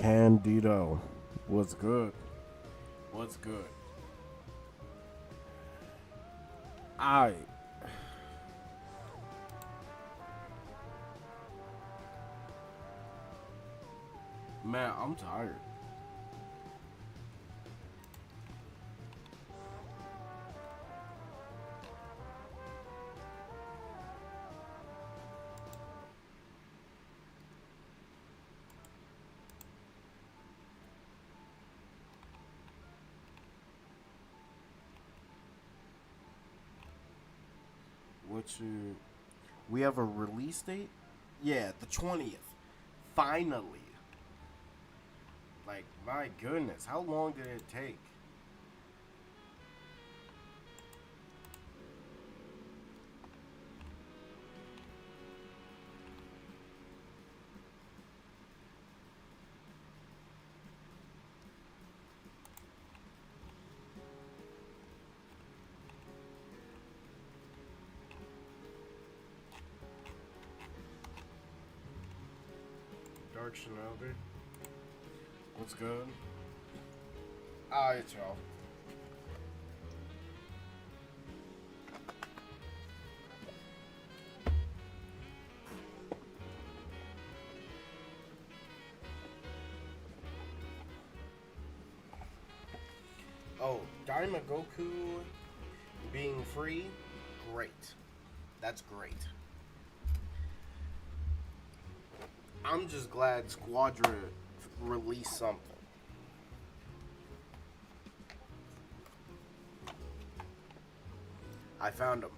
Candido. What's good? What's good? I Man, I'm tired. What you? We have a release date? Yeah, the 20th. Finally. Like, my goodness, how long did it take? Dark Shinobi. What's good? Alright, y'all. Oh, Daima Goku being free? Great. That's great. I'm just glad Squadra released something. I found him.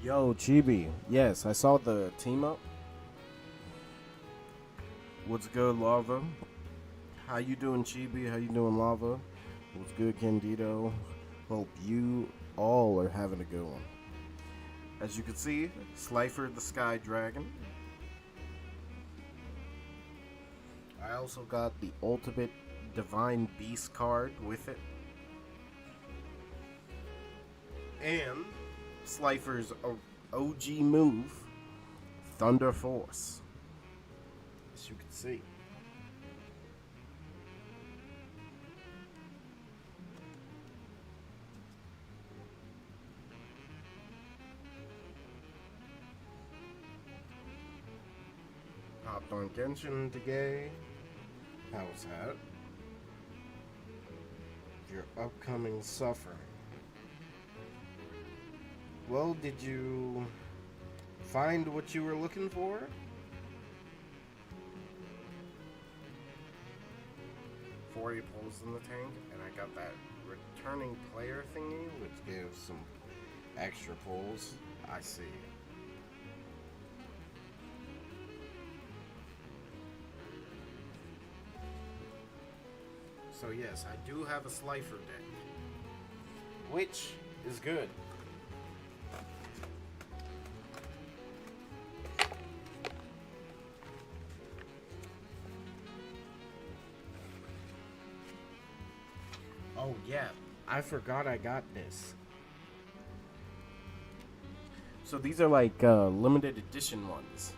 Yo, Chibi. Yes, I saw the team up. What's good, Lava? How you doing, Chibi? How you doing, Lava? What's good, Candido? Hope you all are having a good one. As you can see, Slifer the Sky Dragon. I also got the Ultimate Divine Beast card with it. And Slifer's OG move, Thunder Force. As you can see. Hopped on Genshin today. How's that? Your upcoming suffering. Well, did you find what you were looking for? 40 pulls in the tank, and I got that returning player thingy, which gives some extra pulls. I see. So yes, I do have a Slifer deck, which is good. Oh yeah, I forgot I got this. So these are like limited edition ones.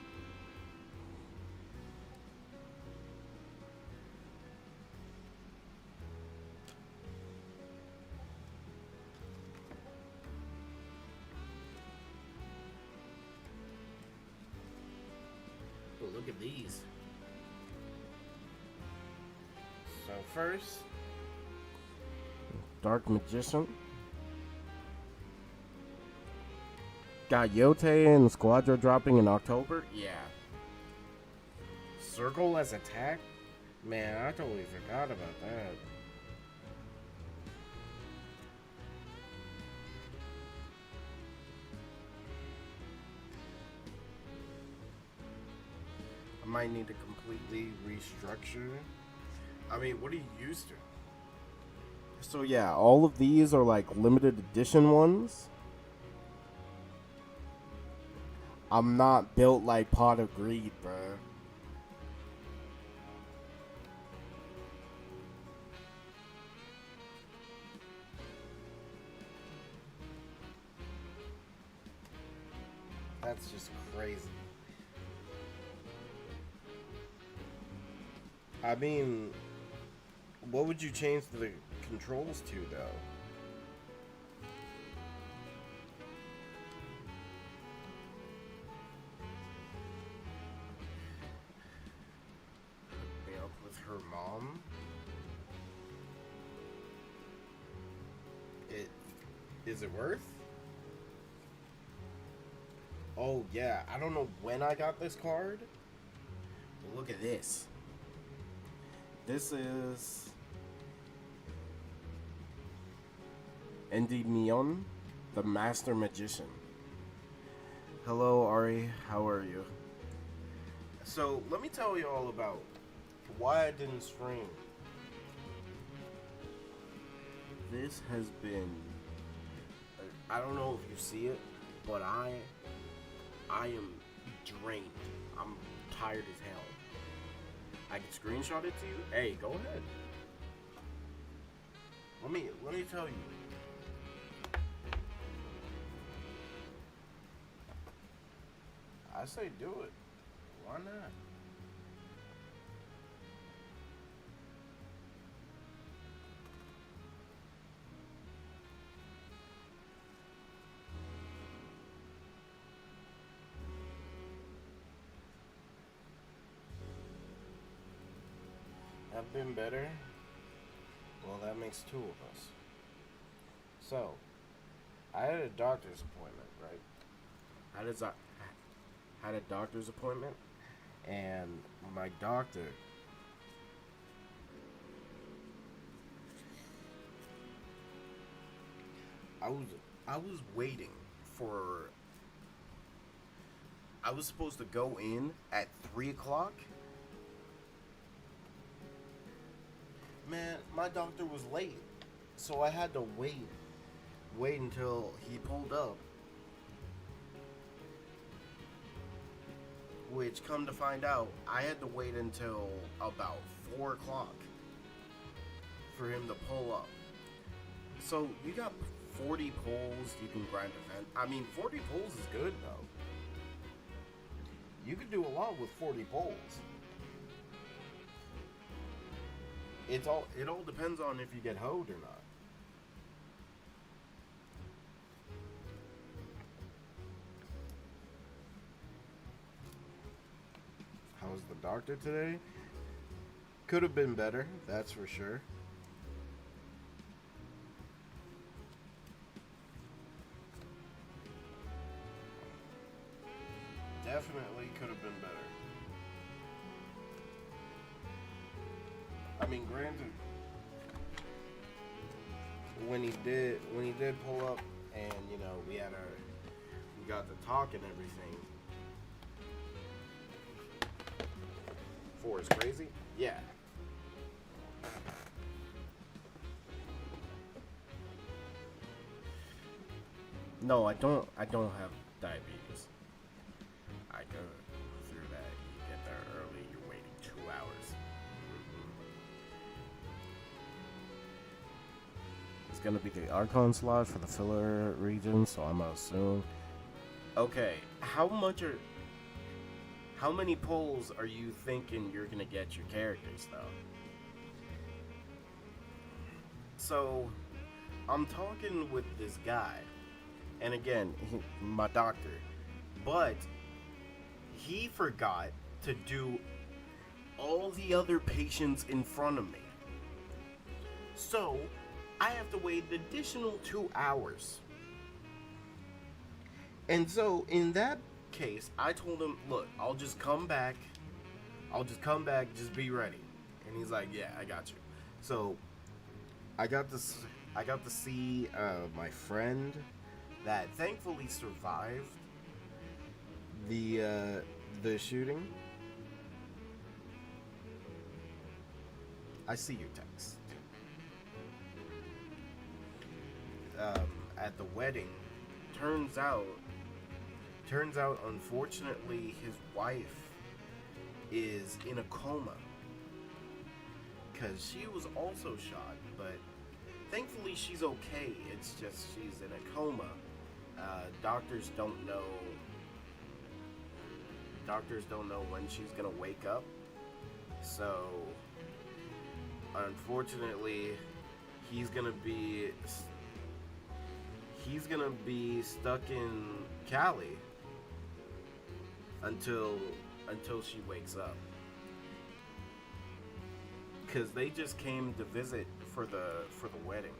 But look at these. So first, Dark Magician. Got Yote and Squadra dropping in October? Yeah. Circle as attack? Man, I totally forgot about that. I might need to completely restructure. I mean, what are you used to? So yeah, all of these are like limited edition ones. I'm not built like Pot of Greed, bruh. That's just crazy. I mean, what would you change the controls to, though? You know, with her mom? It is it worth? Oh yeah, I don't know when I got this card. But look at this. This is Endymion, the Master Magician. Hello, Ari. How are you? So let me tell you all about why I didn't stream. This has been. I don't know if you see it, but I am drained. I'm tired as hell. I can screenshot it to you. Hey, go ahead. Let me tell you. I say do it. Why not? Have been better? Well, that makes two of us. So, I had a doctor's appointment, right? Had a doctor's appointment, and my doctor I was I was waiting for I was supposed to go in at 3 o'clock. Man, my doctor was late, so I had to wait until he pulled up. Which, come to find out, I had to wait until about 4 o'clock for him to pull up. So you got 40 pulls you can grind event. I mean, 40 pulls is good though. You can do a lot with 40 pulls. It all depends on if you get hoed or not. How's the doctor today? Could have been better, that's for sure. Definitely could have been better. I mean, granted, when he did pull up, and we got to talk and everything. 4 is crazy. Yeah. No, I don't. I don't have diabetes. I go through that. You get there early. You're waiting 2 hours. It's gonna be the Archon slot for the filler region, so I'm gonna assume. Okay, how many pulls are you thinking you're gonna get your characters though? So, I'm talking with this guy, and again, my doctor, but he forgot to do all the other patients in front of me. So, I have to wait an additional 2 hours. And so, in that case, I told him, look, I'll just come back. I'll just come back, just be ready. And he's like, yeah, I got you. So I got this. I got to see my friend that thankfully survived the shooting. I see your text. At the wedding, turns out, unfortunately, his wife is in a coma because she was also shot, but thankfully she's okay. It's just she's in a coma. Doctors don't know. Doctors don't know when she's gonna wake up. So, unfortunately, he's gonna be stuck in Cali until she wakes up. Cause they just came to visit for the wedding.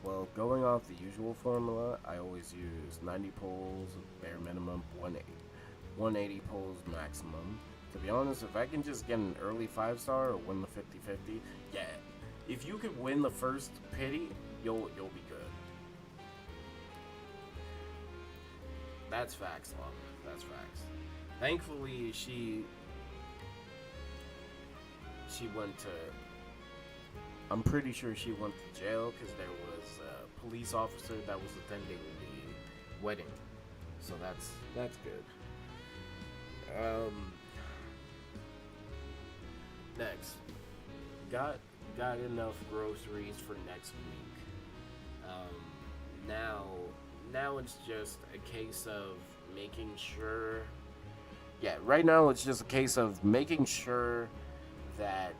Well, going off the usual formula, I always use 90 pulls, bare minimum, 180 pulls maximum. To be honest, if I can just get an early 5-star or win the 50-50, yeah. If you could win the first pity, you'll be good. That's facts, Love. That's facts. Thankfully, she went to. I'm pretty sure she went to jail because there was a police officer that was attending the wedding, so that's good. Next, got enough groceries for next week. Now it's just a case of making sure. Yeah, right now it's just a case of making sure that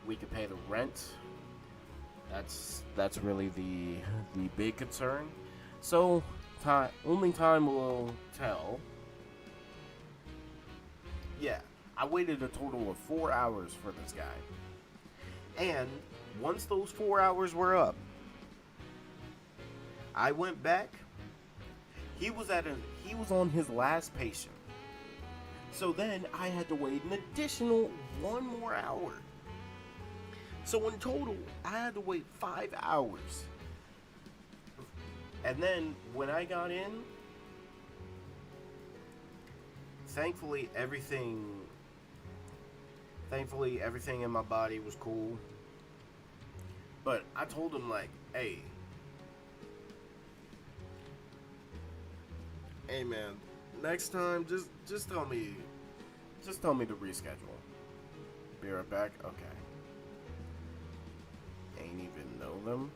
we can pay the rent. That's really the big concern. So only time will tell. Yeah, I waited a total of 4 hours for this guy. And once those 4 hours were up, I went back. He was on his last patient. So then I had to wait an additional 1 more hour. So in total, I had to wait 5 hours. And then when I got in, thankfully everything in my body was cool. But I told him, like, hey man, next time just tell me to reschedule. Be right back. Okay. Ain't even know them.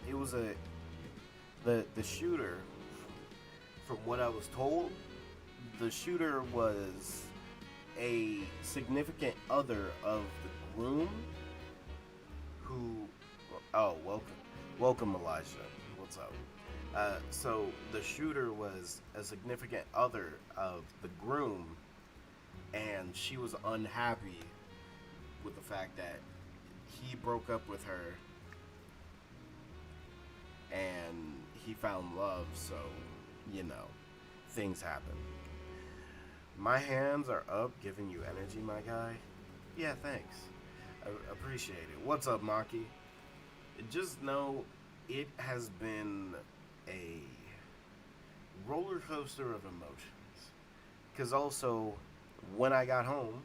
It was the shooter, from what I was told, the shooter was a significant other of the groom who, oh, welcome Elijah. What's up? So the shooter was a significant other of the groom, and she was unhappy with the fact that he broke up with her and he found love, so, things happen. My hands are up, giving you energy, my guy. Yeah, thanks. I appreciate it. What's up, Maki? Just know it has been a roller coaster of emotions. Because also, when I got home,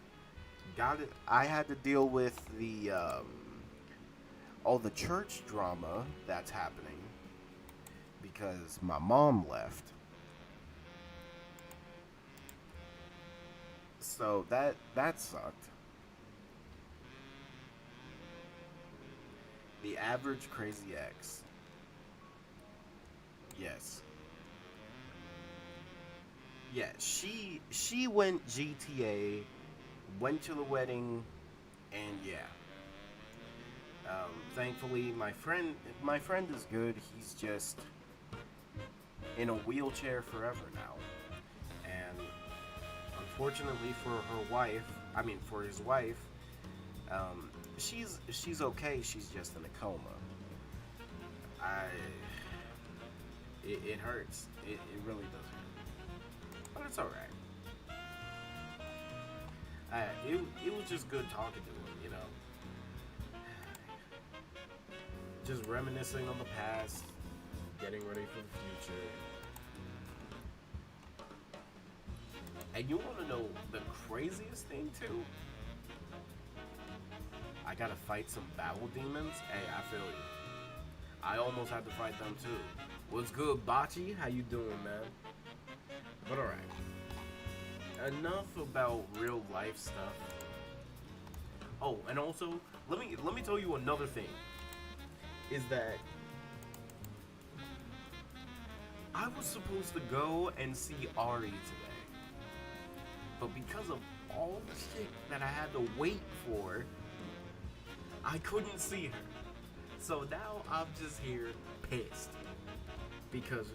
I had to deal with the all the church drama that's happening because my mom left. So that sucked. The average crazy ex. Yes. Yeah, she went GTA, went to the wedding, and yeah. Thankfully, my friend is good. He's just in a wheelchair forever now, and unfortunately for his wife, she's okay. She's just in a coma. I it hurts. It really does hurt. But it's all right. It was just good talking to her, you know. Just reminiscing on the past, getting ready for the future. And you want to know the craziest thing too? I gotta fight some battle demons. Hey, I feel you. I almost had to fight them too. What's good, Bachi? How you doing, man? But alright. Enough about real life stuff. Oh, and also, let me tell you another thing. Is that I was supposed to go and see Ari today. But because of all the shit that I had to wait for, I couldn't see her. So now I'm just here pissed. Because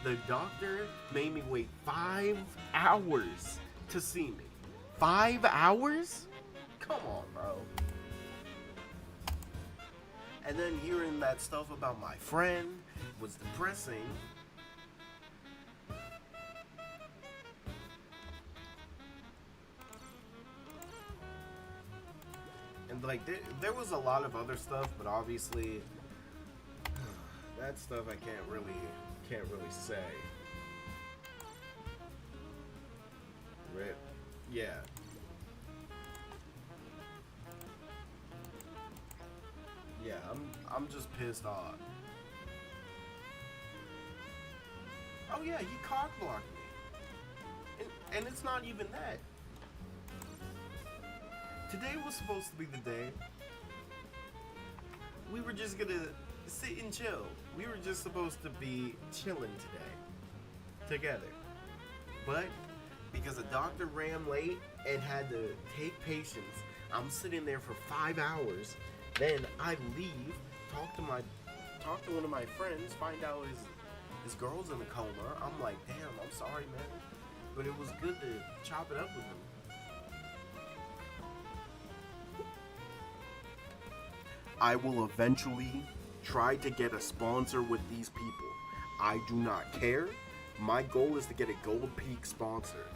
the doctor made me wait 5 hours to see me. 5 hours? Come on, bro. And then hearing that stuff about my friend was depressing. And like there was a lot of other stuff, but obviously that stuff I can't really say. Right? Yeah. Yeah, I'm just pissed off. Oh yeah, he cock blocked me. And it's not even that. Today was supposed to be the day. We were just gonna sit and chill. We were just supposed to be chilling today. Together. But because a doctor ran late and had to take patients, I'm sitting there for 5 hours. Then I leave, talk to one of my friends, find out his girl's in a coma. I'm like, damn, I'm sorry, man. But it was good to chop it up with him. I will eventually try to get a sponsor with these people. I do not care. My goal is to get a Gold Peak sponsor.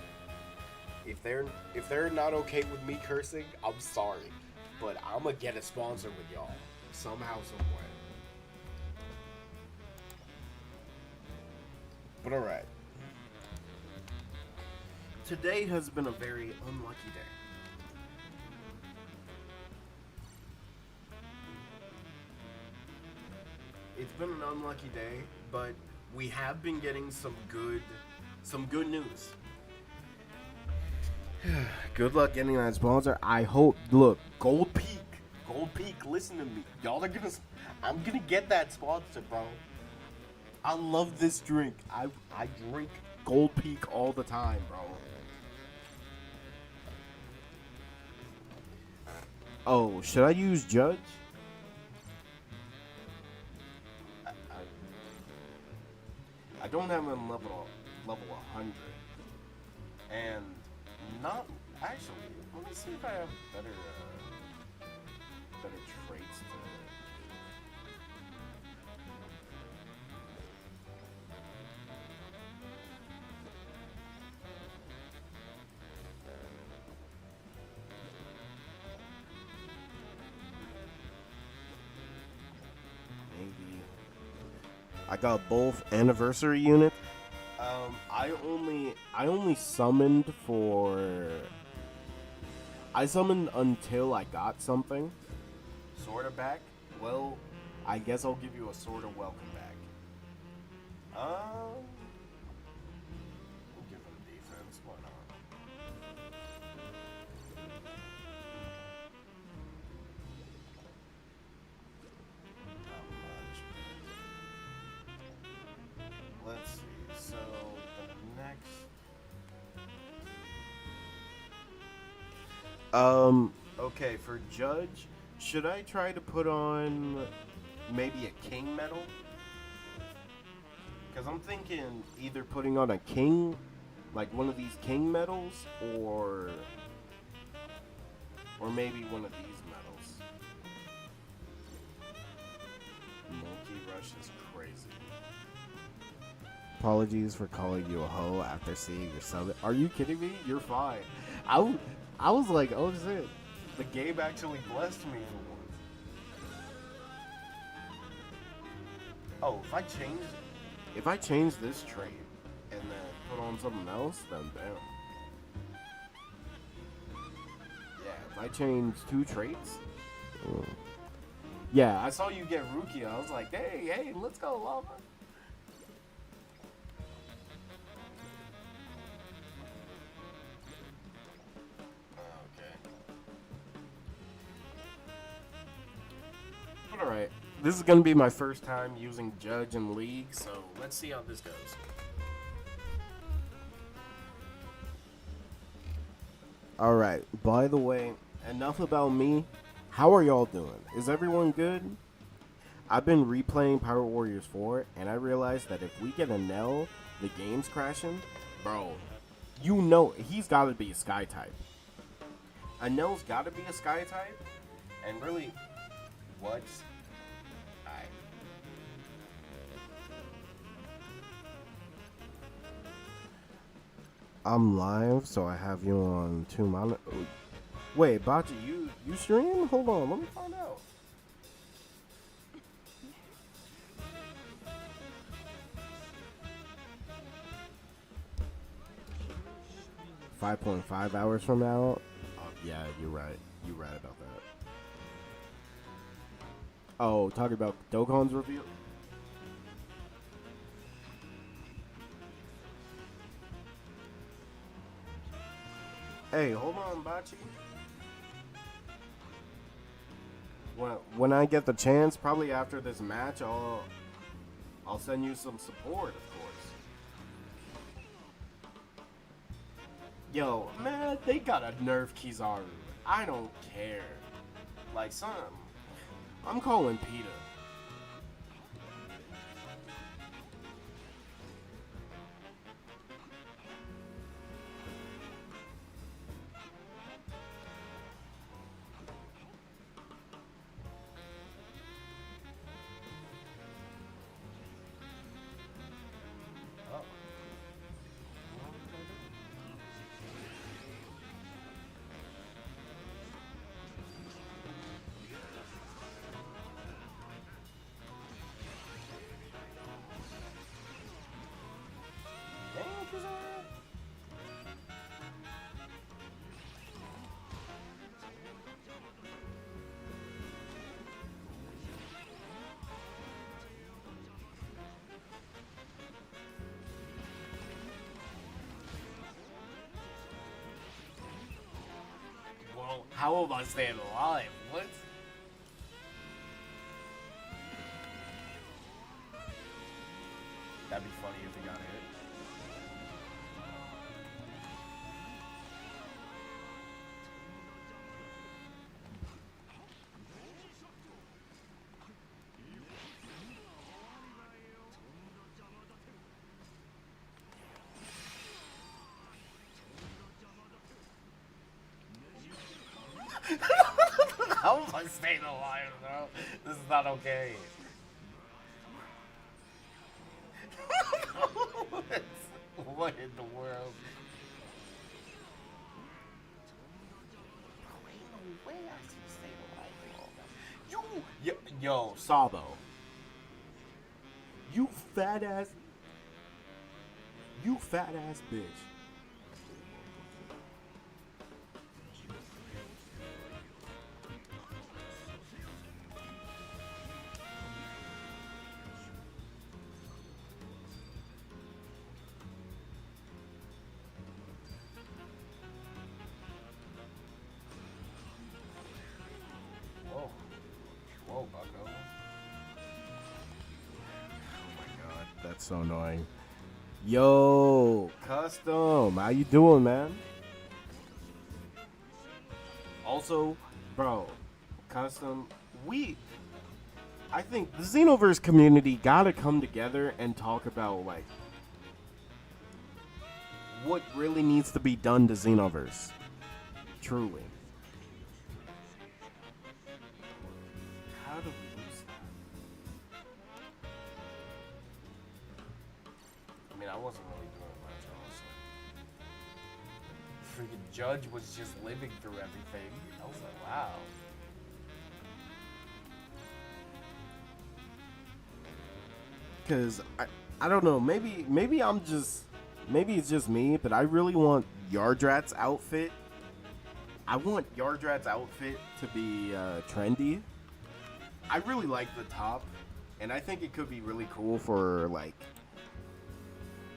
If they're not okay with me cursing, I'm sorry. But I'm gonna get a sponsor with y'all. Somehow, somewhere. But alright. Today has been a very unlucky day. It's been an unlucky day, but we have been getting some good news. Good luck getting that sponsor. I hope. Look, Gold Peak, listen to me. I'm gonna get that sponsor, bro. I love this drink. I drink Gold Peak all the time, bro. Oh, should I use Judge? I don't have him in level 100, and not actually. Let me see if I have better traits to. Maybe I got both anniversary units. I only summoned for. I summoned until I got something. Sorta back. Well, I guess I'll give you a sorta welcome back. We'll give him defense. Why not? Not much. Let's see. So the next. Okay, for Judge, should I try to put on maybe a King medal? Because I'm thinking either putting on a King, like one of these King medals, or maybe one of these medals. shit's crazy. Apologies for calling you a hoe after seeing your summit. Are you kidding me? You're fine. I was like, oh shit. The game actually blessed me for once. Oh, if I change this trait and then put on something else, then damn. Yeah, if I change 2 traits. Yeah, I saw you get Rukia. I was like, hey, let's go, Lava. Alright, this is going to be my first time using Judge in League, so let's see how this goes. Alright, by the way, enough about me. How are y'all doing? Is everyone good? I've been replaying Power Warriors 4, and I realized that if we get a Nell, the game's crashing. Bro, you know, he's got to be a Sky type. A Nell's got to be a Sky type, and really... What? I'm live, so I have you on 2 monitors. Wait, Bachi, you stream? Hold on, let me find out. .5 hours from now? Yeah, you're right. You're right about that. Oh, talking about Dokkan's review? Hey, hold on, Bachi. When I get the chance, probably after this match, I'll send you some support, of course. Yo, man, they gotta nerf Kizaru. I don't care. Like, I'm calling PETA. Well, how am I staying alive? What? That'd be funny if he got hit. How am I staying alive, bro? This is not okay. What in the world? Bro, ain't no way I see staying alive. Yo, Sabo. You fat ass bitch. Whoa, Bucko. Oh my god, that's so annoying. Yo, Custom, how you doing, man? Also, bro, Custom, I think the Xenoverse community gotta come together and talk about, like, what really needs to be done to Xenoverse. Truly. How do we lose that? mean, I wasn't really doing much, honestly. Freaking Judge was just living through everything. I was like, wow. Cause I don't know, maybe maybe it's just me, but I really want Yardrat's outfit. I want Yardrat's outfit to be trendy. I really like the top, and I think it could be really cool for like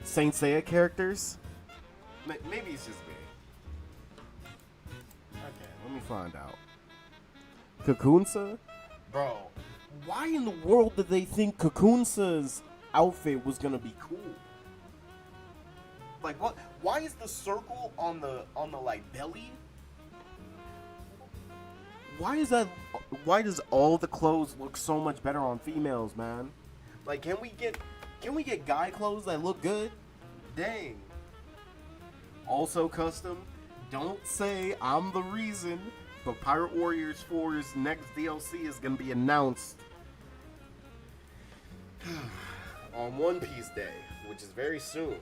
Saint Seiya characters. Maybe it's just me. Okay, let me find out. Kakunsa? Bro, why in the world did they think Kakunsa's outfit was gonna be cool? Like what? Why is the circle on the like belly? Why is that? Why does all the clothes look so much better on females, man? Like, can we get guy clothes that look good? Dang. Also custom. Don't say I'm the reason, but Pirate Warriors 4's next DLC is gonna be announced on One Piece Day, which is very soon.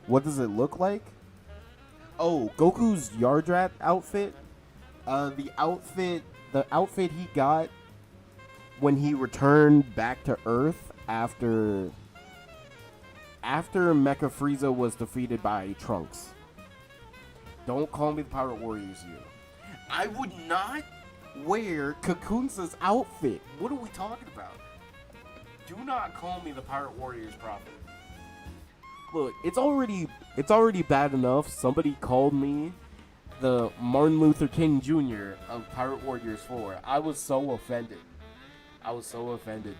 What does it look like? Oh, Goku's Yardrat outfit. The outfit he got when he returned back to Earth after Mecha Frieza was defeated by Trunks. Don't call me the Pirate Warriors you. I would not wear Kakunsa's outfit. What are we talking about? Do not call me the Pirate Warriors prophet. Look, it's already bad enough somebody called me the Martin Luther King Jr. of Pirate Warriors 4. I was so offended.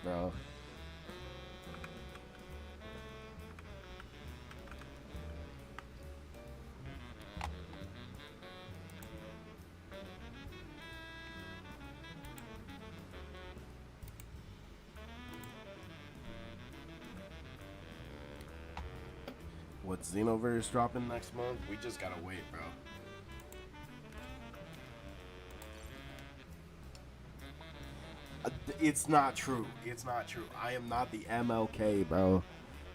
Bro. What Xenoverse dropping next month? We just gotta wait, bro. It's not true. I am not the MLK, bro.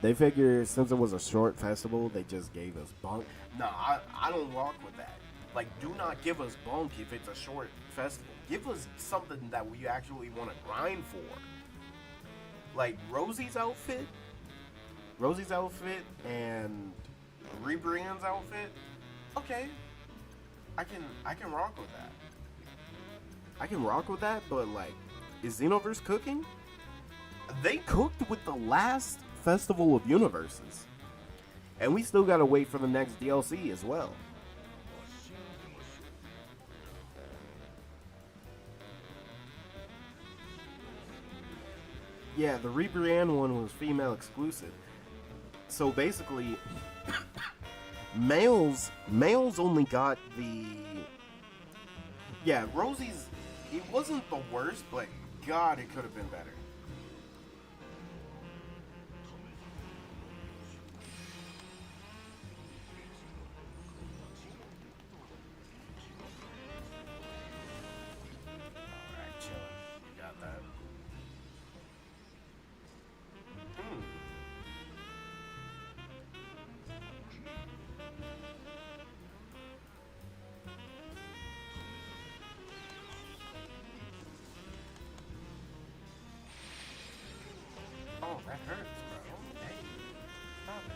They figure since it was a short festival, they just gave us bunk. No, I don't rock with that. Like, do not give us bunk if it's a short festival. Give us something that we actually want to grind for. Like Rosie's outfit and Rebrian's outfit. Okay, I can rock with that. But like, is Xenoverse cooking? They cooked with the last Festival of Universes, and we still gotta wait for the next DLC as well. Yeah, the Rebrian one was female exclusive. So basically, males only got the. Yeah, Rosie's. It wasn't the worst, but God, it could have been better. Alright, chill. You got that. Oh, that hurts, bro. Hey, stop it.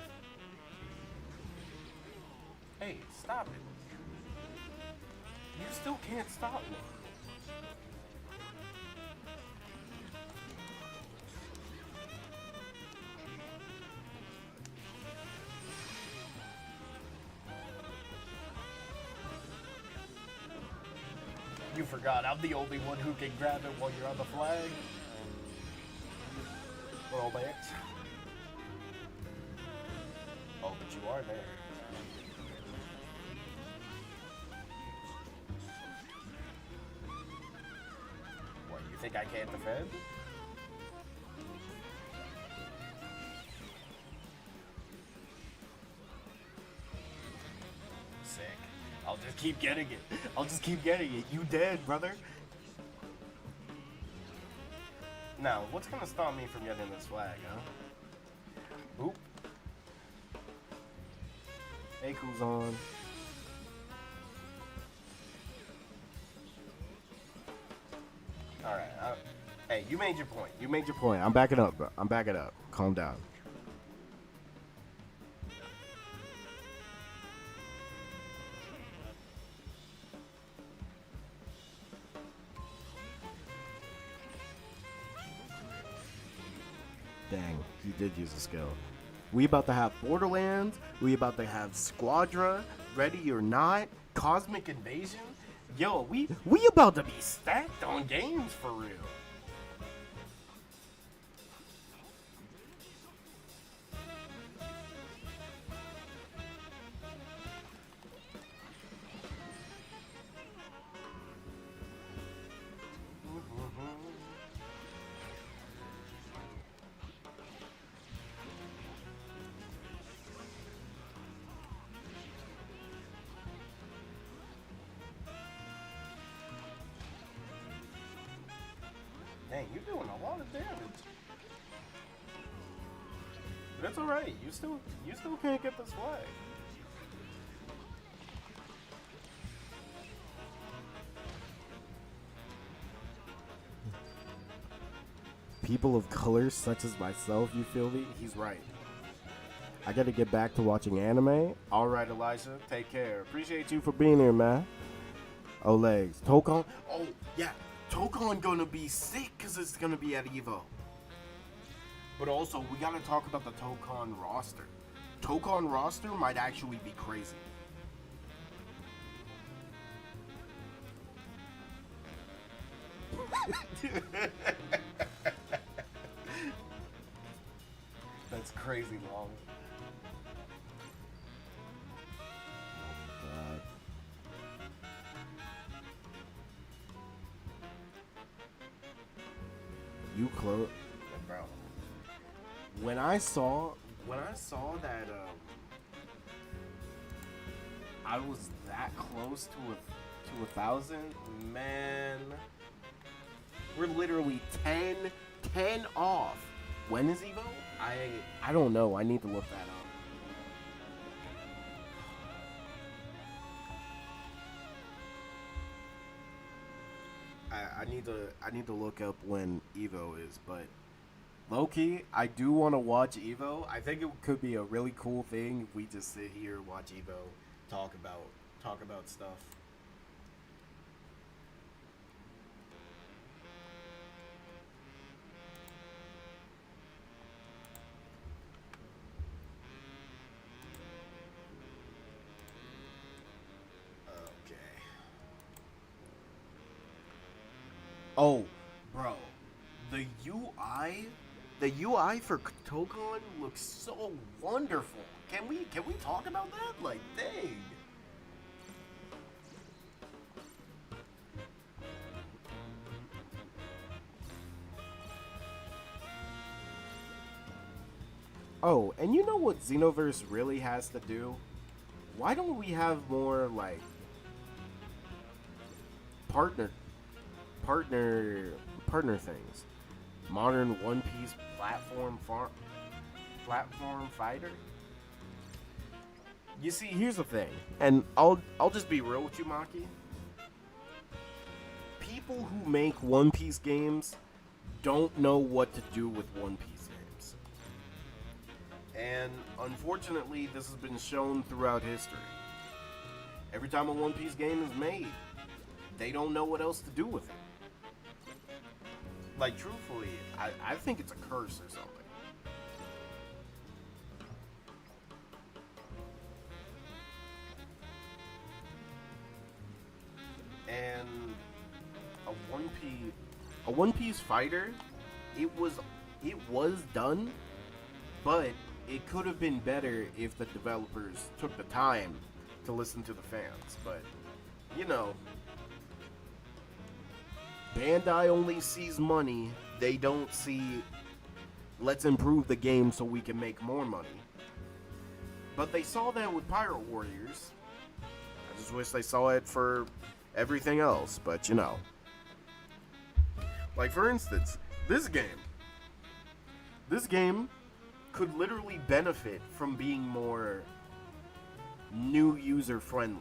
Hey, stop it. You still can't stop me. You forgot I'm the only one who can grab it while you're on the flag. Well, thanks. Oh, but you are there. What, you think I can't defend? Sick. I'll just keep getting it. You dead, brother. Now, what's gonna stop me from getting this flag, huh? Boop. Aku's on. Alright, hey, you made your point. You made your point. I'm backing up, bro. I'm backing up. Calm down. Dang, he did use a skill. We about to have Borderlands. We about to have Squadra. Ready or Not. Cosmic Invasion. Yo, we about to be stacked on games for real. Dang, you're doing a lot of damage. That's alright. You still can't get this flag. People of color such as myself, you feel me? He's right. I gotta get back to watching anime. Alright, Elijah, take care. Appreciate you for being here, man. Oh, legs. Tokon? Oh, yeah. Tokon gonna be sick because it's gonna be at Evo. But also, we gotta talk about the Tokon roster. Tokon roster might actually be crazy. That's crazy long. God. You close, bro. When I saw that I was that close to 1,000, man. We're literally 10 off. When is Evo? I don't know. I need to look that up. I need to look up when Evo is, but low-key, I do want to watch Evo. I think it could be a really cool thing if we just sit here, watch Evo, talk about stuff. Okay. Oh, bro, the UI for Tokon looks so wonderful. Can we talk about that? Like, dang. Oh, and you know what Xenoverse really has to do? Why don't we have more like partner partner partner things? Modern One Piece platform fighter. You see, here's the thing, and I'll just be real with you, Maki. People who make One Piece games don't know what to do with One Piece games. And unfortunately, this has been shown throughout history. Every time a One Piece game is made, they don't know what else to do with it. Like, truthfully, I think it's a curse or something. And a One Piece fighter, it was done, but it could have been better if the developers took the time to listen to the fans. But you know, Bandai only sees money. They don't see, let's improve the game so we can make more money. But they saw that with Pirate Warriors. I just wish they saw it for everything else. But you know, like for instance, This game, this game could literally benefit from being more new user friendly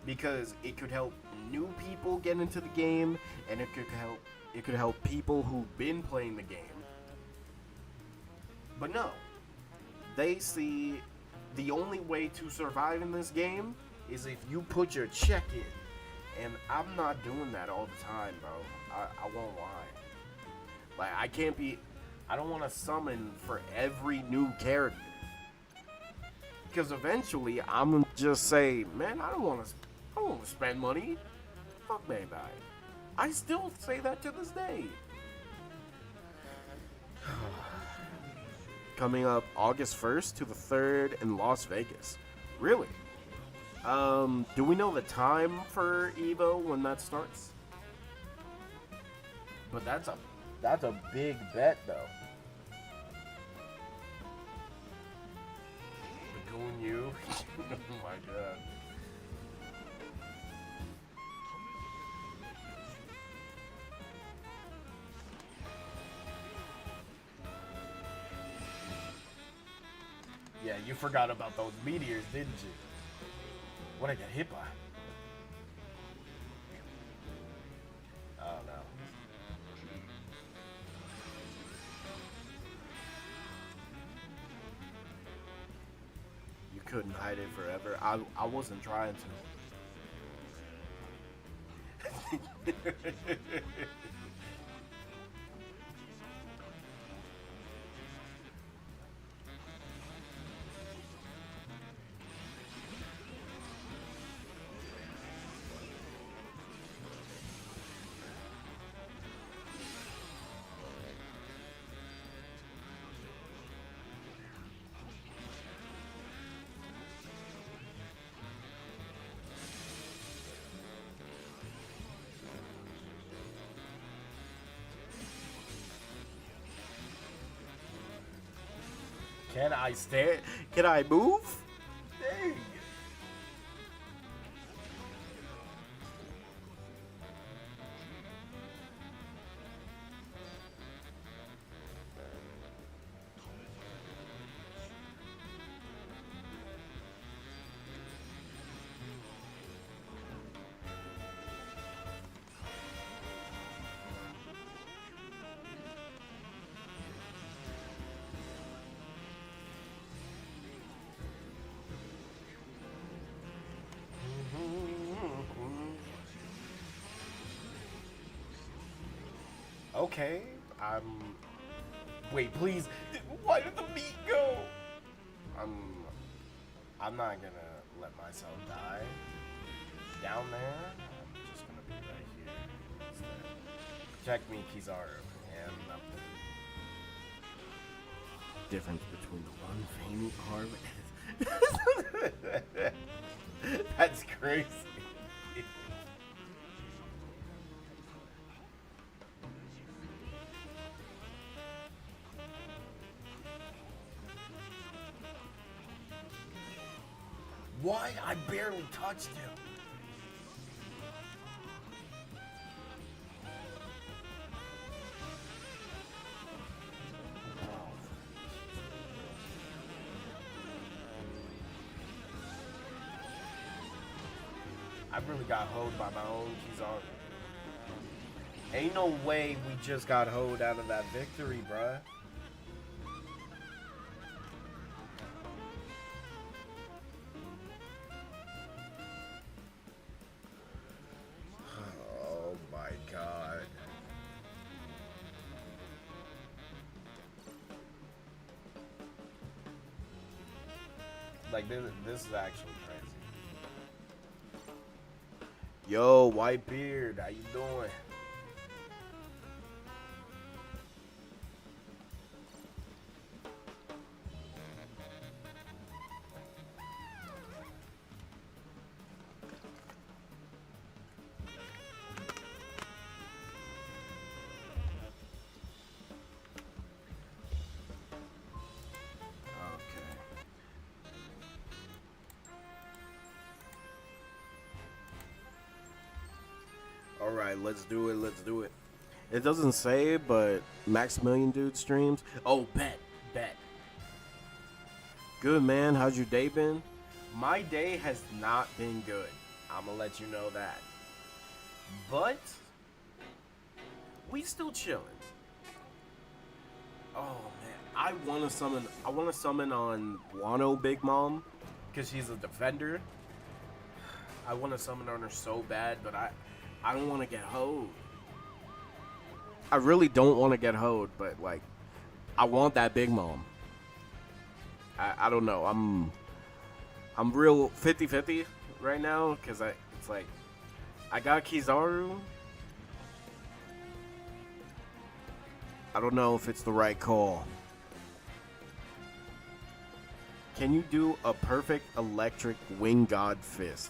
because it could help new people get into the game, and it could help people who've been playing the game. But no, they see the only way to survive in this game is if you put your check in, and I'm not doing that all the time, bro. I won't lie. Like, I don't want to summon for every new character. Because eventually, I'm going to just say, man, I don't want to spend money. Fuck Bandai. I still say that to this day. Coming up August 1st to the 3rd in Las Vegas. Really? Do we know the time for Evo when that starts? But that's a big bet, though. Lagoon you? Oh my god. Yeah, you forgot about those meteors, didn't you? What I got hit by? Oh no. You couldn't hide it forever. I wasn't trying to. Can I stand? Can I move? Dang. Okay, Wait, please. Why did the meat go? I'm not gonna let myself die down there. I'm just gonna be right here instead. Check me, Kizaru, and nothing. Difference between the one faint harvest. That's crazy. Why? I barely touched him. I really got hoed by my own Kizaru. Ain't no way we just got hoed out of that victory, bruh. Oh my god. Like, this is actually crazy. Yo, Whitebeard, how you doing? Alright, let's do it, let's do it. It doesn't say, but Maximilian Dude streams. Oh, bet. Good, man. How's your day been? My day has not been good. I'm gonna let you know that. But we still chilling. Oh man, I want to summon. I want to summon on Wano Big Mom because she's a defender. I want to summon on her so bad, but I don't want to get hoed. I really don't want to get hoed, but like, I want that Big Mom. I don't know. I'm real 50-50 right now because it's like I got Kizaru. I don't know if it's the right call. Can you do a perfect electric wing god fist?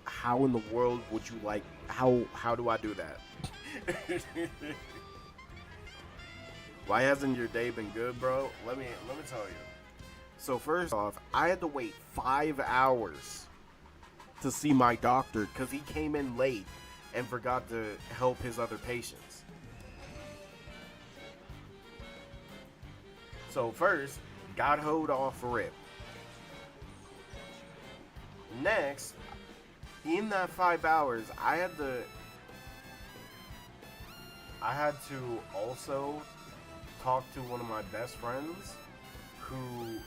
How in the world would you like? How do I do that? Why hasn't your day been good, bro? Let me tell you. So first off, I had to wait 5 hours to see my doctor because he came in late and forgot to help his other patients. So first, got hoed off rip. Next, in that 5 hours, I had to also talk to one of my best friends who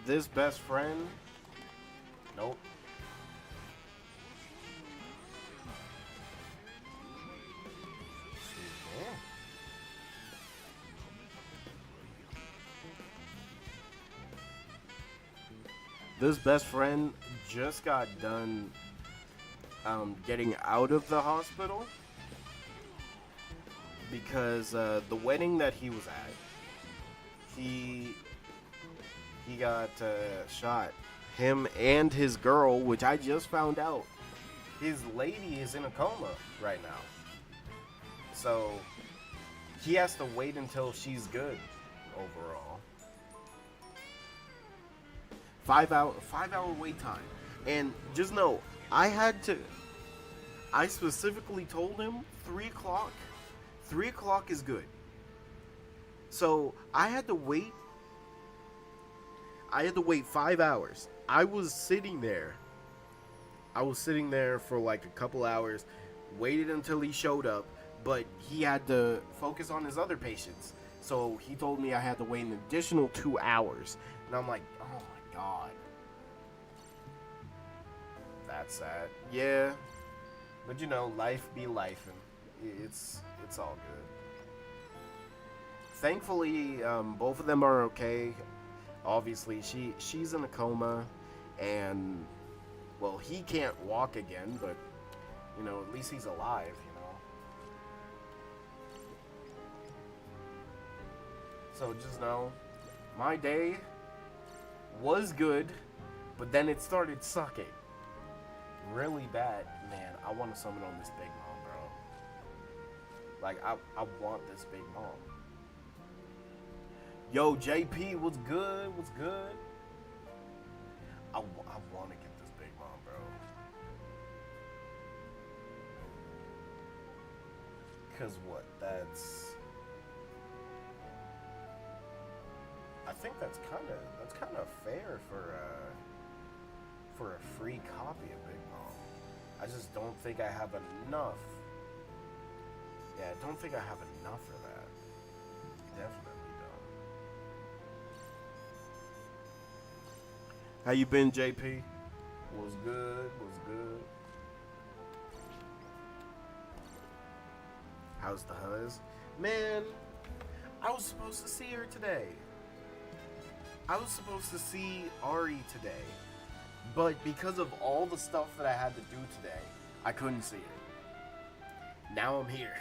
this best friend, nope. This best friend just got done getting out of the hospital because the wedding that he was at, he got shot. Him and his girl, which I just found out, his lady is in a coma right now. So he has to wait until she's good overall. 5 hour wait time. And just know, I specifically told him 3 o'clock. 3 o'clock is good. So I had to wait 5 hours. I was sitting there for like a couple hours, waited until he showed up, but he had to focus on his other patients. So he told me I had to wait an additional 2 hours. And I'm like, oh my god. That's sad. Yeah. But you know, life be life, and it's all good. Thankfully, both of them are okay. Obviously, she's in a coma, and well, he can't walk again, but you know, at least he's alive, you know. So just know, my day was good, but then it started sucking really bad. Man, I want to summon on this Big Mom, bro. Like, I want this Big Mom. Yo, JP, what's good? What's good? I want to get this Big Mom, bro. Cause what? I think that's kind of fair for a free copy of Big Mom. I just don't think I have enough. Yeah, I don't think I have enough for that. Definitely don't. How you been, JP? Was good. How's the huzz? Man, I was supposed to see her today. I was supposed to see Ari today. But because of all the stuff that I had to do today, I couldn't see it. Now I'm here.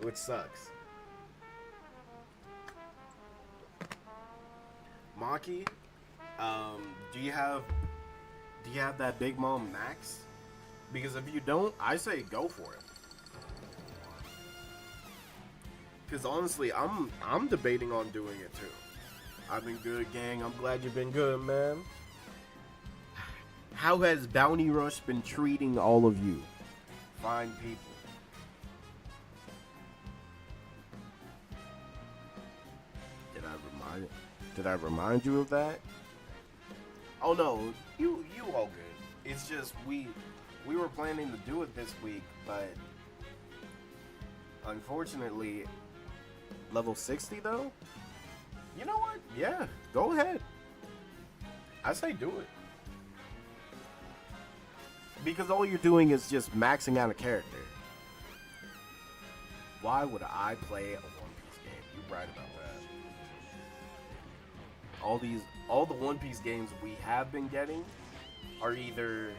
Which sucks. Maki, do you have that Big Mom Max? Because if you don't, I say go for it. Because honestly, I'm debating on doing it too. I've been good, gang. I'm glad you've been good, man. How has Bounty Rush been treating all of you? Fine people. Did I remind you of that? Oh no, you all good. It's just we were planning to do it this week, but unfortunately, level 60 though. You know what? Yeah, go ahead. I say do it. Because all you're doing is just maxing out a character. Why would I play a One Piece game? You're right about that. All the One Piece games we have been getting are either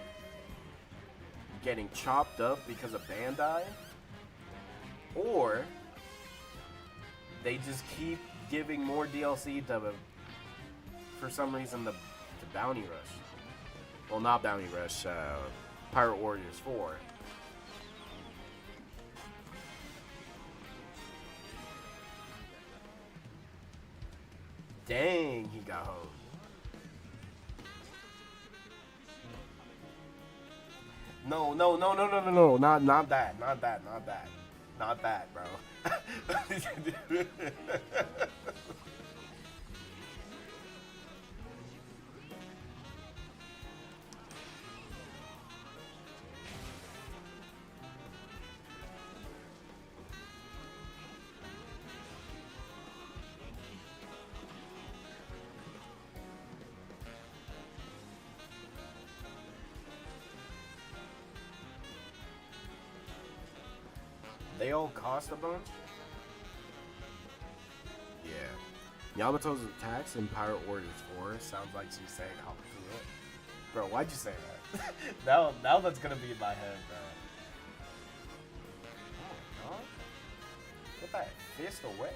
getting chopped up because of Bandai, or they just keep giving more DLC to, for some reason, to Bounty Rush. Well, not Bounty Rush, Pirate Warriors 4. Dang, he got home. No, not that, bro. They all cost a bunch? Yeah. Yamato's attacks in Pirate Warriors 4 sounds like she's saying how to do it. Bro, why'd you say that? now that's gonna be in my head, bro. Oh, God. Put that fist away.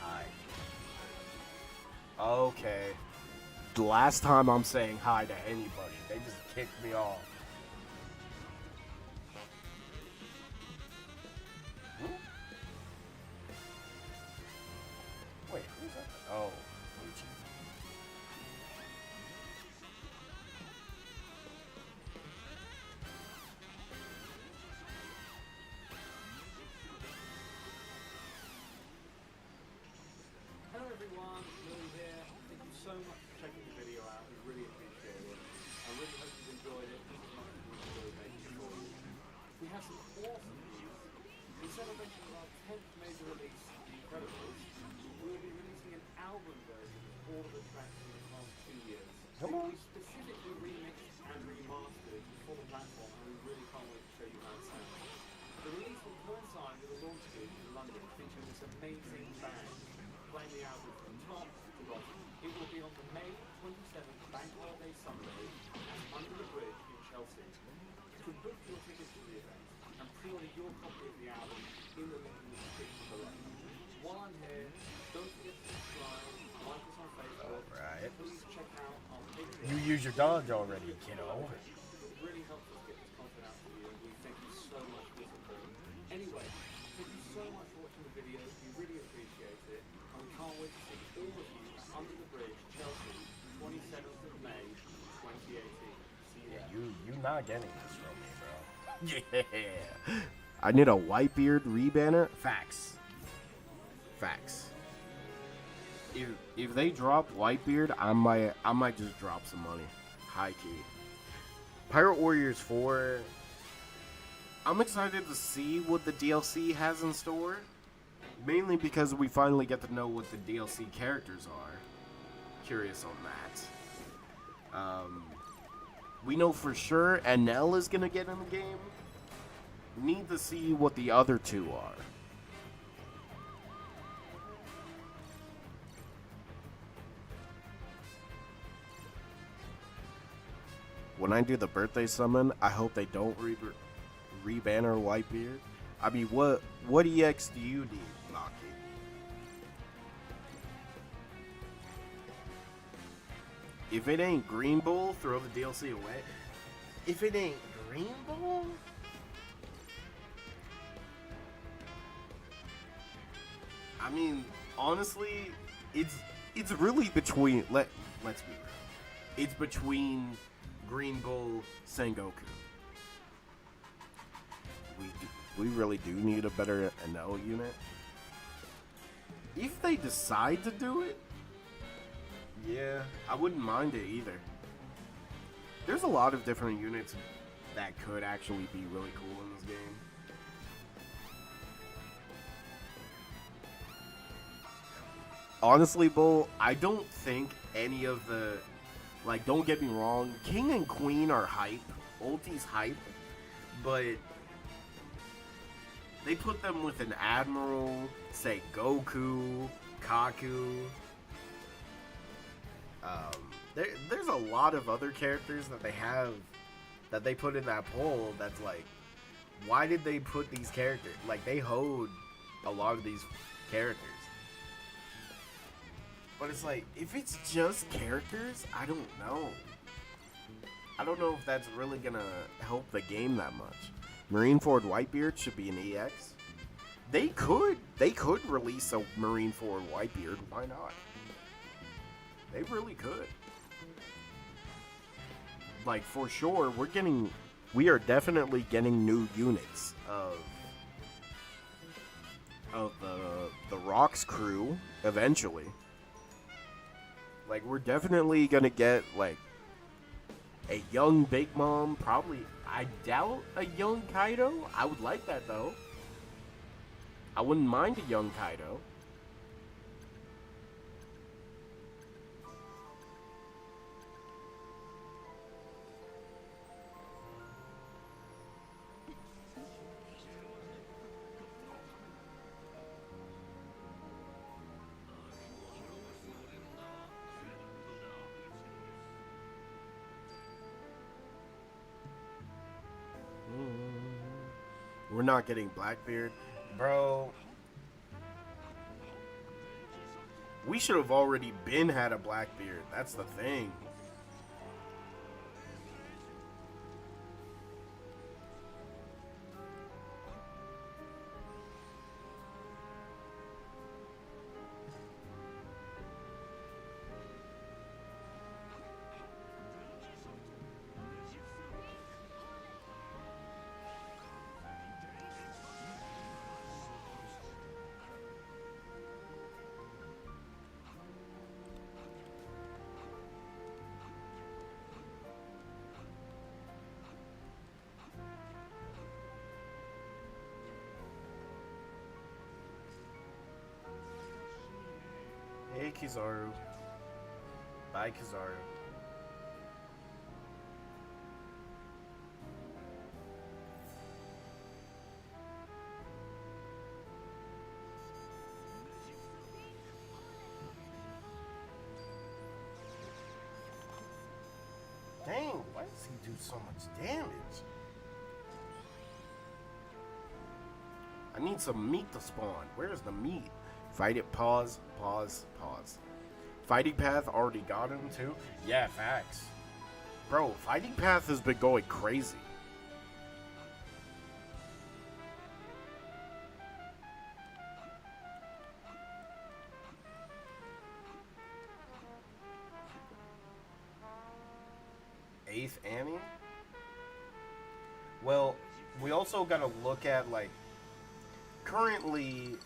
Hi. Okay. The last time I'm saying hi to anybody, they just kicked me off. Wait, who's that? Oh, Lucci. Hello everyone, Lou here. Thank you so much for checking the video out. We really appreciate it. I really hope you've enjoyed it as much as we enjoyed making it for you. We have some awesome news. In celebration of our 10th major release, The Incredibles, we will be releasing an album version of all of the tracks from the past 2 years. Come on. We specifically remixed and remastered for the platform, and we really can't wait to show you how it sounds. The release will coincide with a launch gig in London featuring this amazing band playing the album from top to bottom. It will be on the May 27th Bank Holiday Sunday at Under the Bridge in Chelsea. You can book your tickets to the event and pre-order your copy of the album in the link in the description below. While I'm here, don't forget to subscribe, like us on Facebook, Alright. please check out our Patreon. You use your dodge already, kiddo. It really helps us get this content out to you, and we thank you so much for your support. Anyway, thank you so much for watching the video. We really appreciate it, and we can't wait to see all of you at Under the Bridge, Chelsea, 27th of May, 2018. See you there. You not getting this from me, bro. Yeah. I need a Whitebeard rebanner. Facts. If they drop Whitebeard, I might just drop some money. High key. Pirate Warriors 4. I'm excited to see what the DLC has in store. Mainly because we finally get to know what the DLC characters are. Curious on that. We know for sure Enel is gonna get in the game. Need to see what the other two are. When I do the birthday summon, I hope they don't re-banner Whitebeard. I mean, what EX do you need, Locky? If it ain't Green Bull, throw the DLC away. if it ain't Green Bull, I mean, honestly, it's really between let's be real. It's between Green Bull, Sengoku. We really do need a better NL unit. If they decide to do it, yeah, I wouldn't mind it either. There's a lot of different units that could actually be really cool in this game. Honestly, Bull, I don't think any of the, like, don't get me wrong, King and Queen are hype, Ulti's hype, but they put them with an Admiral, say Goku, Kaku. There's a lot of other characters that they have that they put in that poll that's like, why did they put these characters? Like, they hoed a lot of these characters. But it's like, if it's just characters, I don't know. I don't know if that's really gonna help the game that much. Marineford Whitebeard should be an EX. They could release a Marineford Whitebeard. Why not? They really could. Like, for sure, we are definitely getting new units of the Rocks crew eventually. Like, we're definitely gonna get, like, a young Big Mom, probably, I doubt a young Kaido. I would like that, though. I wouldn't mind a young Kaido. We're not getting Blackbeard. Bro, we should have already been had a Blackbeard. That's the thing. Hey, Kizaru. Bye, Kizaru. Dang, why does he do so much damage? I need some meat to spawn. Where's the meat? Fight it, pause, pause, pause. Fighting Path already got him too? Yeah, facts. Bro, Fighting Path has been going crazy. Eighth Annie? Well, we also gotta look at, like, currently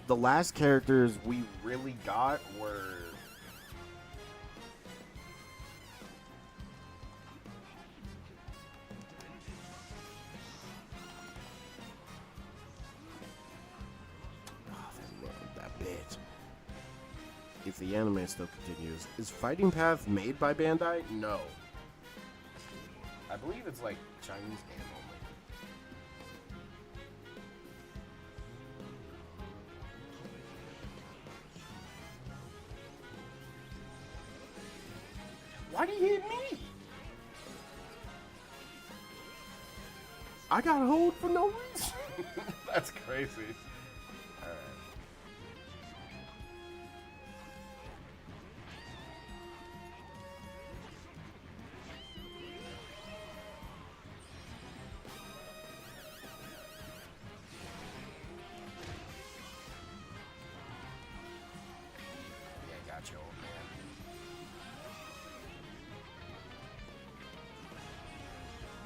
the last characters we really got were that bitch. If the anime still continues, is Fighting Path made by Bandai? No. I believe it's like Chinese game only. Why do you hit me? I got hold for no reason. That's crazy. Alright. at you, old man.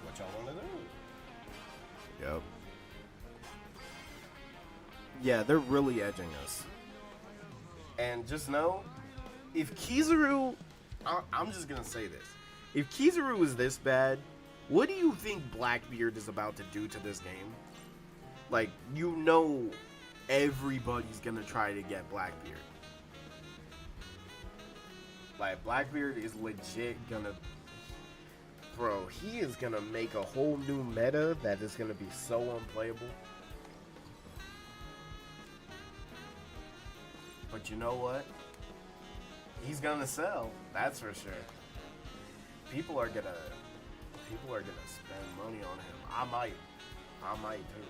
What y'all want to do? Yep. Yeah, they're really edging us. And just know, if Kizaru, I'm just gonna say this. If Kizaru is this bad, what do you think Blackbeard is about to do to this game? Like, you know everybody's gonna try to get Blackbeard. Like, Blackbeard is legit gonna... Bro, he is gonna make a whole new meta that is gonna be so unplayable. But you know what? He's gonna sell, that's for sure. People are gonna spend money on him. I might too.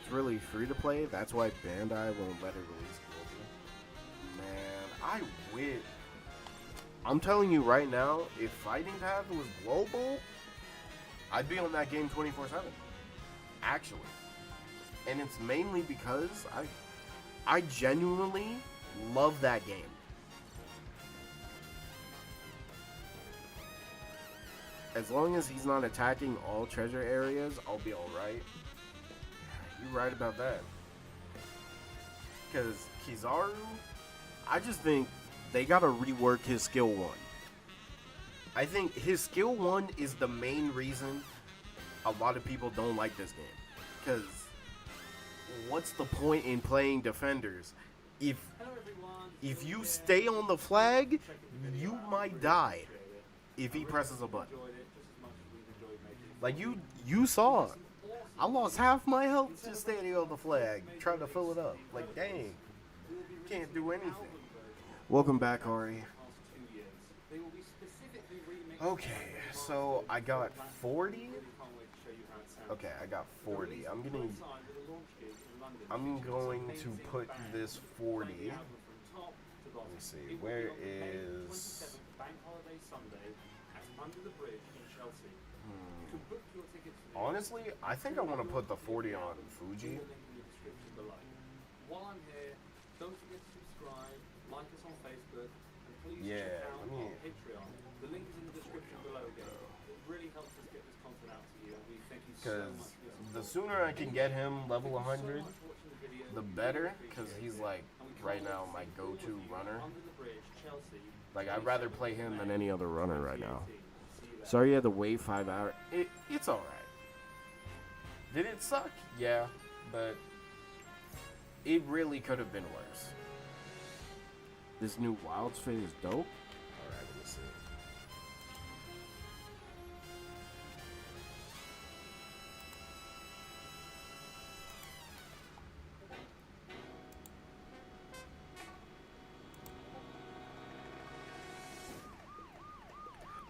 It's really free to play. That's why Bandai won't let it release globally. Man, I wish. I'm telling you right now, if Fighting Path was global, I'd be on that game 24/7. Actually. And it's mainly because I genuinely love that game. As long as he's not attacking all treasure areas, I'll be alright. You're right about that. Because Kizaru, I just think they gotta rework his skill 1. I think his skill 1 is the main reason a lot of people don't like this game. Because what's the point in playing defenders? If you stay on the flag, you might die if he presses a button. Like you saw, I lost half my health just standing on the flag, trying to fill it up. Like, dang, can't do anything. Welcome back, Ari. Okay, so I got 40. Okay, I got 40. I'm going to put this 40. Let me see. Where is? Honestly, I think I want to put the 40 on Fuji. While I'm here, don't forget to subscribe, like us on Facebook, and please check out our Patreon. The link is in the description below again. It really helps us get this content out to you, and we thank you so much for your support. The sooner I can get him level 100, the better, because he's like, right now, my go-to runner. Like, I'd rather play him than any other runner right now. Sorry you had to wait 5 hours. It's alright. Did it suck? Yeah, but it really could have been worse. This new Wilds Fate is dope. Alright, let's see.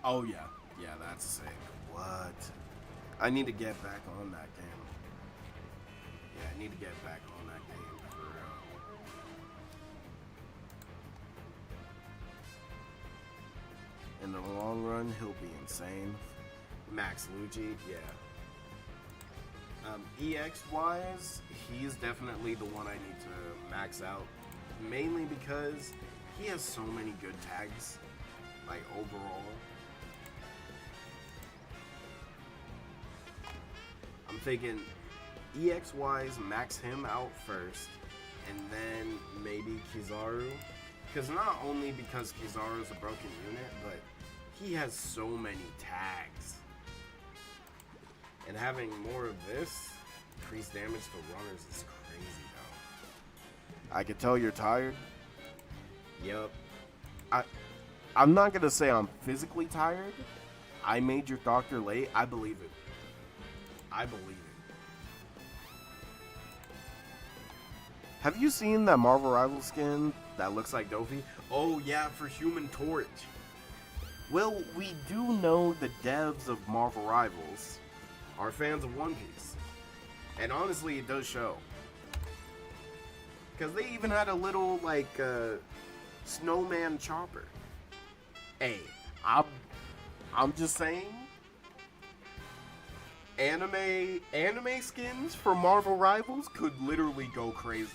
Oh yeah, that's sick. What? I need to get back on that game. Yeah, I need to get back on that game for real. In the long run, he'll be insane. Max Lucci, yeah. EX wise, he's definitely the one I need to max out. Mainly because he has so many good tags, like overall. I'm thinking EX wise, max him out first, and then maybe Kizaru. Because not only because Kizaru is a broken unit, but he has so many tags. And having more of this, increased damage to runners is crazy though. I can tell you're tired. Yep. I'm not gonna say I'm physically tired. I made your doctor late. I believe it. I believe it. Have you seen that Marvel Rival skin that looks like Dofi? Oh yeah, for Human Torch. Well, we do know the devs of Marvel Rivals are fans of One Piece. And honestly, it does show. Because they even had a little, like, snowman chopper. Hey, I'm just saying. Anime skins for Marvel Rivals could literally go crazy.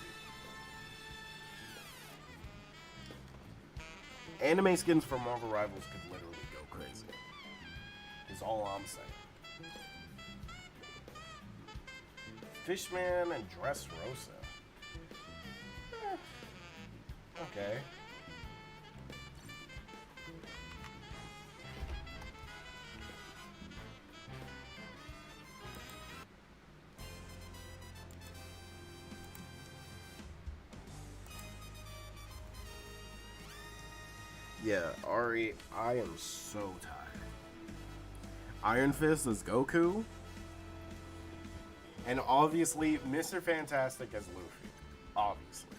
Anime skins for Marvel Rivals could literally go crazy. Is all I'm saying. Fishman and Dressrosa. Okay. Yeah, Ari, I am so tired. Iron Fist is Goku. And obviously, Mr. Fantastic as Luffy. Obviously.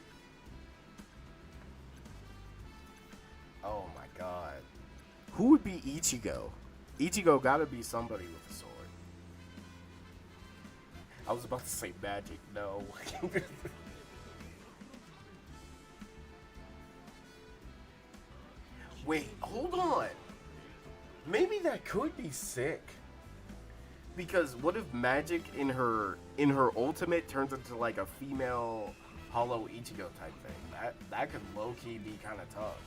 Oh my god. Who would be Ichigo? Ichigo gotta be somebody with a sword. I was about to say magic. No. Wait, hold on. Maybe that could be sick. Because what if magic in her ultimate turns into like a female Hollow Ichigo type thing? That could low key be kind of tough.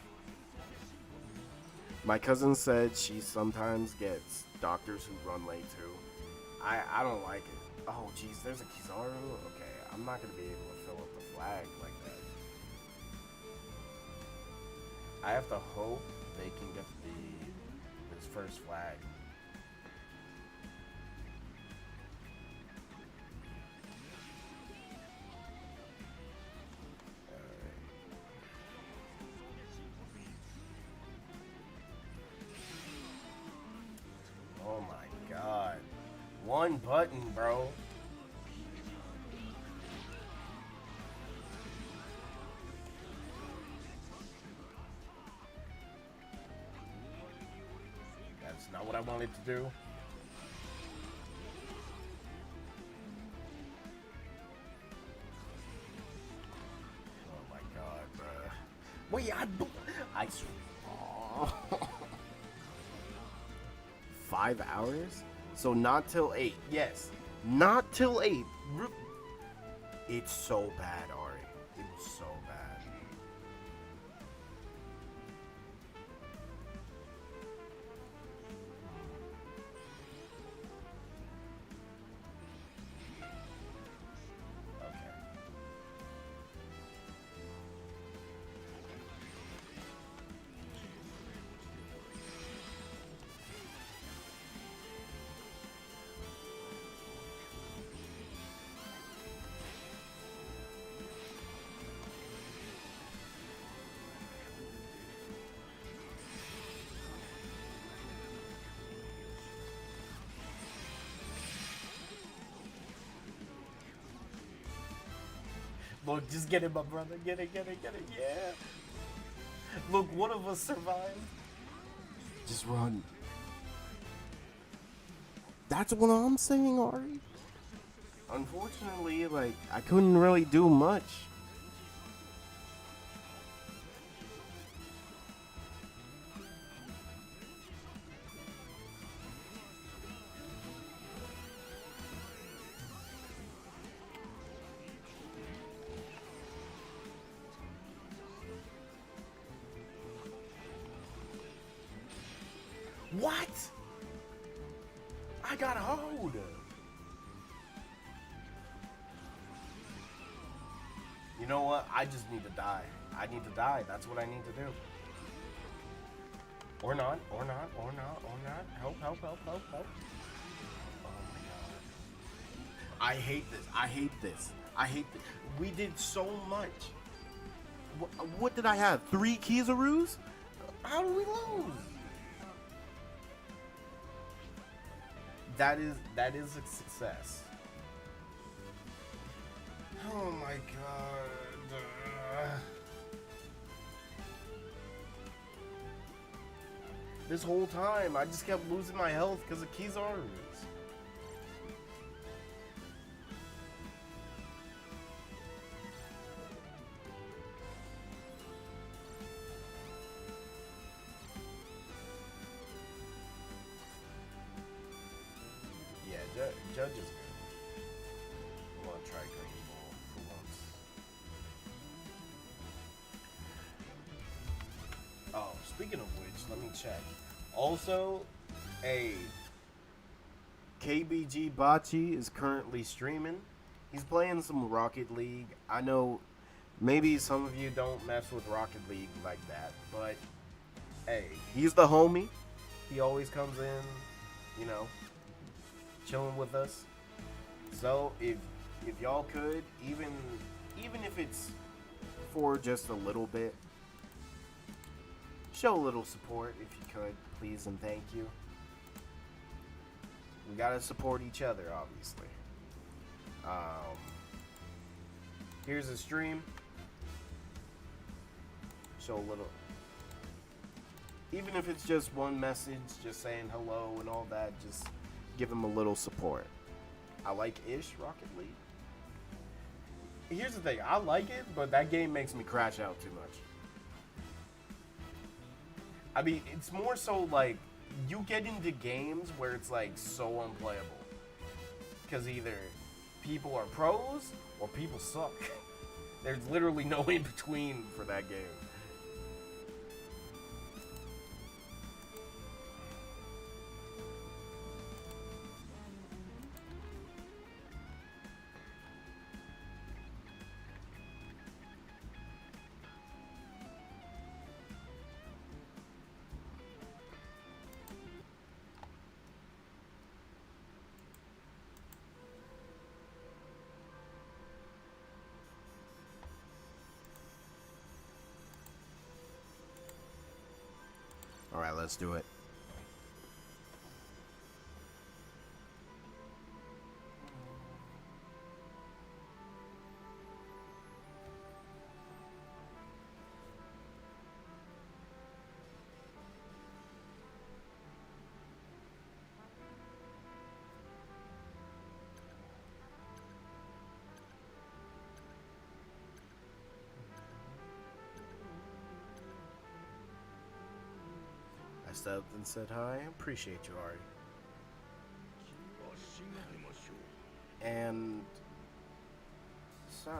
My cousin said she sometimes gets doctors who run late too. I don't like it. Oh jeez, there's a Kizaru. Okay, I'm not gonna be able to fill up the flag like that. I have to hope they can get this first flag. Oh my god. One button, bro. That's not what I wanted to do. Oh my god, bruh. Wait, I swear. 5 hours? So not till 8. Yes. Not till 8. It's so bad, Ari. It's so bad. Okay. Look, just get it, my brother. Get it, yeah. Look, one of us survived. Just run. That's what I'm saying, Ari. Unfortunately, like, I couldn't really do much. What? I got hold. You know what? I just need to die. I need to die. That's what I need to do. Or not. Help. Oh my god. I hate this. We did so much. What did I have? 3 Kizarus? How do we lose? That is a success. Oh my god. This whole time, I just kept losing my health because of Kizarus. judge is good. I'm gonna try green ball for once. Oh, speaking of which, let me check. Also, a KBG Bachi is currently streaming. He's playing some Rocket League. I know maybe some of you don't mess with Rocket League like that, but hey, he's the homie. He always comes in, you know, chilling with us. So if y'all could, even if it's for just a little bit, show a little support if you could, please and thank you. We gotta support each other, obviously. Here's a stream. Show a little. Even if it's just one message, just saying hello and all that, just give him a little support. I like Rocket League. Here's the thing, I like it, but that game makes me crash out too much. I mean, it's more so like, you get into games where it's like so unplayable. Because either people are pros or people suck. There's literally no in between for that game. Alright, let's do it. I stepped and said hi. Appreciate you, Ari. And so,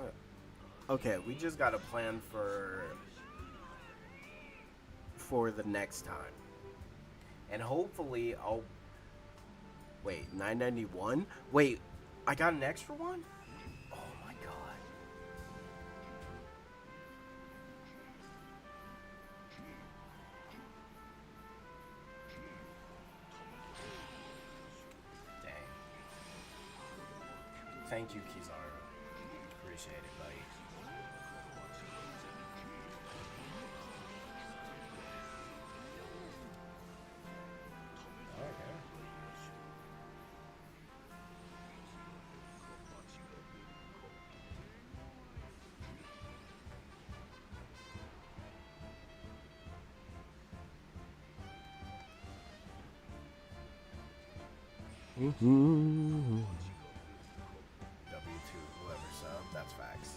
okay, we just got a plan for the next time, and hopefully I'll wait. 991. Wait, I got an extra one. Oh my god. Thank you, Kizaru. Appreciate it, buddy. Okay. W2, whoever sub, that's facts.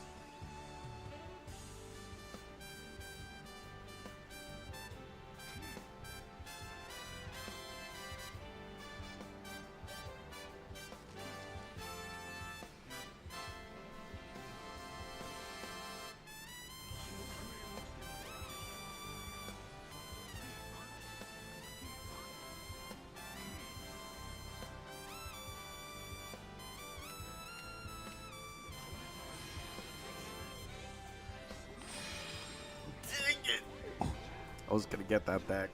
I was gonna get that back.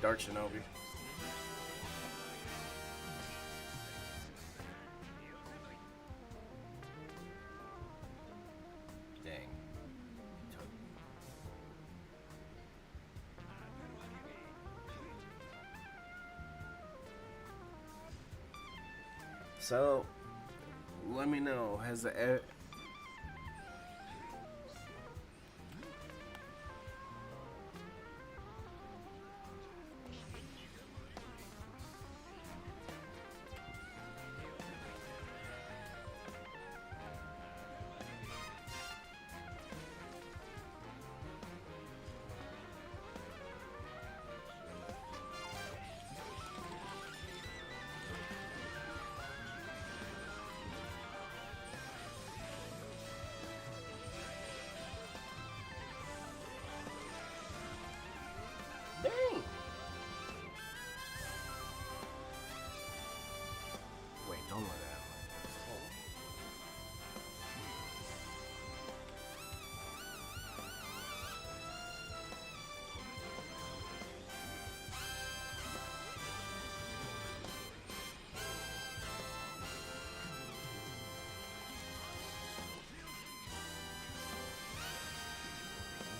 Dark Shinobi. Dang. So, let me know. Has the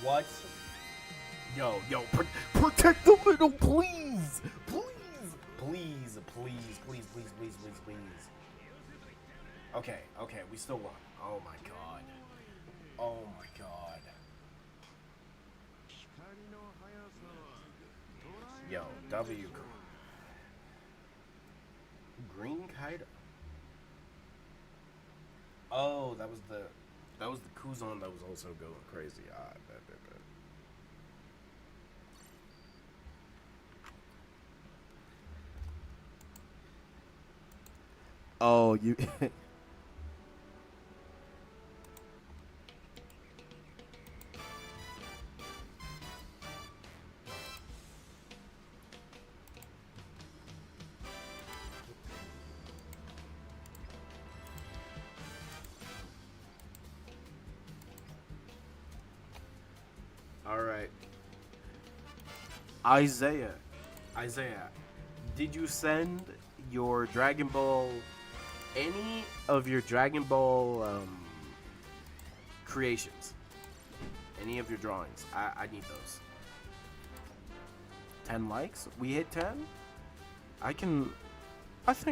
What? Protect the middle, please! Please. Okay, we still won. Oh my god. Yo, W. Green Kaido. Oh, that was the Kuzon that was also going crazy. Bet. Oh, you. All right. Isaiah, did you send your Dragon Ball, any of your Dragon Ball creations, any of your drawings? I need those. 10 likes? We hit 10? I think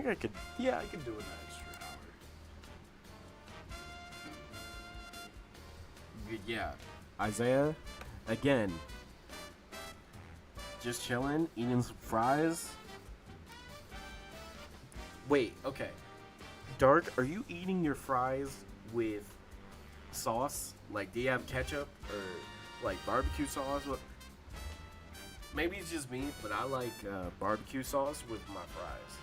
I could. Yeah, I could do an extra hour. Yeah, Isaiah, again. Just chilling, eating some fries. Wait, okay. Dark, are you eating your fries with sauce? Like, do you have ketchup or like barbecue sauce? Maybe it's just me, but I like barbecue sauce with my fries.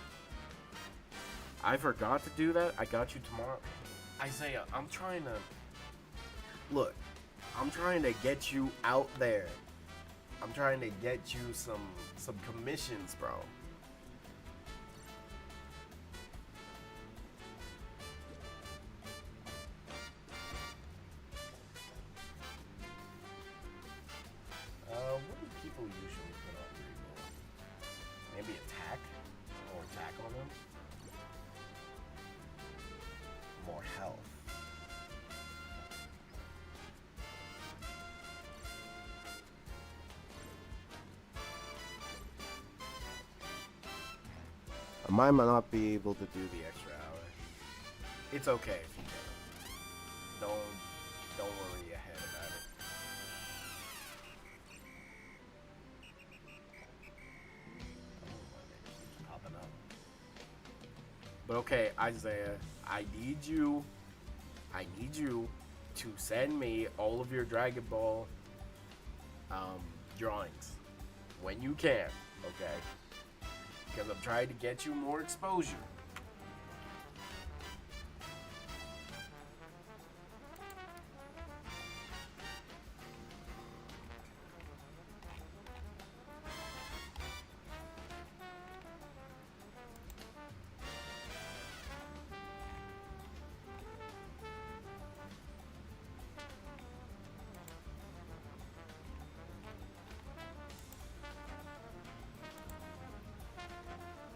I forgot to do that. I got you tomorrow. Isaiah, I'm trying to get you out there. I'm trying to get you some commissions, bro. What do people usually put on Regal? Maybe attack? Or attack on them? More health. I might not be able to do the extra hour. It's okay if you don't. Don't worry your head about it. Oh, my name keeps popping up. But okay, Isaiah, I need you to send me all of your Dragon Ball drawings when you can, okay? Because I'm trying to get you more exposure.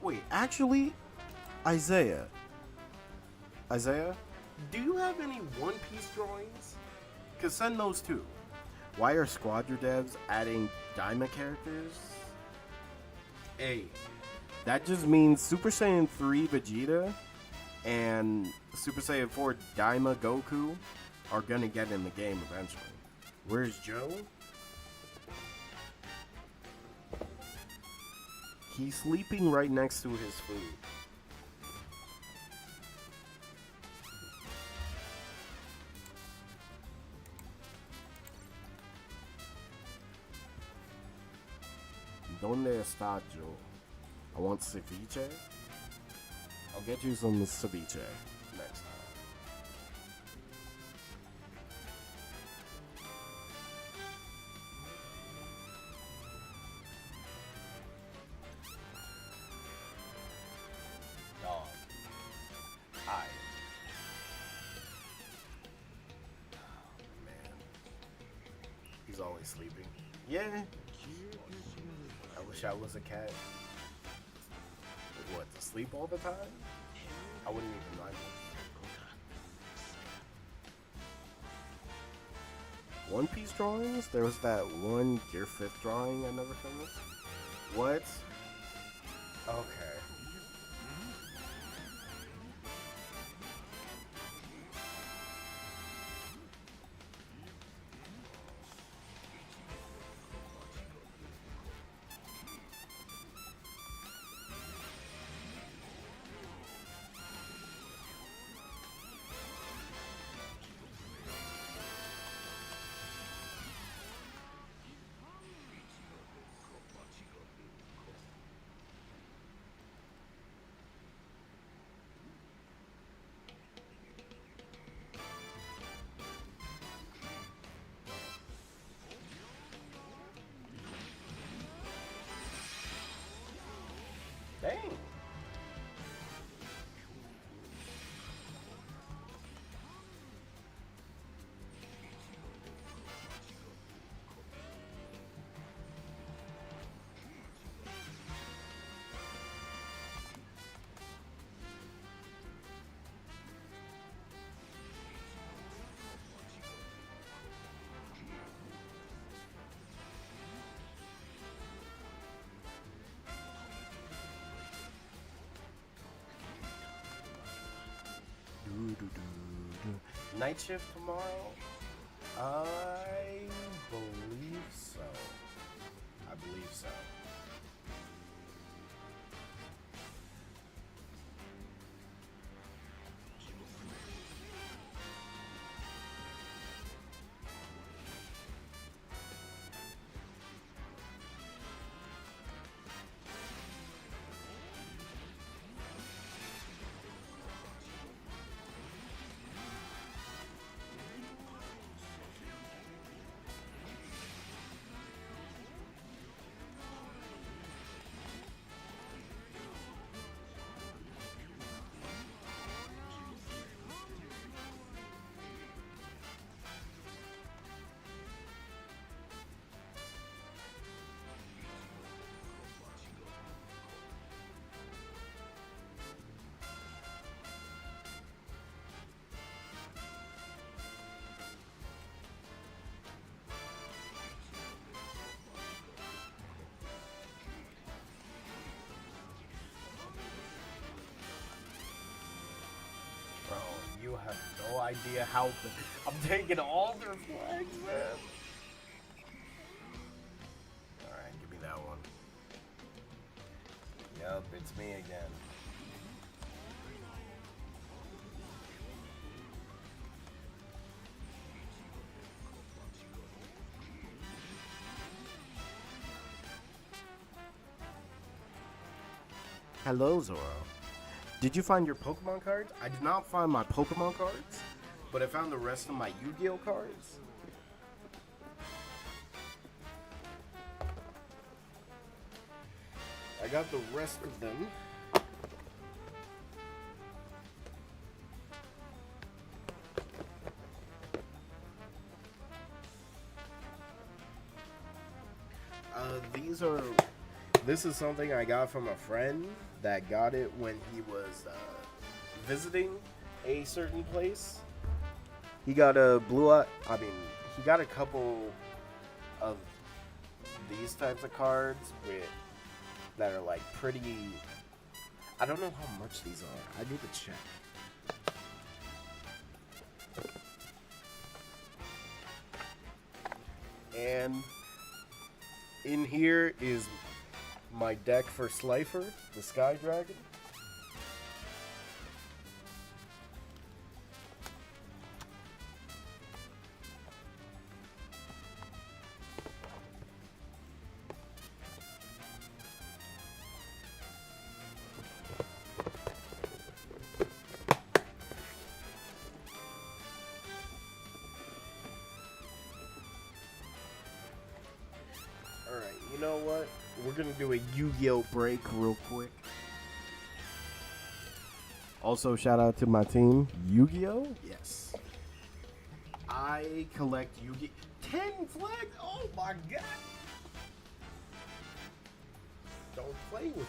Wait, actually, Isaiah, do you have any One Piece drawings? Cause send those too. Why are Squadron devs adding Daima characters? Hey, that just means Super Saiyan 3 Vegeta and Super Saiyan 4 Daima Goku are gonna get in the game eventually. Where's Joe? He's sleeping right next to his food. ¿Dónde está Joe? I want ceviche. I'll get you some ceviche next time. Dog. Hi. Oh, man. He's always sleeping. Yeah. I wish I was a cat. What, to sleep all the time? I wouldn't even like it. One Piece drawings. There was that one Gear 5th drawing I never finished. What? Okay. Dang. Night shift tomorrow? I believe so. I believe so. Bro, you have no idea how I'm taking all their flags, man. Alright, give me that one. Yup, it's me again. Hello, Zoro. Did you find your Pokemon cards? I did not find my Pokemon cards, but I found the rest of my Yu-Gi-Oh cards. I got the rest of them. This is something I got from a friend that got it when he was visiting a certain place. He got a he got a couple of these types of cards that are like pretty. I don't know how much these are. I need to check. And in here is my deck for Slifer, the Sky Dragon. Alright, you know what? We're gonna do a Yu-Gi-Oh break real quick. Also, shout out to my team, Yu-Gi-Oh! Yes. I collect Yu-Gi-Oh! 10 flags? Oh my god! Don't play with me.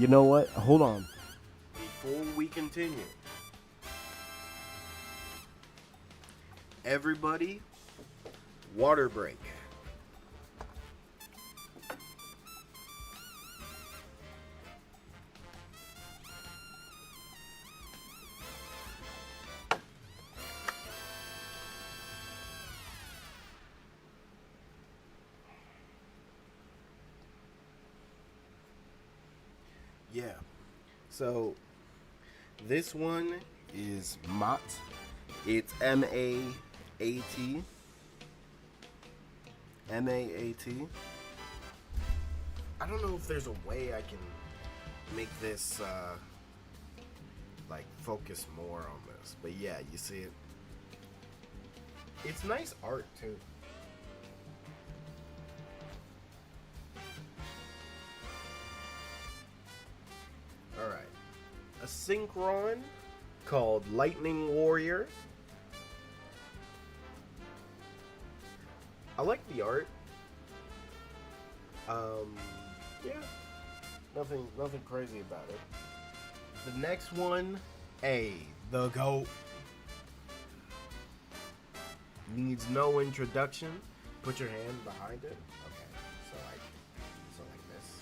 You know what? Hold on. Before we continue, everybody, water break. Yeah. So this one is Mott. It's M-A-A-T. M-A-A-T. I don't know if there's a way I can make this like focus more on this. But yeah, you see it. It's nice art too. Alright. A Synchron called Lightning Warrior. I like the art. Yeah. Nothing crazy about it. The next one, the GOAT. Needs no introduction. Put your hand behind it. Okay. So like this.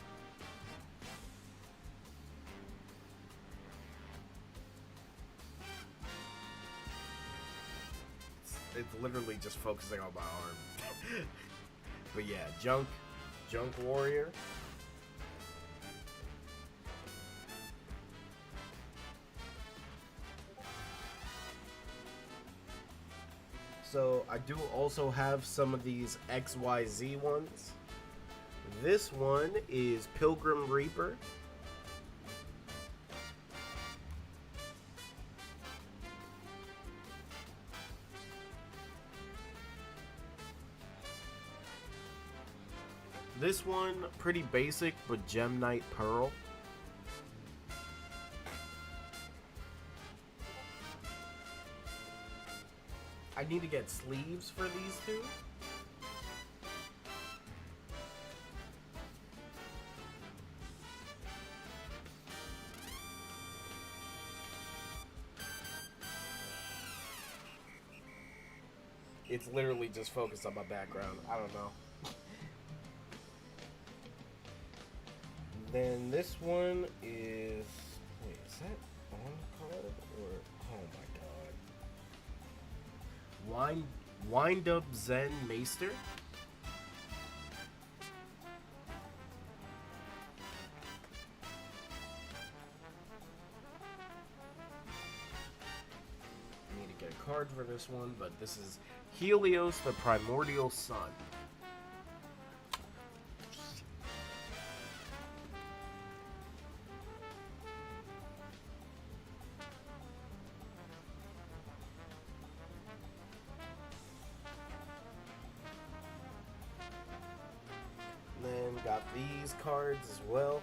It's literally just focusing on my arm. But yeah, Junk Warrior. So I do also have some of these XYZ ones. This one is Pilgrim Reaper. This one, pretty basic, but Gem Knight Pearl. I need to get sleeves for these two. It's literally just focused on my background. I don't know. Then this one is... Wait, is that on card? Or... Oh my god. Wind Up Zen Maester. I need to get a card for this one, but this is Helios the Primordial Sun. Then got these cards as well.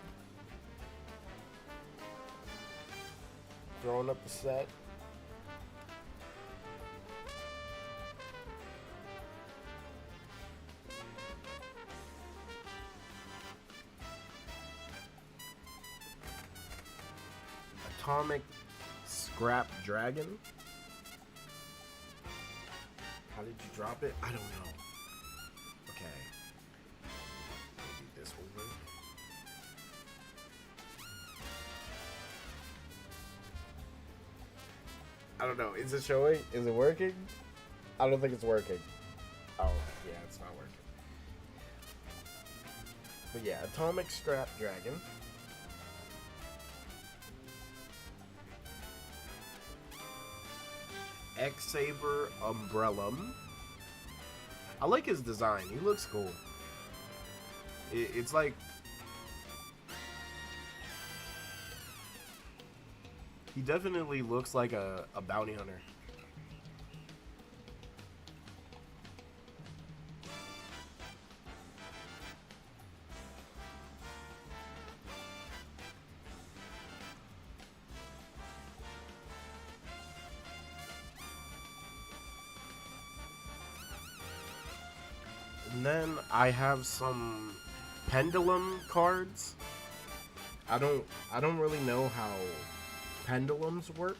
Throwing up the set. Atomic Scrap Dragon. How did you drop it? I don't know. Okay. Maybe this will work. I don't know. Is it showing? Is it working? I don't think it's working. Oh, yeah, it's not working. But yeah, Atomic Scrap Dragon. X-Saber Umbrellum. I like his design. He looks cool. It's like... He definitely looks like a bounty hunter. And then I have some Pendulum cards. I don't really know how pendulums work.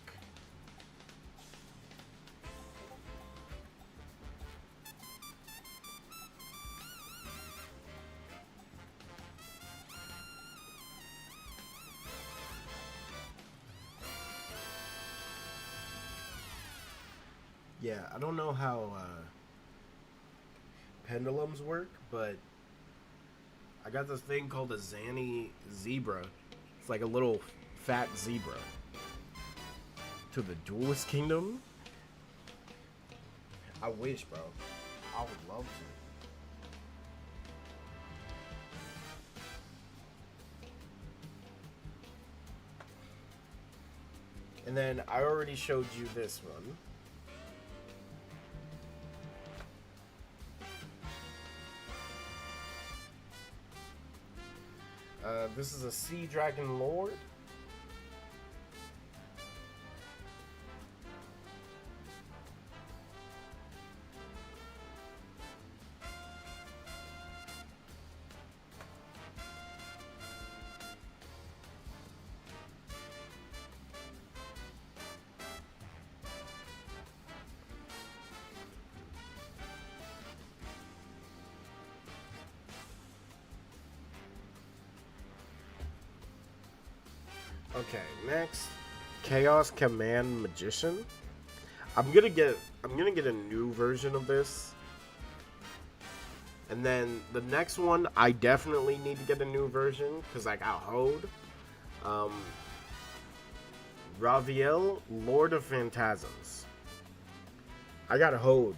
Yeah, I don't know how pendulums work, but I got this thing called a Zanny zebra. It's like a little fat zebra. To the Duelist Kingdom? I wish, bro. I would love to. And then I already showed you this one. This is a Sea Dragon Lord. Okay, next, Chaos Command Magician. I'm gonna get a new version of this. And then the next one, I definitely need to get a new version because I got Hode. Raviel, Lord of Phantasms. I got Hode.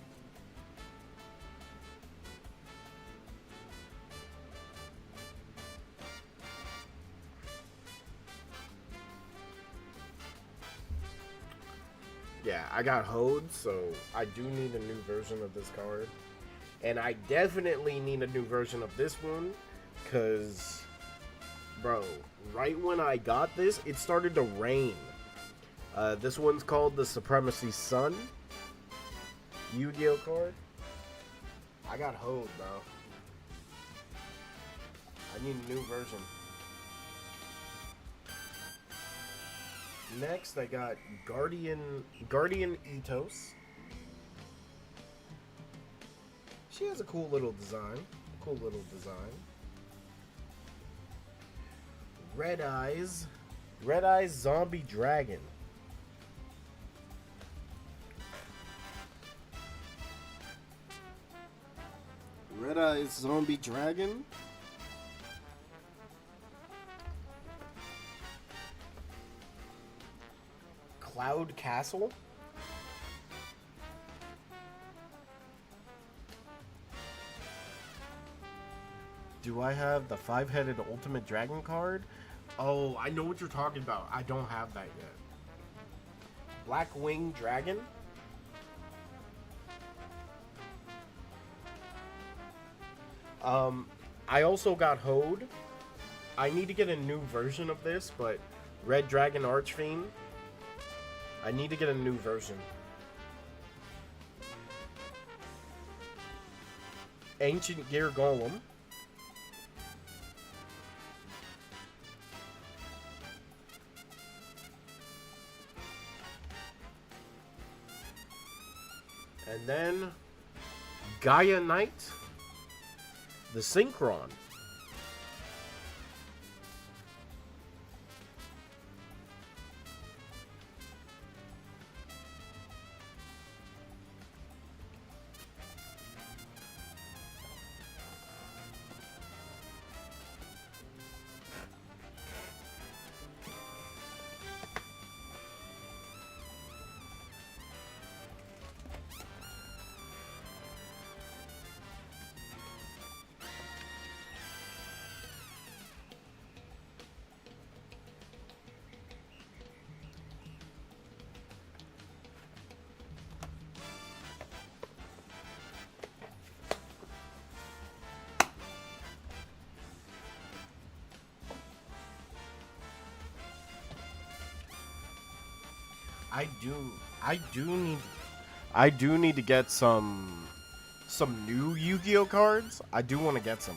Yeah, I got Hode, so I do need a new version of this card. And I definitely need a new version of this one, because, bro, right when I got this, it started to rain. This one's called the Supremacy Sun Yu-Gi-Oh card. I got Hode, bro. I need a new version. Next, I got Guardian Ethos. She has a cool little design. Red Eyes Zombie Dragon. Red Eyes Zombie Dragon. Cloud Castle. Do I have the 5-headed Ultimate Dragon card? Oh, I know what you're talking about. I don't have that yet. Black Wing Dragon. I also got Hode. I need to get a new version of this, but Red Dragon Archfiend. I need to get a new version. Ancient Gear Golem. And then Gaia Knight, the Synchron. I do need to get some new Yu-Gi-Oh cards. I do want to get some.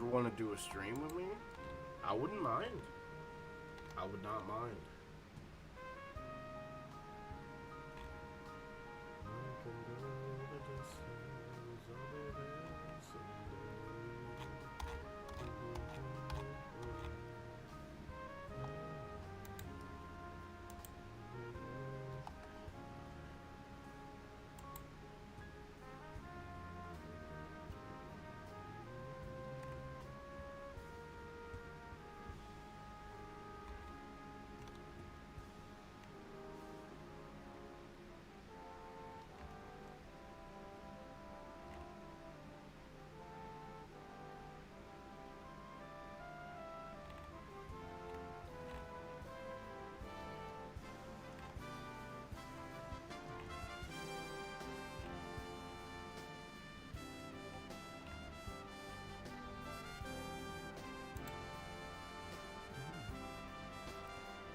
ever want to do a stream with me, I wouldn't mind. I would not mind.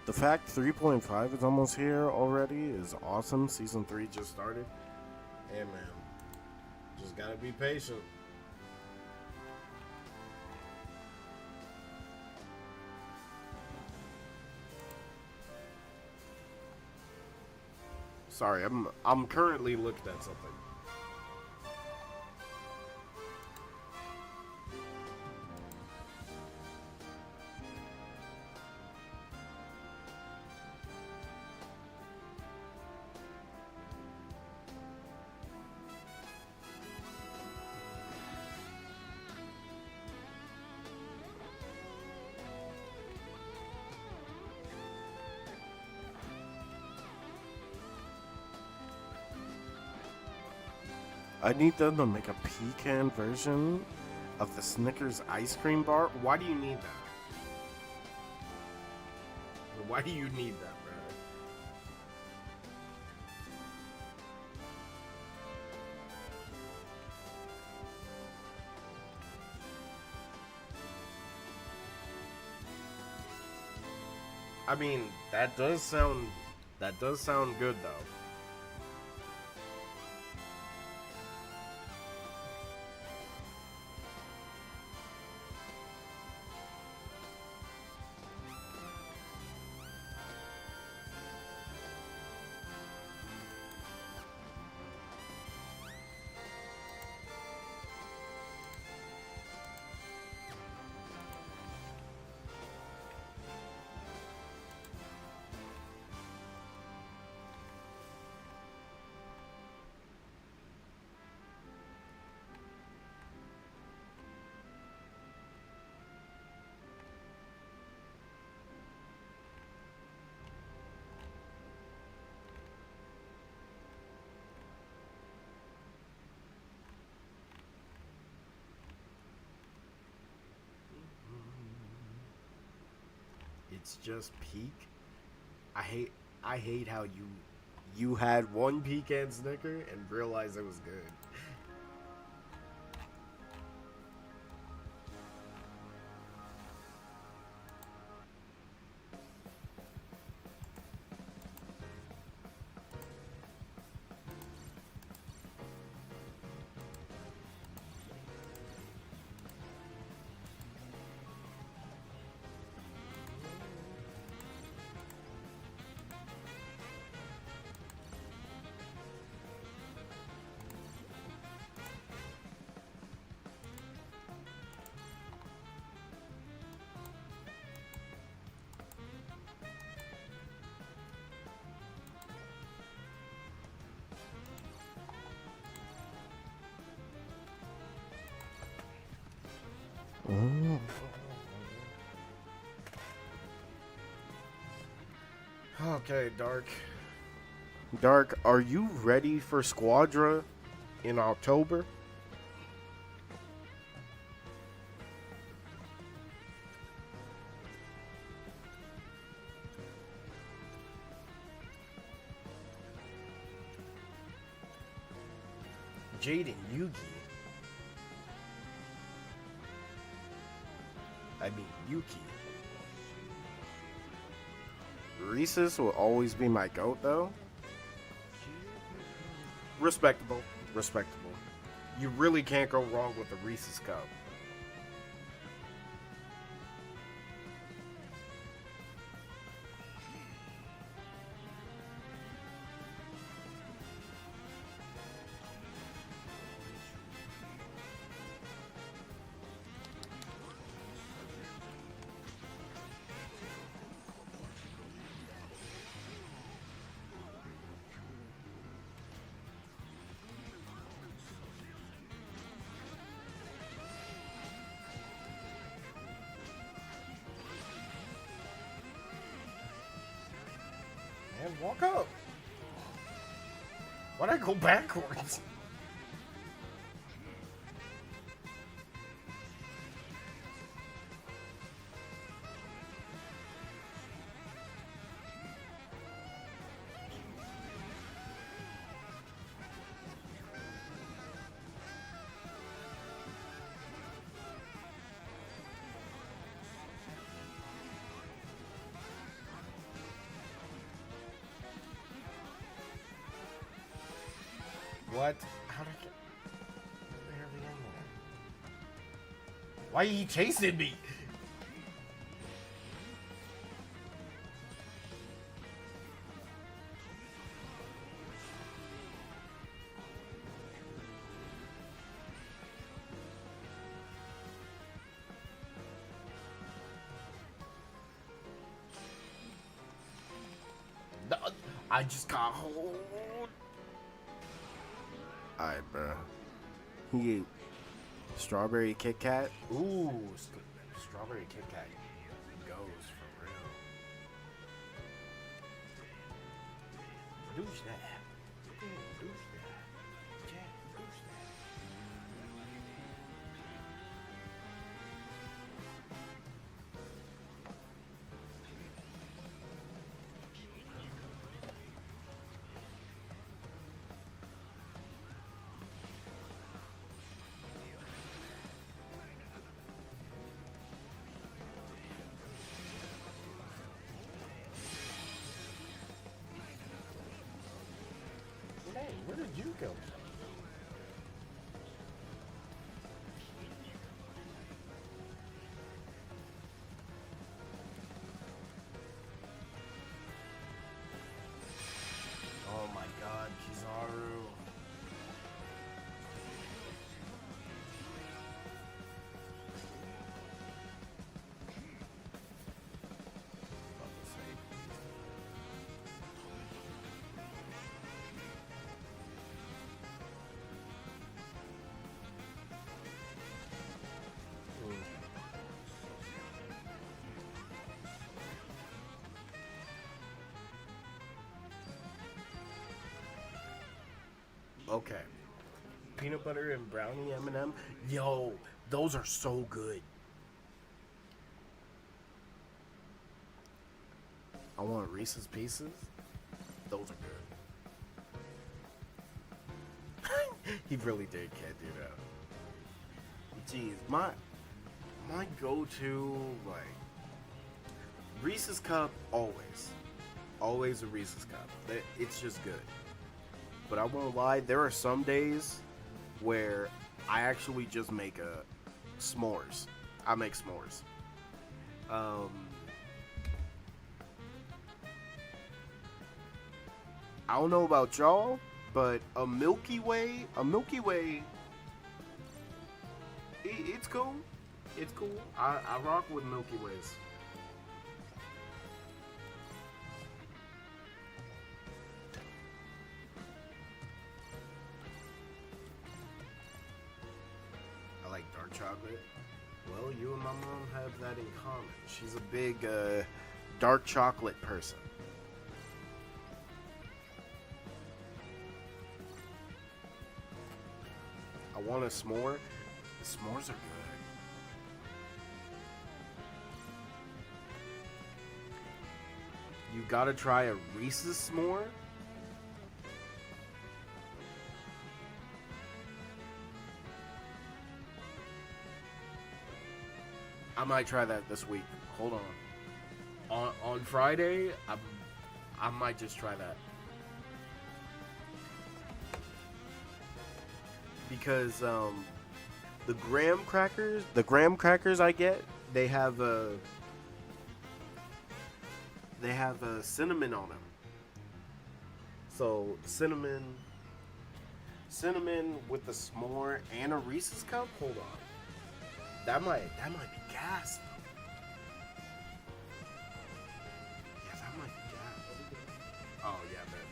The fact 3.5 is almost here already is awesome. Season 3 just started. Hey man, just gotta be patient. Sorry, I'm currently looking at something. I need them to make a pecan version of the Snickers ice cream bar. Why do you need that? Why do you need that, bro? I mean, that does sound good though. It's just peak. I hate how you had one pecan Snicker and realized it was good. Oh. Okay, Dark. Dark, are you ready for Squadra in October? Jaden Yugi. I mean, Yuki. Reese's will always be my goat, though. Respectable. Respectable. You really can't go wrong with the Reese's Cup. Walk up. Why'd I go backwards? What? How did I get barely in there? Why are you chasing me? No, I just got hold. Alright, bro. He ate strawberry Kit Kat. Ooh, strawberry Kit Kat goes for real. Douche that. Douche that. Yeah, douche that. Hey, where did you go? Oh my god, Kizaru. Okay. Peanut butter and brownie M&M. Yo, those are so good. I want Reese's Pieces. Those are good. He really did, can't do that. Jeez, my go-to, like, Reese's Cup, always. Always a Reese's Cup. It's just good. But I won't lie, there are some days where I actually just make s'mores. I make s'mores. I don't know about y'all, but a Milky Way, it's cool. It's cool. I rock with Milky Ways. I like dark chocolate. Well, you and my mom have that in common. She's a big dark chocolate person. I want a s'more. The s'mores are good. You gotta try a Reese's s'more. I might try that this week. Hold on. On Friday, I might just try that. Because the graham crackers I get, they have a cinnamon on them. So cinnamon with the s'more and a Reese's cup. Hold on, that might be gas. Yeah, that might be gas. Oh yeah, man.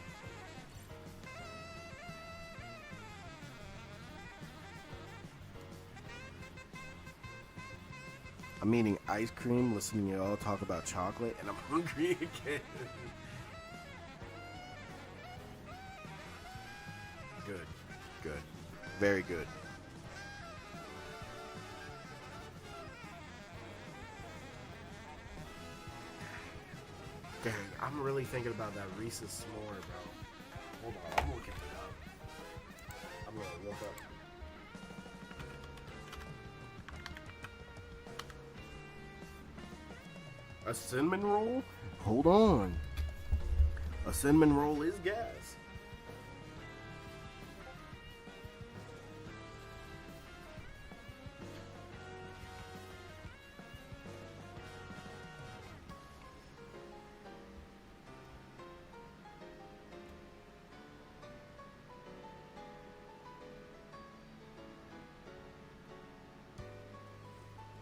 I'm eating ice cream, listening to y'all talk about chocolate, and I'm hungry again. Very good. Dang, I'm really thinking about that Reese's s'more, bro. Hold on, I'm looking it up. I'm gonna look up. A cinnamon roll? Hold on. A cinnamon roll is gas.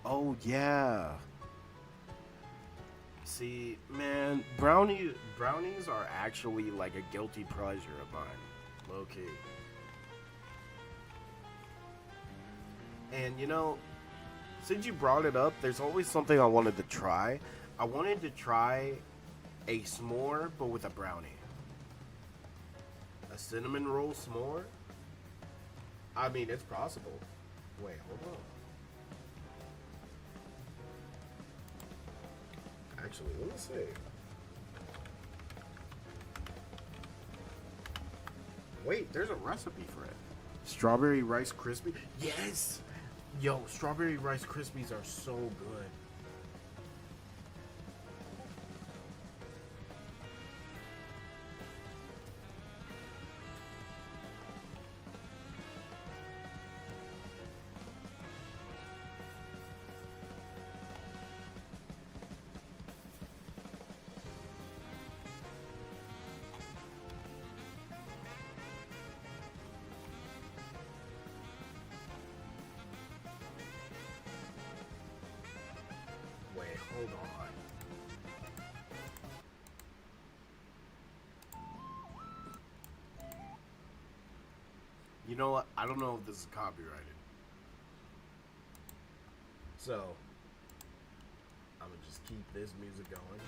Oh yeah. See, man, brownies are actually like a guilty pleasure of mine, low key. And you know, since you brought it up, there's always something I wanted to try. I wanted to try a s'more, but with a brownie. A cinnamon roll s'more? I mean, it's possible. Wait, hold on. Actually, let me see. Wait, there's a recipe for it. Strawberry Rice Krispies? Yes! Yo, Strawberry Rice Krispies are so good. Wait, hold on. You know what? I don't know if this is copyrighted. So, I'm gonna just keep this music going.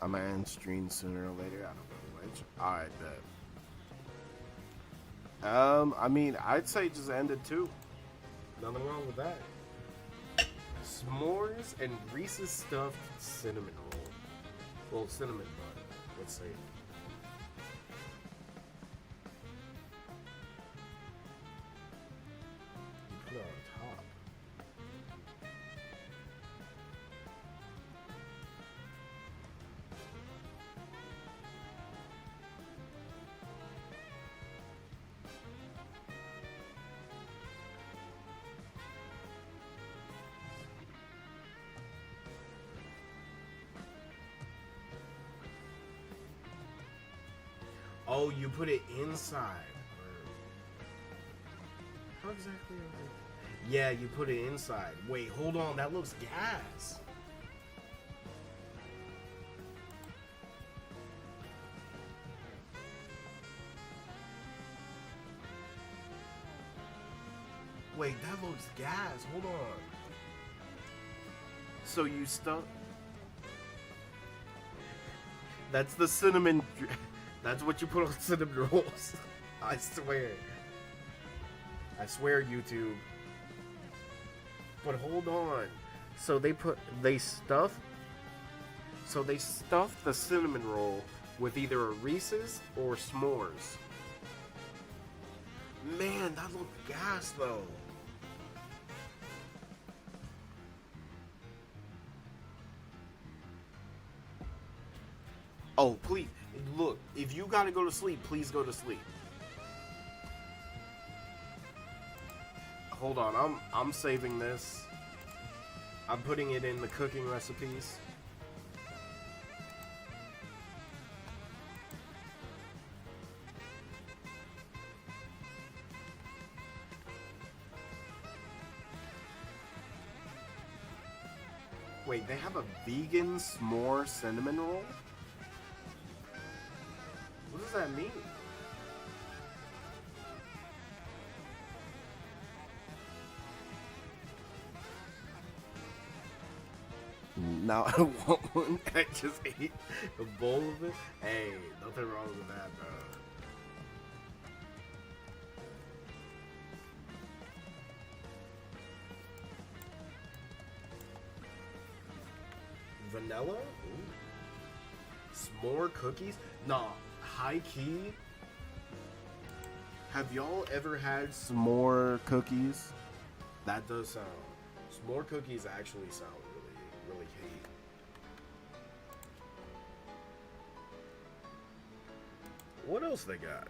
I'm gonna end stream sooner or later. I don't know which. Alright, bet. I mean, I'd say just end it too. Nothing wrong with that. S'mores and Reese's stuffed cinnamon roll. Well, cinnamon bun. Let's see. You put it on top. Oh, you put it inside. How exactly are they? Yeah, you put it inside. Wait, hold on. That looks gas. Wait, that looks gas. Hold on. So you stuff. That's the cinnamon. That's what you put on cinnamon rolls. I swear. I swear, YouTube. But hold on. So they stuffed the cinnamon roll with either a Reese's or s'mores. Man, that looked gas though. Oh, please. Look, if you gotta go to sleep, please go to sleep. Hold on, I'm saving this. I'm putting it in the cooking recipes. Wait, they have a vegan s'more cinnamon roll? What does that mean? Now I want one. I just ate a bowl of it. Hey, nothing wrong with that, bro. Vanilla? Ooh. S'more cookies? Nah, high key. Have y'all ever had s'more cookies? That does sound. S'more cookies actually sound really, really heat. What else they got?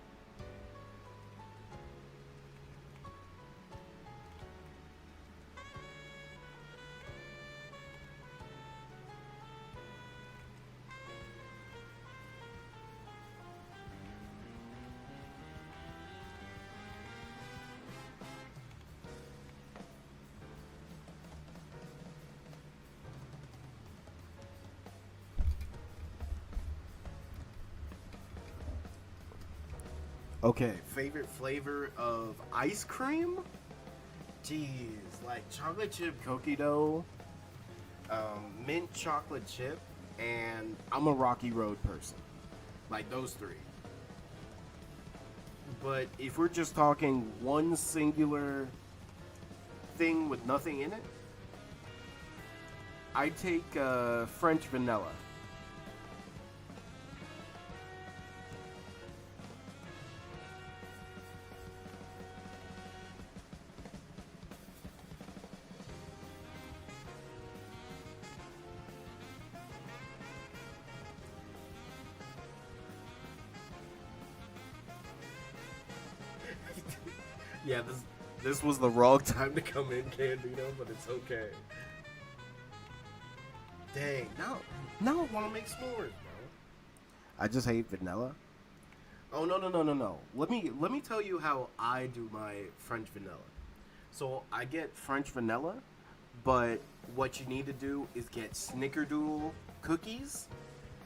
Okay, favorite flavor of ice cream? Jeez, like chocolate chip cookie dough, mint chocolate chip, and I'm a Rocky Road person. Like those three. But if we're just talking one singular thing with nothing in it, I take French vanilla. Yeah, this was the wrong time to come in, Candido, but it's okay. Dang, now I want to make s'mores, bro. I just hate vanilla. Oh no. Let me tell you how I do my French vanilla. So I get French vanilla, but what you need to do is get snickerdoodle cookies,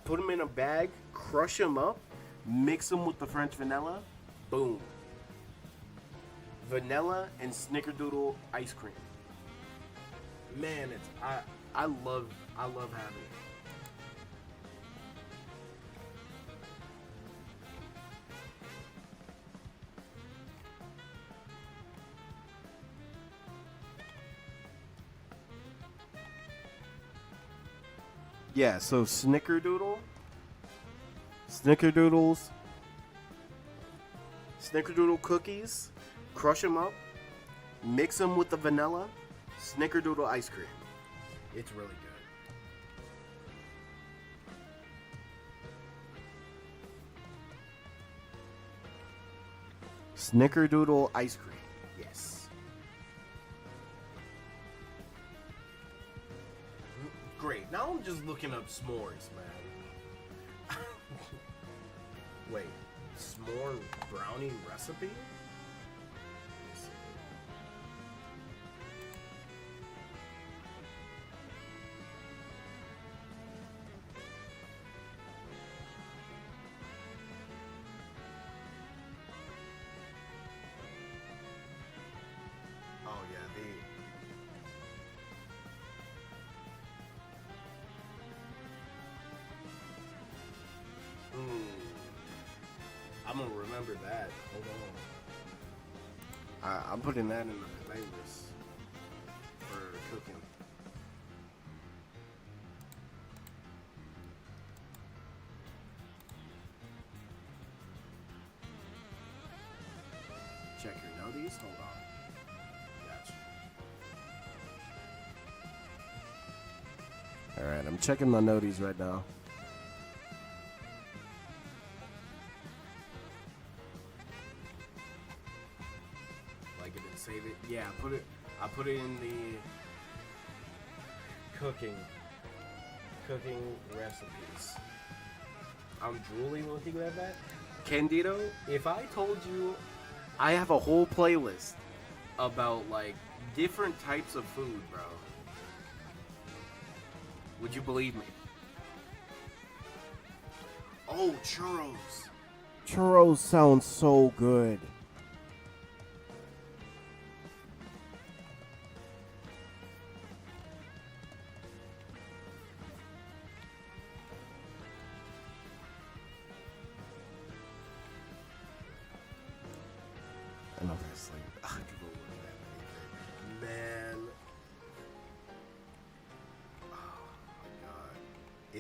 put them in a bag, crush them up, mix them with the French vanilla, boom. Vanilla and snickerdoodle ice cream. Man, it's I love having it. Yeah, so snickerdoodles, snickerdoodle cookies, crush them up, mix them with the vanilla, snickerdoodle ice cream. It's really good. Snickerdoodle ice cream. Yes. Great. Now I'm just looking up s'mores, man. Wait. S'more brownie recipe? Oh yeah, I'm gonna remember that. Hold on. I'm putting that in the playlist for cooking. Check your noties. Hold on. Gotcha. All right, I'm checking my noties right now. Like it and save it. Yeah, I put it in the cooking recipes. I'm drooling looking at that. Candido, if I told you I have a whole playlist about like different types of food, bro, would you believe me? Oh, churros. Churros sound so good.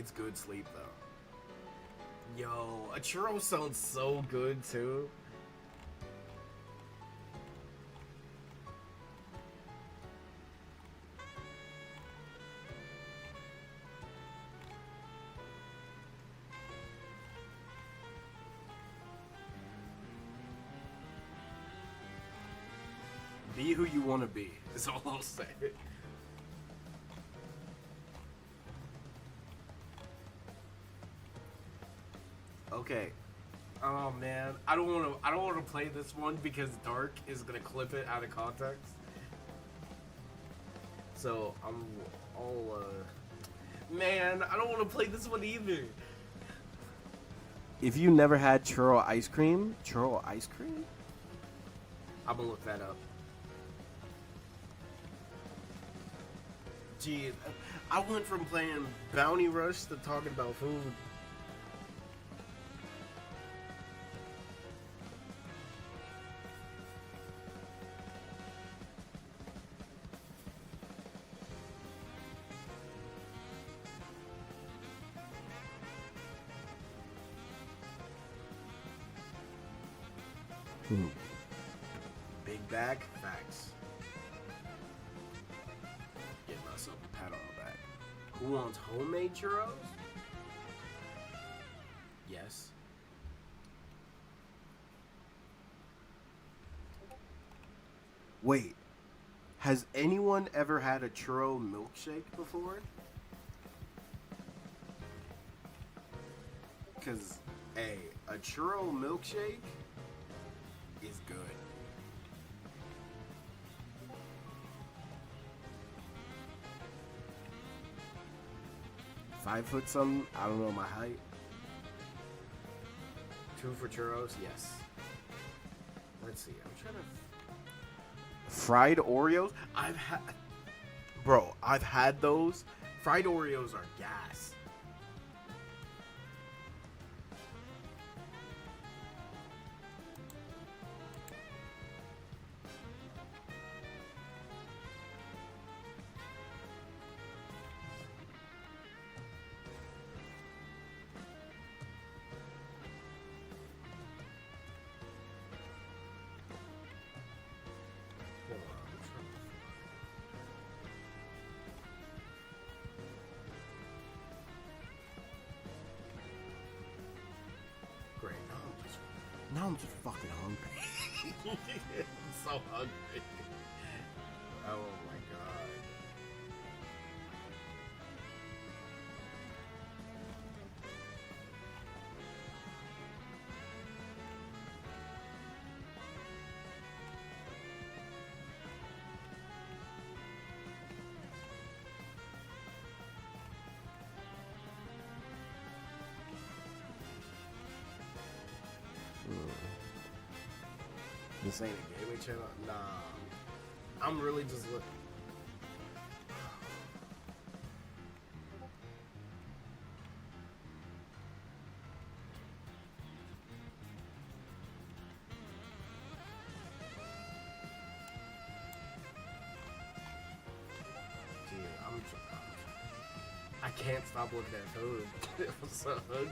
It's good sleep though. Yo, a churro sounds so good too. Be who you want to be, is all I'll say. Okay. Oh man, I don't want to play this one because Dark is gonna clip it out of context. So man, I don't want to play this one either. If you never had churro ice cream, I'm gonna look that up. Gee, I went from playing Bounty Rush to talking about food. Big bag, facts. Get myself a pat on the back. Who wants homemade churros? Yes. Wait, has anyone ever had a churro milkshake before? Because, hey, a churro milkshake is good. Five foot something? I don't know my height. 2 for churros? Yes. Let's see. I'm trying to. Fried Oreos? I've had those. Fried Oreos are gas. Great. Now I'm just fucking hungry. I'm so hungry. Oh my god. This ain't a gaming channel? Nah. I'm really just looking. I can't stop looking at food. I'm so hungry.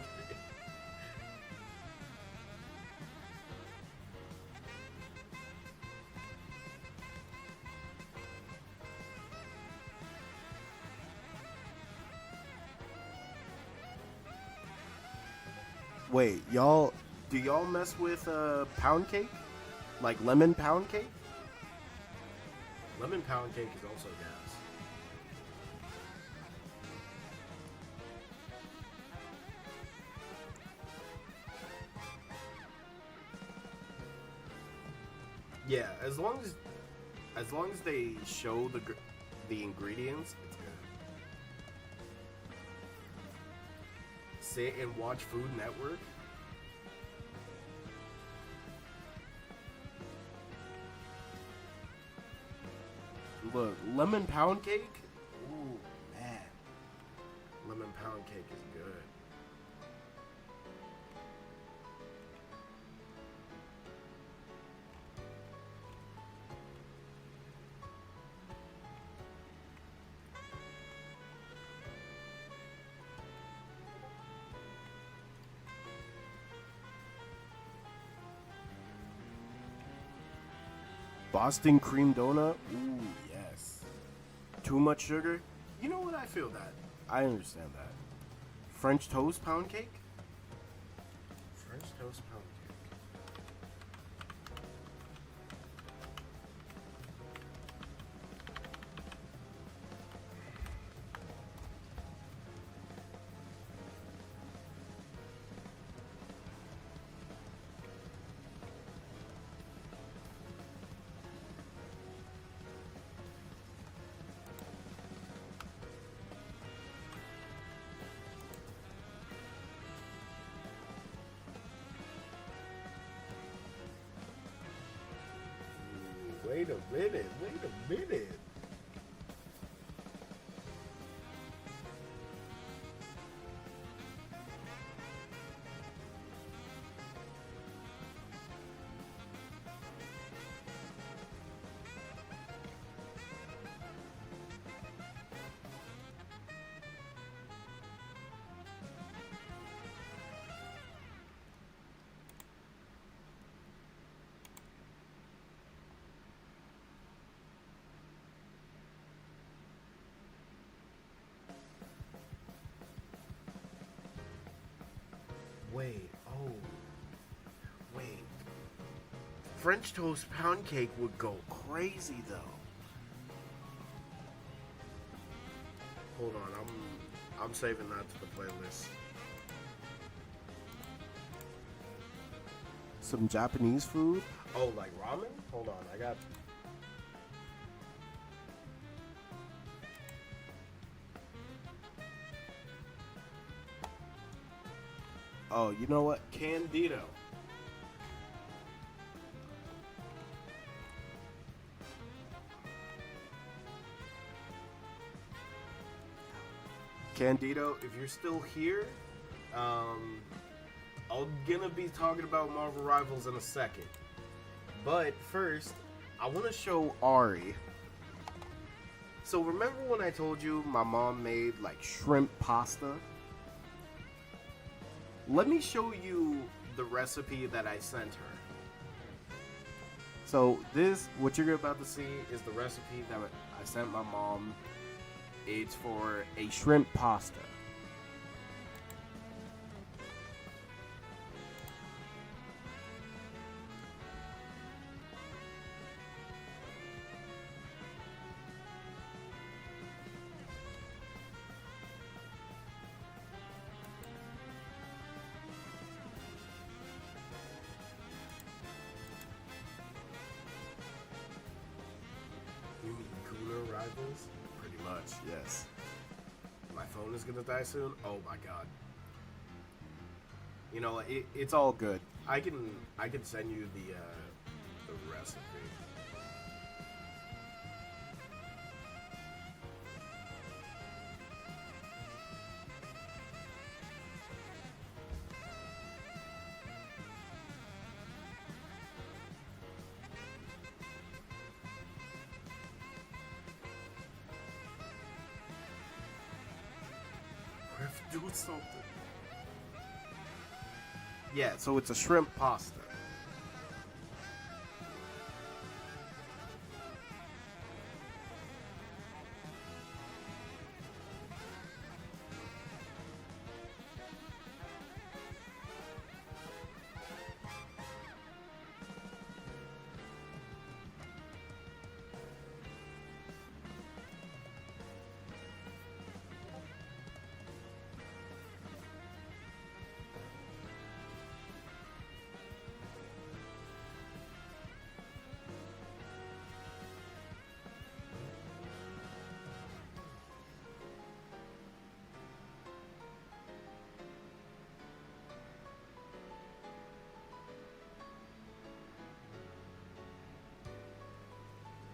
Wait, y'all, do y'all mess with pound cake? Like lemon pound cake? Lemon pound cake is also gas. Yeah, as long as they show the ingredients, it's good. Sit and watch Food Network. Look, lemon pound cake. Ooh, man, lemon pound cake is good. Boston cream donut. Ooh, yes. Too much sugar? You know what? I feel that. I understand that. French toast pound cake? French toast pound cake. Wait a minute, wait a minute. Wait, oh. Wait. French toast pound cake would go crazy though. Hold on, I'm saving that to the playlist. Some Japanese food? Oh, like ramen? Hold on, I got. Oh, you know what? Candido. Candido, if you're still here, I'm gonna be talking about Marvel Rivals in a second. But first, I want to show Ari. So remember when I told you my mom made like shrimp pasta? Let me show you the recipe that I sent her. So this, what you're about to see, is the recipe that I sent my mom. It's for a shrimp pasta. You mean Cooler Rivals? Pretty much, yes. My phone is gonna die soon. Oh my god. You know, it's all good. I can send you the recipe. We have to do something. Yeah, so it's a shrimp pasta.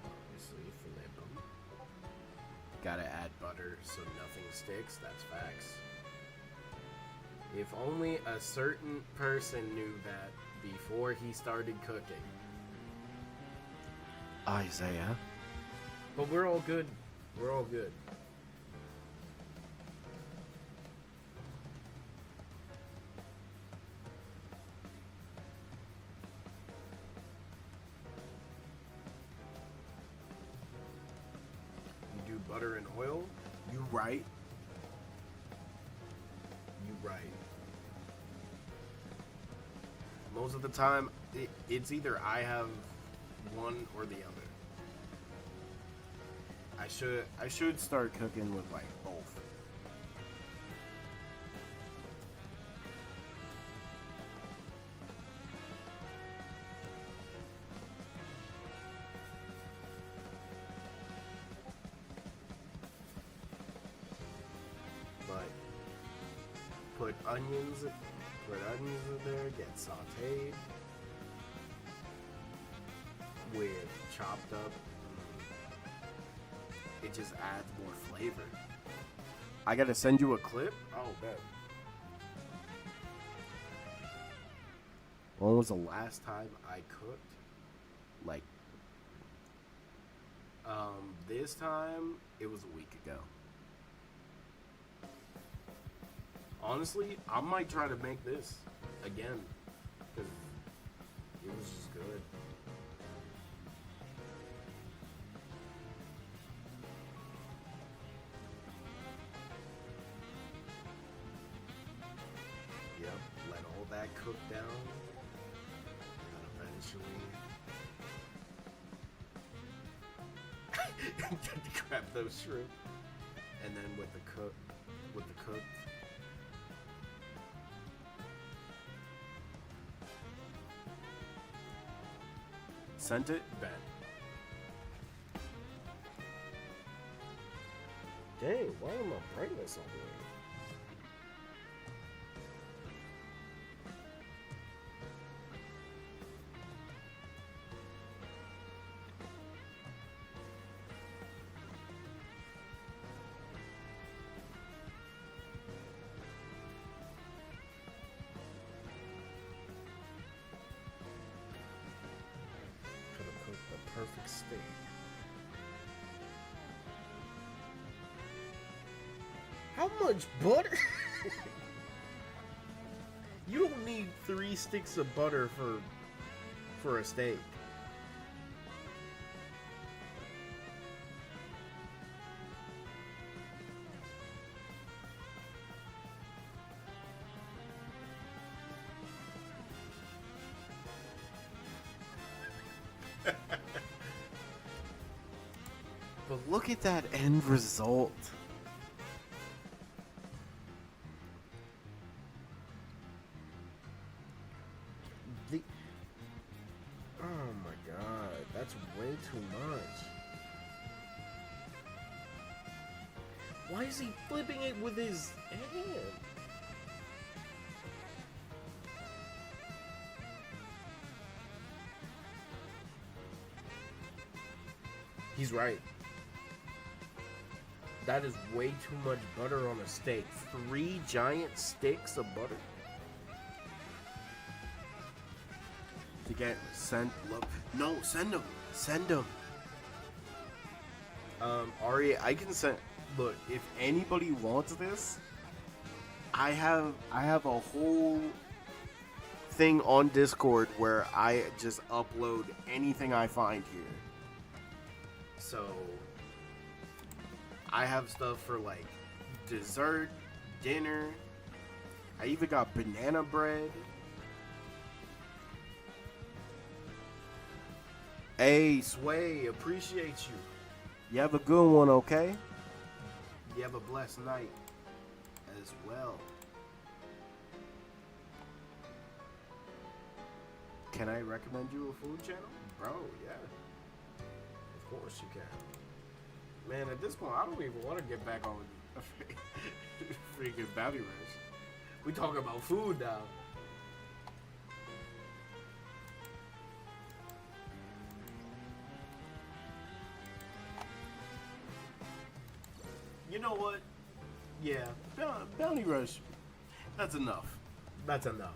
Obviously, flip 'em. Gotta add butter so nothing sticks. That's facts. If only a certain person knew that before he started cooking. Isaiah. But we're all good. We're all good. butter and oil. You right. You right. Most of the time, it's either I have one or the other. I should start cooking with like both. But put onions in there, get sauteed with chopped up. It just adds more flavor. I gotta send you a clip. Oh, bet. When was the last time I cooked? Like, this time it was a week ago. Honestly, I might try to make this again because it was just good. Yep, let all that cook down. And eventually grab those shrimp. And then with the cooked sent it, bet. Dang, why am I brightness all the way? Perfect steak. How much butter? You don't need 3 sticks of butter for a steak. But look at that end result. Oh my god, that's way too much. Why is he flipping it with his hand? He's right. That is way too much butter on a steak. 3 giant sticks of butter. To get sent. No, send them. Send them. Ari, I can send. Look, if anybody wants this, I have a whole thing on Discord where I just upload anything I find here. So I have stuff for like dessert, dinner. I even got banana bread. Hey, Sway, appreciate you. You have a good one, okay? You have a blessed night as well. Can I recommend you a food channel? Bro, yeah. Of course you can. Man, at this point, I don't even want to get back on a freaking Bounty Rush. We talking about food now. You know what? Yeah, Bounty Rush. That's enough. That's enough.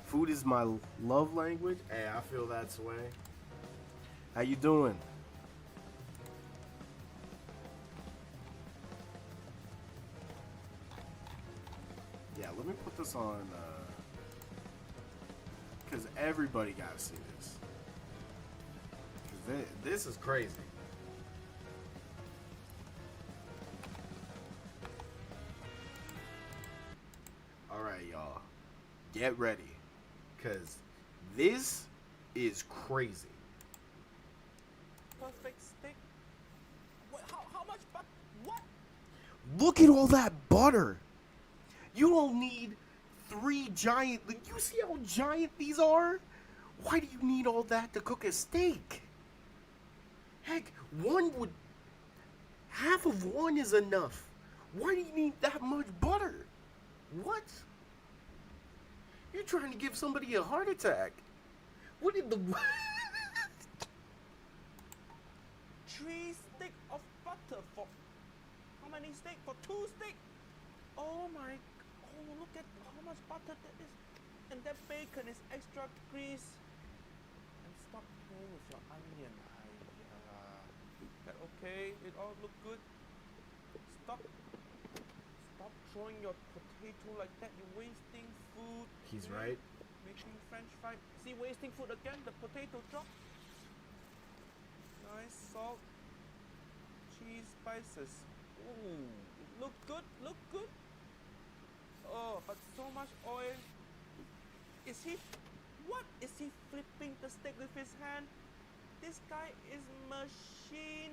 Food is my love language. Hey, I feel that way. How you doing? Yeah, let me put this on, because everybody gotta see this. 'Cause this is crazy. get ready, because this is crazy. Perfect steak. What? How much butter? What? Look at all that butter. You don't need 3 giant. You see how giant these are? Why do you need all that to cook a steak? Heck, half of one is enough. Why do you need that much butter? What? You're trying to give somebody a heart attack. What did the... 3 stick of butter for how many steak? For 2 steak. Oh my! Oh, look at how much butter that is, and that bacon is extra grease. And stop playing with your onion. That okay? It all look good. Stop throwing your potato like that. You're wasting food. He's okay? right. Making French fry. See, wasting food again. The potato drop. Nice salt, cheese, spices. Ooh, look good, look good. Oh, but so much oil. What is he flipping the steak with his hand? This guy is machine.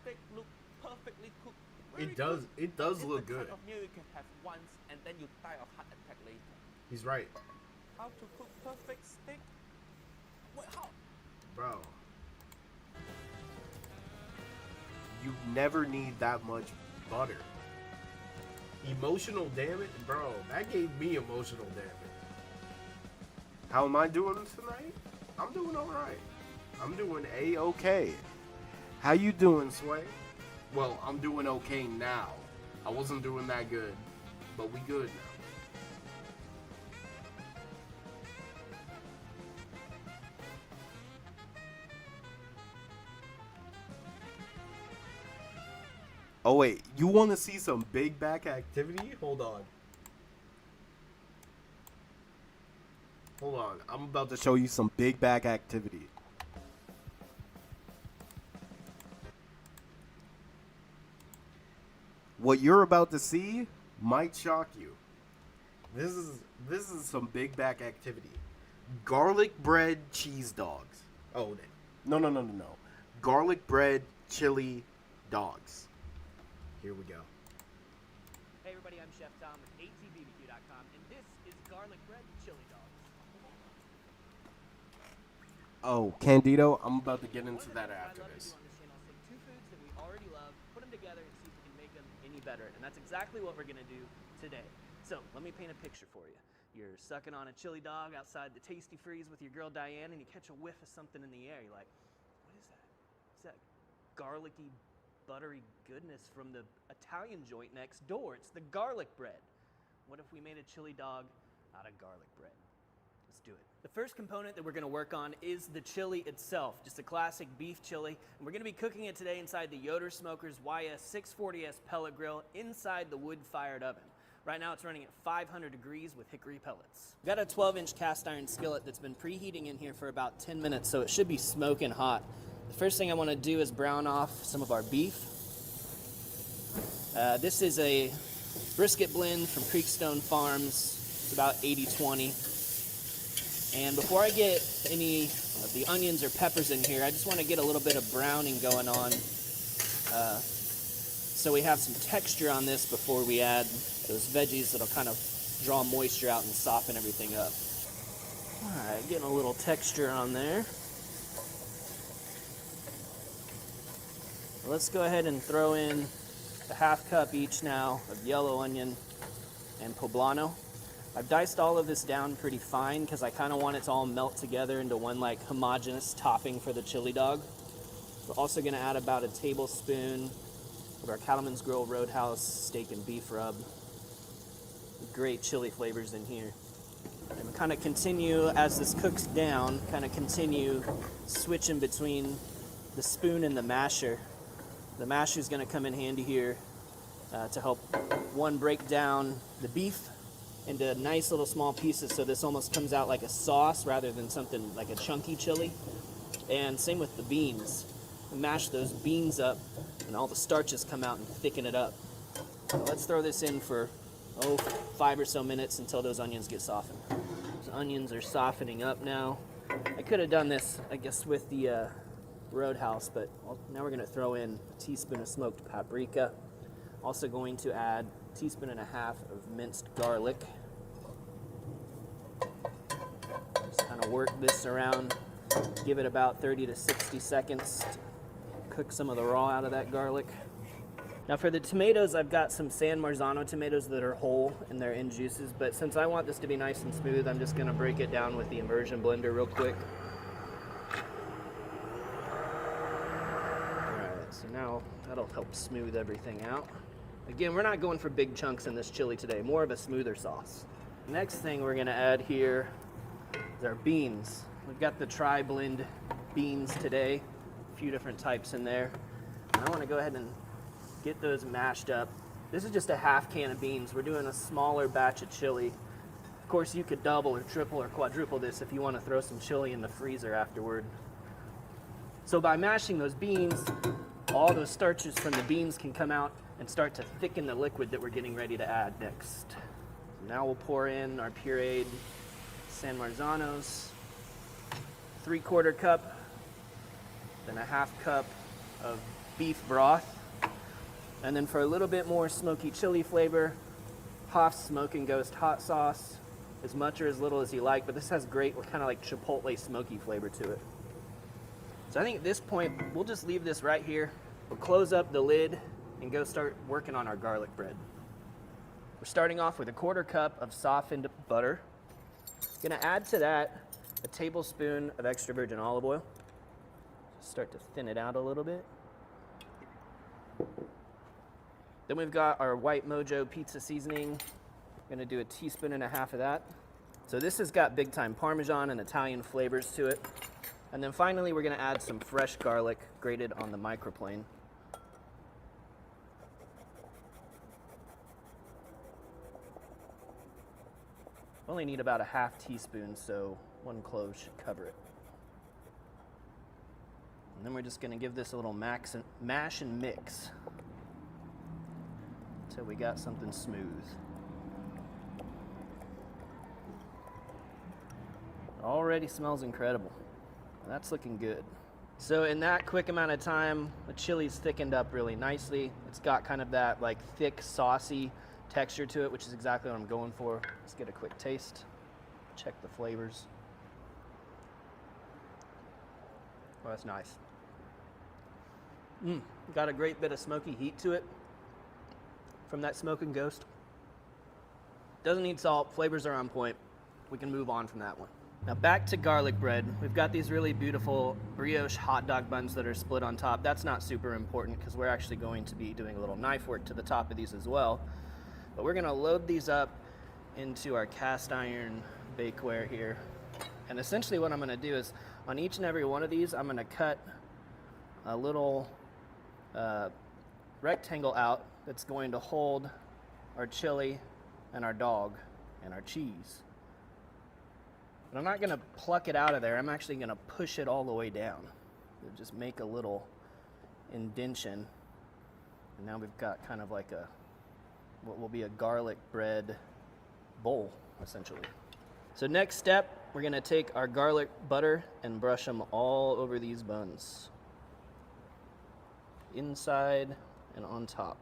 Steak look perfectly cooked. It does It's look the good. kind of meal you can have once and then you die of heart attack later. He's right. How to cook perfect steak? Wait, how? Bro. You never need that much butter. Emotional damage? Bro, that gave me emotional damage. How am I doing tonight? I'm doing alright. I'm doing A-okay. How you doing, Sway? Well, I'm doing okay now. I wasn't doing that good, but we good now. Oh wait, you want to see some big back activity? Hold on. Hold on, I'm about to show you some big back activity. What you're about to see might shock you. This is some big back activity. Garlic bread cheese dogs. Oh, no. Garlic bread chili dogs. Here we go. Hey everybody, I'm Chef Tom with ATBBQ.com, and this is garlic bread chili dogs. Oh, Candido, I'm about to get into that after What I love to this. do on this channel is take 2 foods that we already love, put them together, and see if we can make them any better. And that's exactly what we're gonna do today. So let me paint a picture for you. You're sucking on a chili dog outside the Tasty Freeze with your girl Diane, and you catch a whiff of something in the air. You're like, what is that? Is that garlicky, buttery goodness from the Italian joint next door? It's the garlic bread. What if we made a chili dog out of garlic bread? Let's do it. The first component that we're gonna work on is the chili itself, just a classic beef chili. And we're gonna be cooking it today inside the Yoder Smokers YS640S pellet grill inside the wood-fired oven. Right now it's running at 500 degrees with hickory pellets. We've got a 12-inch cast iron skillet that's been preheating in here for about 10 minutes, so it should be smoking hot. The first thing I wanna do is brown off some of our beef. This is a brisket blend from Creekstone Farms. It's about 80-20. And before I get any of the onions or peppers in here, I just want to get a little bit of browning going on so we have some texture on this before we add those veggies that'll kind of draw moisture out and soften everything up. Alright, getting a little texture on there. Let's go ahead and throw in a half cup each now of yellow onion and poblano. I've diced all of this down pretty fine because I kind of want it to all melt together into one like homogeneous topping for the chili dog. We're also going to add about a tablespoon of our Cattleman's Grill Roadhouse steak and beef rub. Great chili flavors in here. And kind of continue, as this cooks down, kind of continue switching between the spoon and the masher. The masher is going to come in handy here to help, one, break down the beef into nice little small pieces so this almost comes out like a sauce rather than something like a chunky chili. And same with the beans. We mash those beans up and all the starches come out and thicken it up. So let's throw this in for 5 or so minutes until those onions get softened. Those onions are softening up now. I could have done this, I guess, with the Roadhouse, but now we're gonna throw in a teaspoon of smoked paprika. Also going to add a teaspoon and a half of minced garlic. Just kind of work this around, give it about 30 to 60 seconds to cook some of the raw out of that garlic. Now for the tomatoes, I've got some San Marzano tomatoes that are whole and they're in juices, but since I want this to be nice and smooth, I'm just gonna break it down with the immersion blender real quick. Alright, so now that'll help smooth everything out. Again, we're not going for big chunks in this chili today, more of a smoother sauce. Next thing we're gonna add here is our beans. We've got the tri-blend beans today, a few different types in there. And I wanna go ahead and get those mashed up. This is just a half can of beans. We're doing a smaller batch of chili. Of course, you could double or triple or quadruple this if you want to throw some chili in the freezer afterward. So by mashing those beans, all those starches from the beans can come out and start to thicken the liquid that we're getting ready to add next. So now we'll pour in our pureed San Marzanos, 3/4 cup, then a half cup of beef broth. And then for a little bit more smoky chili flavor, Hoff's Smoke and Ghost hot sauce, as much or as little as you like, but this has great, kind of like chipotle smoky flavor to it. So I think at this point, we'll just leave this right here. We'll close up the lid and go start working on our garlic bread. We're starting off with a 1/4 cup of softened butter. Gonna add to that a tablespoon of extra virgin olive oil. Start to thin it out a little bit. Then we've got our White Mojo pizza seasoning. Gonna do a teaspoon and a half of that. So this has got big time Parmesan and Italian flavors to it. And then finally, we're gonna add some fresh garlic grated on the microplane. Only need about a half teaspoon, so 1 clove should cover it. And then we're just gonna give this a little mash and mix until we got something smooth. Already smells incredible. That's looking good. So in that quick amount of time, the chili's thickened up really nicely. It's got kind of that like thick, saucy texture to it, which is exactly what I'm going for. Let's get a quick taste. Check the flavors. Oh, that's nice. Got a great bit of smoky heat to it from that Smoke and Ghost. Doesn't need salt, flavors are on point. We can move on from that one. Now back to garlic bread. We've got these really beautiful brioche hot dog buns that are split on top. That's not super important because we're actually going to be doing a little knife work to the top of these as well. But we're gonna load these up into our cast iron bakeware here. And essentially what I'm gonna do is on each and every one of these, I'm gonna cut a little rectangle out that's going to hold our chili and our dog and our cheese. But I'm not gonna pluck it out of there. I'm actually gonna push it all the way down. Just make a little indention. And now we've got kind of like what will be a garlic bread bowl, essentially. So next step, we're gonna take our garlic butter and brush them all over these buns. Inside and on top.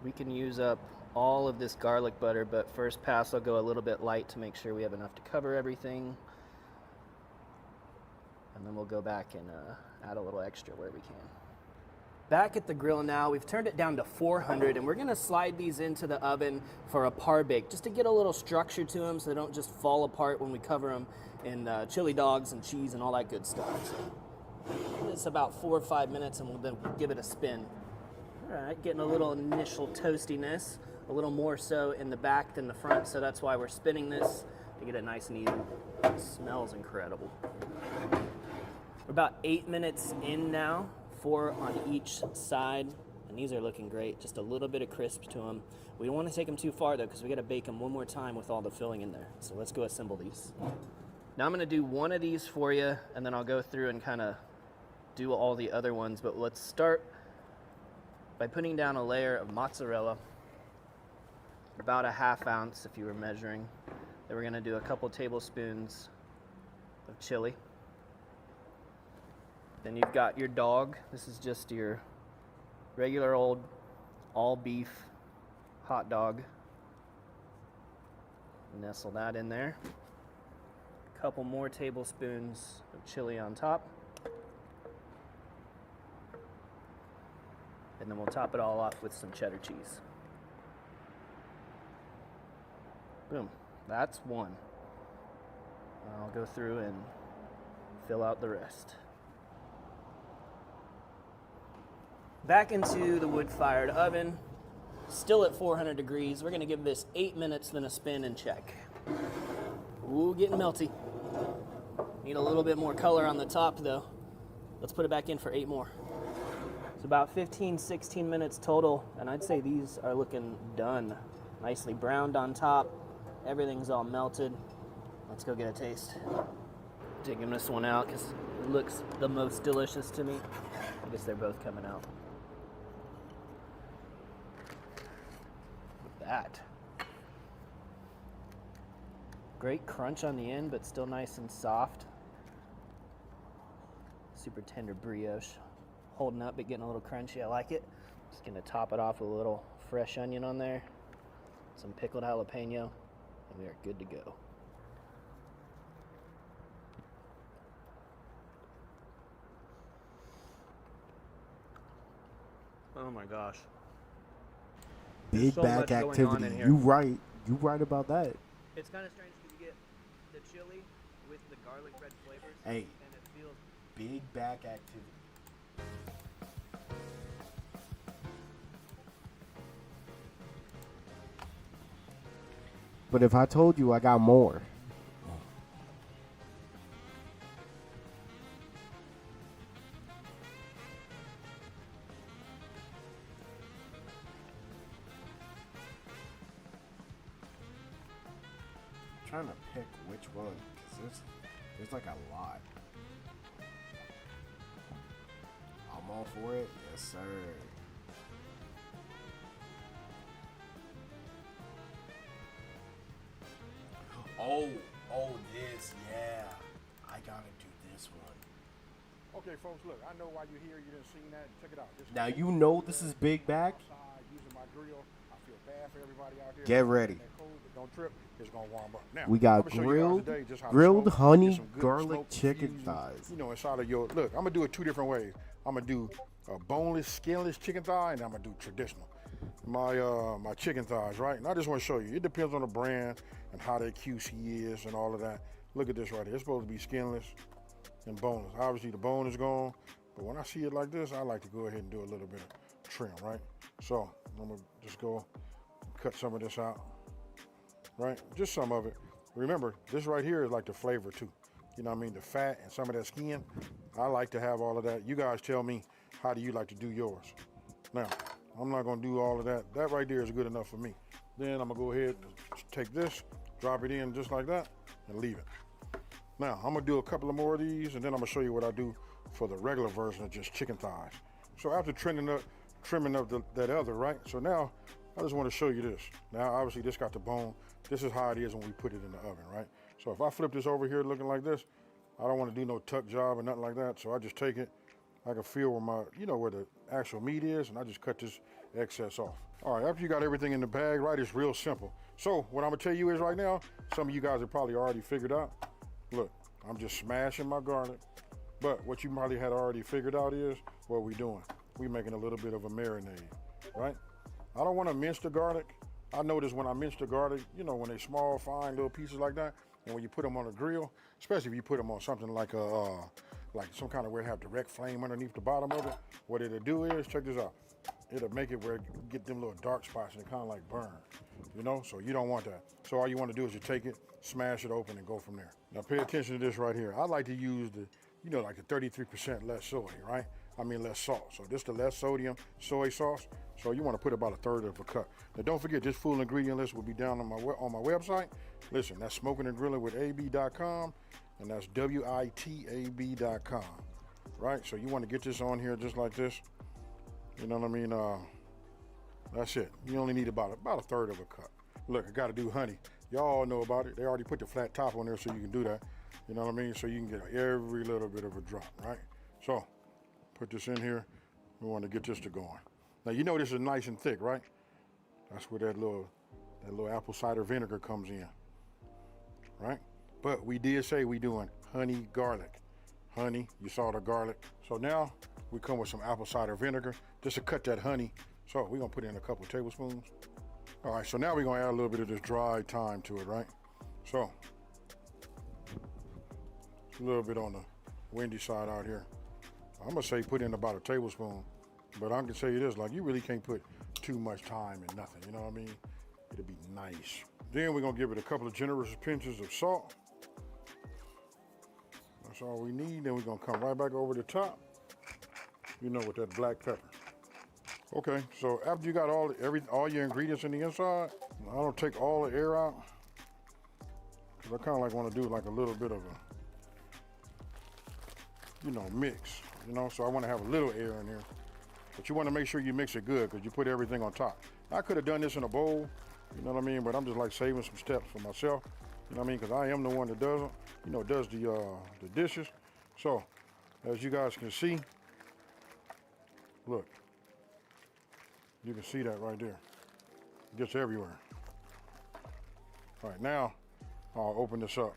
We can use up all of this garlic butter, but first pass I'll go a little bit light to make sure we have enough to cover everything. And then we'll go back and add a little extra where we can. Back at the grill now, we've turned it down to 400 and we're gonna slide these into the oven for a par bake, just to get a little structure to them so they don't just fall apart when we cover them in chili dogs and cheese and all that good stuff. So it's about 4 or 5 minutes and we'll then give it a spin. All right, getting a little initial toastiness, a little more so in the back than the front, so that's why we're spinning this to get it nice and even. It smells incredible. We're about 8 minutes in now, 4 on each side, and these are looking great. Just a little bit of crisp to them. We don't want to take them too far though, because we got to bake them one more time with all the filling in there. So let's go assemble these. Now I'm going to do one of these for you, and then I'll go through and kind of do all the other ones, but let's start by putting down a layer of mozzarella. about a ½ ounce if you were measuring. Then we're gonna do a couple tablespoons of chili. Then you've got your dog. This is just your regular old all beef hot dog. Nestle that in there. A couple more tablespoons of chili on top. And then we'll top it all off with some cheddar cheese. Boom, that's one. I'll go through and fill out the rest. Back into the wood-fired oven, still at 400 degrees. We're gonna give this 8 minutes, then a spin and check. Ooh, getting melty. Need a little bit more color on the top though. Let's put it back in for 8 more. It's about 15, 16 minutes total, and I'd say these are looking done. Nicely browned on top. Everything's all melted. Let's go get a taste. Taking this one out because it looks the most delicious to me. I guess they're both coming out. Look at that. Great crunch on the end, but still nice and soft. Super tender brioche. Holding up, but getting a little crunchy. I like it. Just gonna top it off with a little fresh onion on there. Some pickled jalapeno. And we are good to go. Oh my gosh. Big so back much going on activity. in here. You right. You right about that. It's kind of strange because you get the chili with the garlic bread flavors. Hey. And it feels Big back activity. But if I told you I got more. I'm trying to pick which one because there's like a lot. I'm all for it. Yes, sir. Oh, this, yeah. I gotta do this one. Okay, folks, look, I know why you're here. You didn't see that. Check it out. Now you know this is Big Back. Outside using my grill. I feel bad for everybody out there. Get ready. That cold, but don't trip. It's gonna warm up. Now We got I'm gonna show you guys today just how to grilled smoke, honey get some good garlic smoke chicken infused, thighs. You know, inside of your look. I'm gonna do it 2 different ways. I'm gonna do a boneless, skinless chicken thigh, and I'm gonna do traditional. My chicken thighs, right? And I just want to show you. It depends on the brand and how that QC is and all of that. Look at this right here. It's supposed to be skinless and boneless. Obviously, the bone is gone, but when I see it like this, I like to go ahead and do a little bit of trim, right? So I'm gonna just go cut some of this out, right? Just some of it. Remember, this right here is like the flavor too. You know what I mean? The fat and some of that skin. I like to have all of that. You guys tell me, how do you like to do yours? Now, I'm not gonna do all of that. That right there is good enough for me. Then I'm gonna go ahead and take this, drop it in just like that, and leave it. Now, I'm gonna do a couple of more of these, and then I'm gonna show you what I do for the regular version of just chicken thighs. So after trimming up that other, right? So now, I just wanna show you this. Now, obviously this got the bone. This is how it is when we put it in the oven, right? So if I flip this over here looking like this, I don't wanna do no tuck job or nothing like that. So I just take it, I can feel where my, where the actual meat is, and I just cut this excess off. All right, after you got everything in the bag, right, it's real simple. So what I'm gonna tell you is right now, some of you guys have probably already figured out, look, I'm just smashing my garlic, but what you probably had already figured out is what we doing. We making a little bit of a marinade, right? I don't wanna mince the garlic. I notice when I mince the garlic, when they small, fine little pieces like that, and when you put them on a grill, especially if you put them on something like some kind of where it have direct flame underneath the bottom of it, what it'll do is, check this out, it'll make it where it get them little dark spots and it kind of like burn, so you don't want that. So all you want to do is you take it, smash it open, and go from there. Now pay attention to this right here. I like to use the, like the 33% less soy, right? I mean less salt. So this the less sodium soy sauce. So you want to put about 1/3 of a cup. Now don't forget, this full ingredient list will be down on my website. Listen, that's smoking and grilling with ab.com, and that's WITAB.com, right? So you want to get this on here just like this. You know what I mean? That's it. You only need about 1/3 of a cup. Look, I gotta do honey. Y'all all know about it. They already put the flat top on there so you can do that. You know what I mean? So you can get every little bit of a drop, right? So, put this in here. We want to get this to going. Now you know this is nice and thick, right? That's where that little apple cider vinegar comes in, right? But we did say we doing honey garlic. Honey, you saw the garlic. So now we come with some apple cider vinegar just to cut that honey. So we're gonna put in a couple tablespoons. All right, so now we're gonna add a little bit of this dry thyme to it, right? So, a little bit on the windy side out here. I'm gonna say put in about a tablespoon, but I can tell you this, like you really can't put too much thyme in nothing, you know what I mean? It'll be nice. Then we're gonna give it a couple of generous pinches of salt. That's all we need. Then we're gonna come right back over the top, you know, with that black pepper. Okay, so after you got all your ingredients in the inside, I don't take all the air out, because I kind of like want to do like a little bit of a, you know, mix, you know, so I want to have a little air in here. But you want to make sure you mix it good because you put everything on top. I could have done this in a bowl, you know what I mean, but I'm just like saving some steps for myself, you know what I mean, because I am the one that does it, you know, does the dishes. So, as you guys can see, look. You can see that right there. It gets everywhere. All right, now I'll open this up.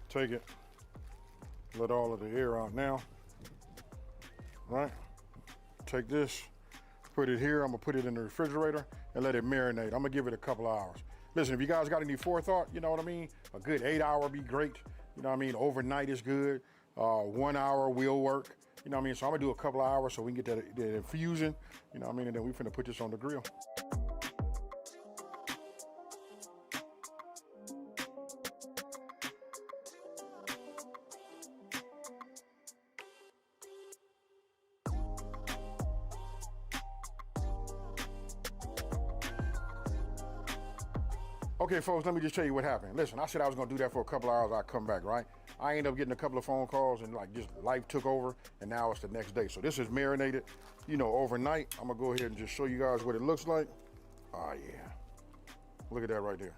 Take it, let all of the air out now, right? Take this, put it here. I'm gonna put it in the refrigerator and let it marinate. I'm gonna give it a couple hours. Listen, if you guys got any forethought, you know what I mean? A good 8 hour would be great. You know what I mean? Overnight is good. 1 hour will work. You know what I mean? So I'm gonna do a couple of hours so we can get that infusion, you know what I mean? And then we finna put this on the grill. Okay, folks, let me just tell you what happened. Listen, I said I was gonna do that for a couple of hours, I'd come back, right? I ended up getting a couple of phone calls and like just life took over and now it's the next day. So this is marinated, you know, overnight. I'm gonna go ahead and just show you guys what it looks like. Oh yeah, look at that right there.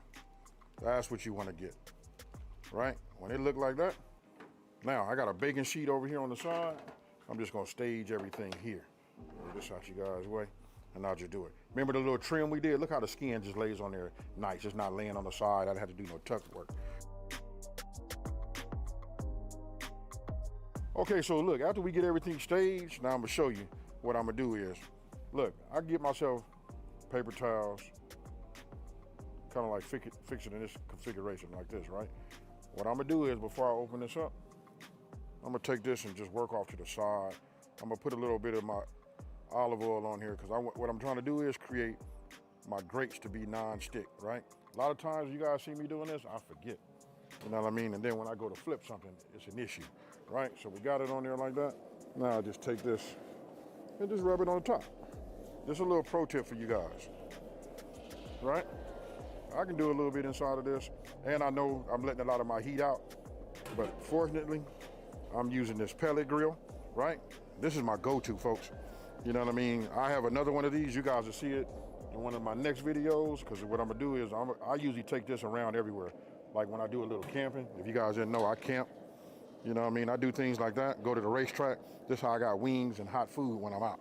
That's what you wanna get, right? When it look like that. Now I got a baking sheet over here on the side. I'm just gonna stage everything here. Move this out you guys' way and I'll just do it. Remember the little trim we did? Look how the skin just lays on there nice. It's not laying on the side. I didn't have to do no tuck work. Okay, so look, after we get everything staged, now I'm gonna show you what I'm gonna do is, look, I get myself paper towels, kind of like fix it in this configuration like this, right? What I'm gonna do is, before I open this up, I'm gonna take this and just work off to the side. I'm gonna put a little bit of my olive oil on here because what I'm trying to do is create my grates to be non-stick, right? A lot of times you guys see me doing this, I forget. You know what I mean? And then when I go to flip something, it's an issue, right? So we got it on there like that. Now I just take this and just rub it on the top. Just a little pro tip for you guys, right? I can do a little bit inside of this, and I know I'm letting a lot of my heat out, but fortunately, I'm using this pellet grill, right? This is my go-to, folks. You know what I mean? I have another one of these. You guys will see it in one of my next videos, because what I'm gonna do is I usually take this around everywhere. Like when I do a little camping, if you guys didn't know, I camp. You know what I mean? I do things like that, go to the racetrack. This is how I got wings and hot food when I'm out.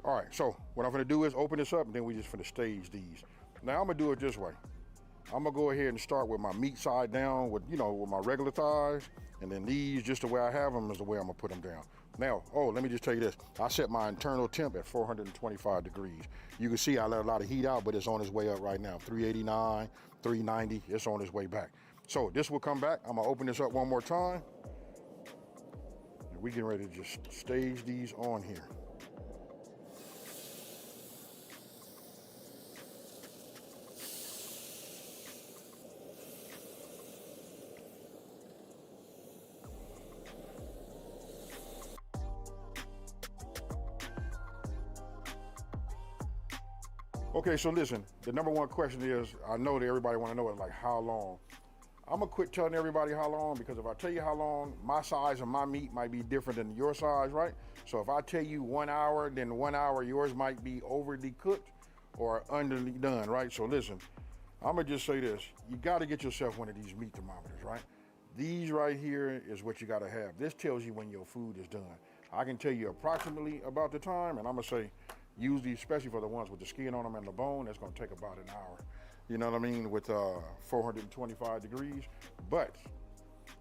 All right, so what I'm gonna do is open this up and then we just gonna stage these. Now I'm gonna do it this way. I'm gonna go ahead and start with my meat side down with, you know, with my regular thighs, and then these, just the way I have them, is the way I'm gonna put them down. Now, let me just tell you this. I set my internal temp at 425 degrees. You can see I let a lot of heat out, but it's on its way up right now. 389, 390, it's on its way back. So this will come back. I'm gonna open this up one more time. And we getting ready to just stage these on here. Okay, so listen, the number one question is, I know that everybody want to know it, like how long. I'm gonna quit telling everybody how long, because if I tell you how long, my size of my meat might be different than your size, right? So if I tell you 1 hour, then 1 hour yours might be overly cooked, or underdone, right? So listen, I'm gonna just say this. You gotta get yourself one of these meat thermometers, right? These right here is what you gotta have. This tells you when your food is done. I can tell you approximately about the time, and I'm gonna say, use these, especially for the ones with the skin on them and the bone, that's gonna take about an hour. You know what I mean? With 425 degrees. But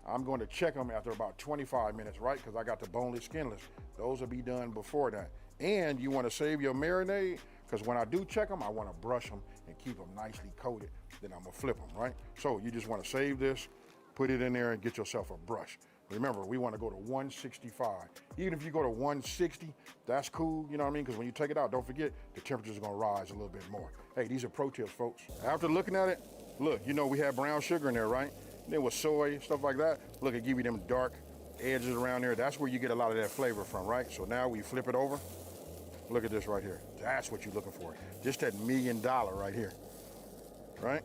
I'm going to check them after about 25 minutes, right? Because I got the boneless, skinless. Those will be done before that. And you want to save your marinade, because when I do check them, I want to brush them and keep them nicely coated. Then I'm going to flip them, right? So you just want to save this, put it in there, and get yourself a brush. Remember, we want to go to 165. Even if you go to 160, that's cool, you know what I mean? Because when you take it out, don't forget, the temperature's going to rise a little bit more. Hey, these are pro tips, folks. After looking at it, look, you know we had brown sugar in there, right? There was soy, stuff like that. Look, it give you them dark edges around there. That's where you get a lot of that flavor from, right? So now we flip it over. Look at this right here. That's what you're looking for. Just that $1 million right here, right?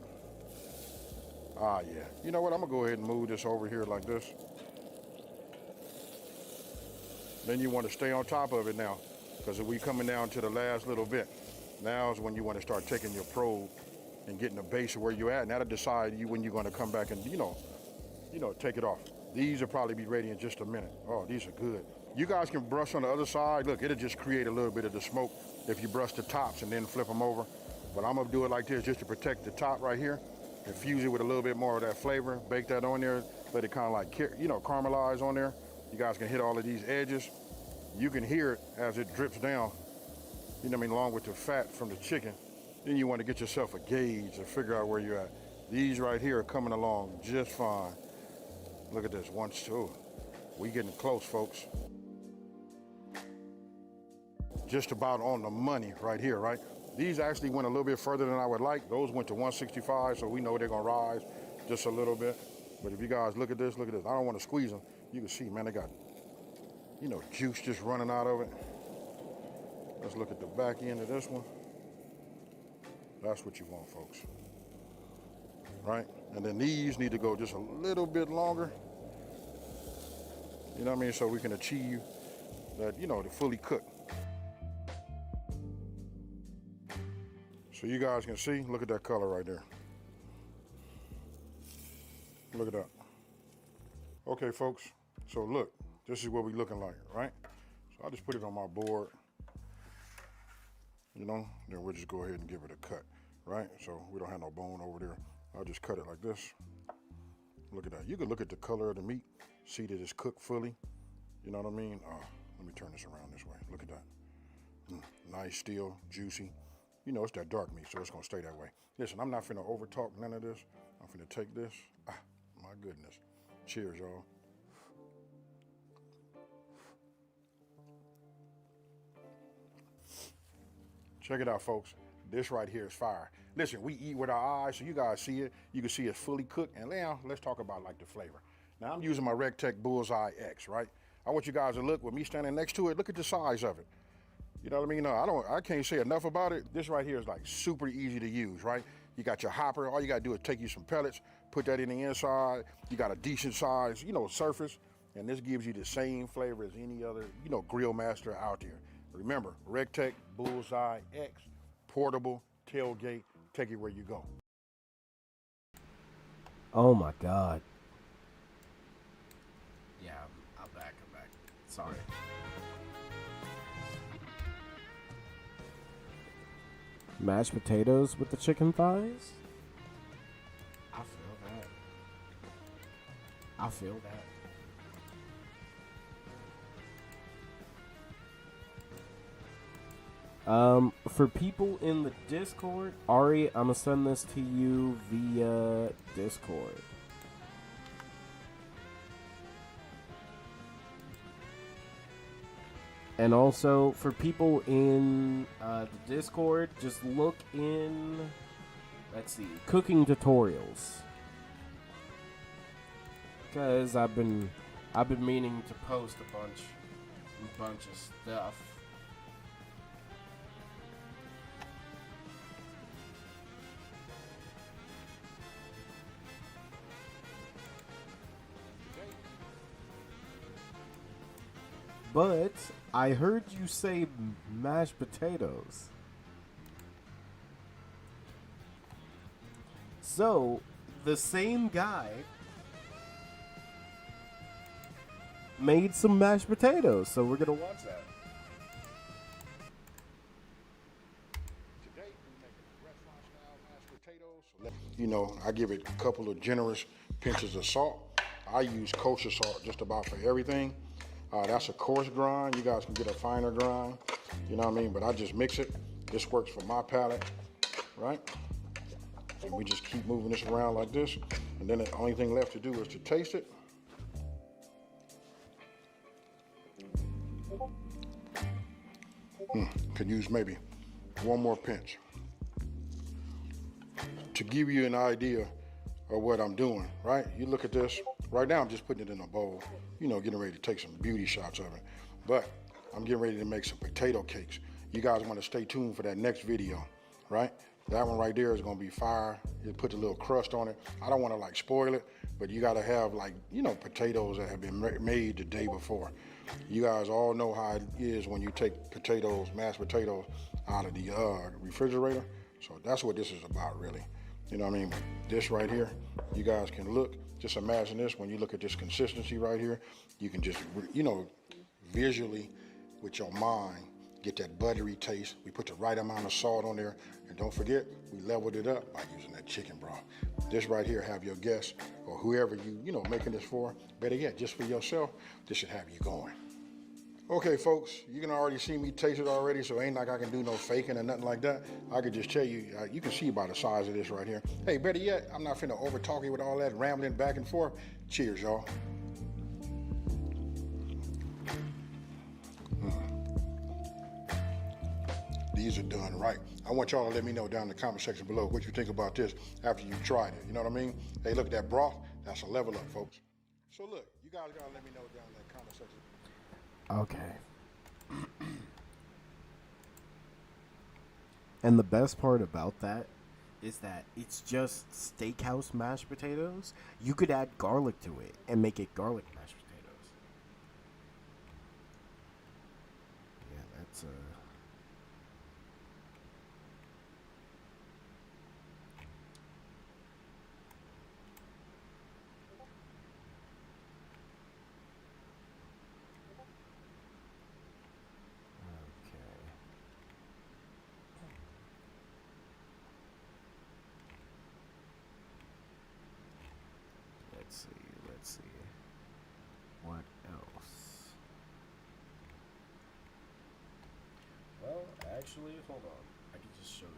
Ah, yeah. You know what? I'm gonna go ahead and move this over here like this. Then you want to stay on top of it now, because we coming down to the last little bit. Now is when you want to start taking your probe and getting the base of where you're at, and that'll decide when you're going to come back and you know, take it off. These will probably be ready in just a minute. Oh, these are good. You guys can brush on the other side. Look, it'll just create a little bit of the smoke if you brush the tops and then flip them over. But I'm gonna do it like this just to protect the top right here, infuse it with a little bit more of that flavor, bake that on there, let it kind of like, caramelize on there. You guys can hit all of these edges. You can hear it as it drips down, you know what I mean, along with the fat from the chicken. Then you want to get yourself a gauge and figure out where you're at. These right here are coming along just fine. Look at this, 1, 2. We getting close, folks. Just about on the money right here, right? These actually went a little bit further than I would like. Those went to 165, so we know they're gonna rise just a little bit. But if you guys look at this, I don't want to squeeze them. You can see, man, they got, juice just running out of it. Let's look at the back end of this one. That's what you want, folks. Right? And then these need to go just a little bit longer. You know what I mean? So we can achieve that, to fully cook. So you guys can see, look at that color right there. Look at that. Okay, folks. So look, this is what we looking like, right? So I'll just put it on my board. Then we'll just go ahead and give it a cut, right? So we don't have no bone over there. I'll just cut it like this. Look at that. You can look at the color of the meat, see that it's cooked fully. You know what I mean? Let me turn this around this way. Look at that. Nice, still, juicy. It's that dark meat, so it's gonna stay that way. Listen, I'm not finna over talk none of this. I'm finna take this. My goodness. Cheers, y'all. Check it out, folks. This right here is fire. Listen, we eat with our eyes, so you guys see it. You can see it's fully cooked. And now, let's talk about like the flavor. Now, I'm using my RegTech Bullseye X, right? I want you guys to look with me standing next to it. Look at the size of it. You know what I mean? I can't say enough about it. This right here is like super easy to use, right? You got your hopper. All you gotta do is take you some pellets, put that in the inside. You got a decent size, surface. And this gives you the same flavor as any other, grill master out there. Remember, RegTech Bullseye X, portable, tailgate, take it where you go. Oh my God. Yeah, I'm back. Sorry. Mashed potatoes with the chicken thighs? I feel that. For people in the Discord, Ari, I'm gonna send this to you via Discord. And also, for people in the Discord, just look in, let's see, cooking tutorials. Because I've been meaning to post a bunch of stuff. But I heard you say mashed potatoes. So, the same guy made some mashed potatoes, so we're gonna watch that. Today we make restaurant style mashed potatoes. You know, I give it a couple of generous pinches of salt. I use kosher salt just about for everything. That's a coarse grind. You guys can get a finer grind. You know what I mean? But I just mix it. This works for my palate, right? And we just keep moving this around like this. And then the only thing left to do is to taste it. Could use maybe one more pinch. To give you an idea of what I'm doing, right? You look at this. Right now I'm just putting it in a bowl, you know, getting ready to take some beauty shots of it. But I'm getting ready to make some potato cakes. You guys want to stay tuned for that next video, right? That one right there is gonna be fire. You put a little crust on it. I don't want to like spoil it, but you gotta have like, you know, potatoes that have been made the day before. You guys all know how it is when you take potatoes, mashed potatoes, out of the refrigerator. So that's what this is about, really. You know what I mean? This right here, you guys can look, just imagine this, when you look at this consistency right here, you can just, you know, visually with your mind, get that buttery taste. We put the right amount of salt on there, and don't forget, we leveled it up by using that chicken broth. This right here, have your guests, or whoever you know, making this for, better yet, just for yourself, this should have you going. Okay, folks, you can already see me taste it already, so ain't like I can do no faking or nothing like that. I could just tell you, you can see by the size of this right here. Hey, better yet, I'm not finna over talk you with all that rambling back and forth. Cheers, y'all. These are done right. I want y'all to let me know down in the comment section below what you think about this after you tried it. You know what I mean? Hey, look at that broth. That's a level up, folks. So look, you guys gotta let me know down in that comment section. Okay. And the best part about that is that it's just steakhouse mashed potatoes. You could add garlic to it and make it garlic mashed potatoes. Yeah, that's okay. Let's see. What else? Well, actually, hold on. I can just show you.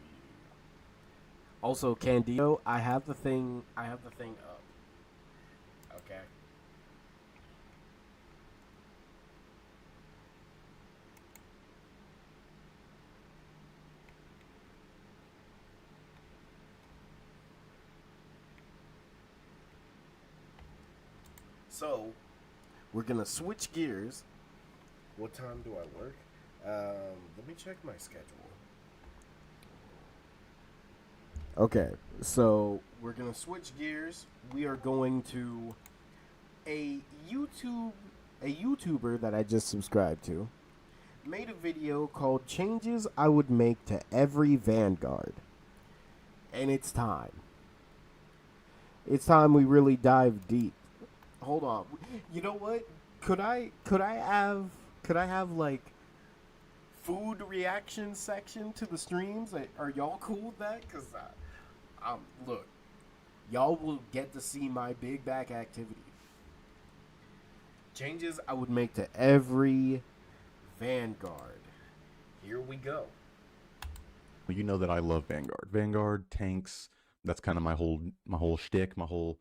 Also, Candido, I have the thing up. Okay. So, we're gonna switch gears. What time do I work? Let me check my schedule. Okay, so we're gonna switch gears. We are going to a YouTuber that I just subscribed to made a video called "Changes I Would Make to Every Vanguard," and it's time. It's time we really dive deep. Hold on. You know what? Could I have like food reaction section to the streams? Are y'all cool with that? Cause look, y'all will get to see my big back activity. Changes I would make to every Vanguard. Here we go. You know that I love Vanguard. Vanguard tanks. That's kind of my whole shtick, my whole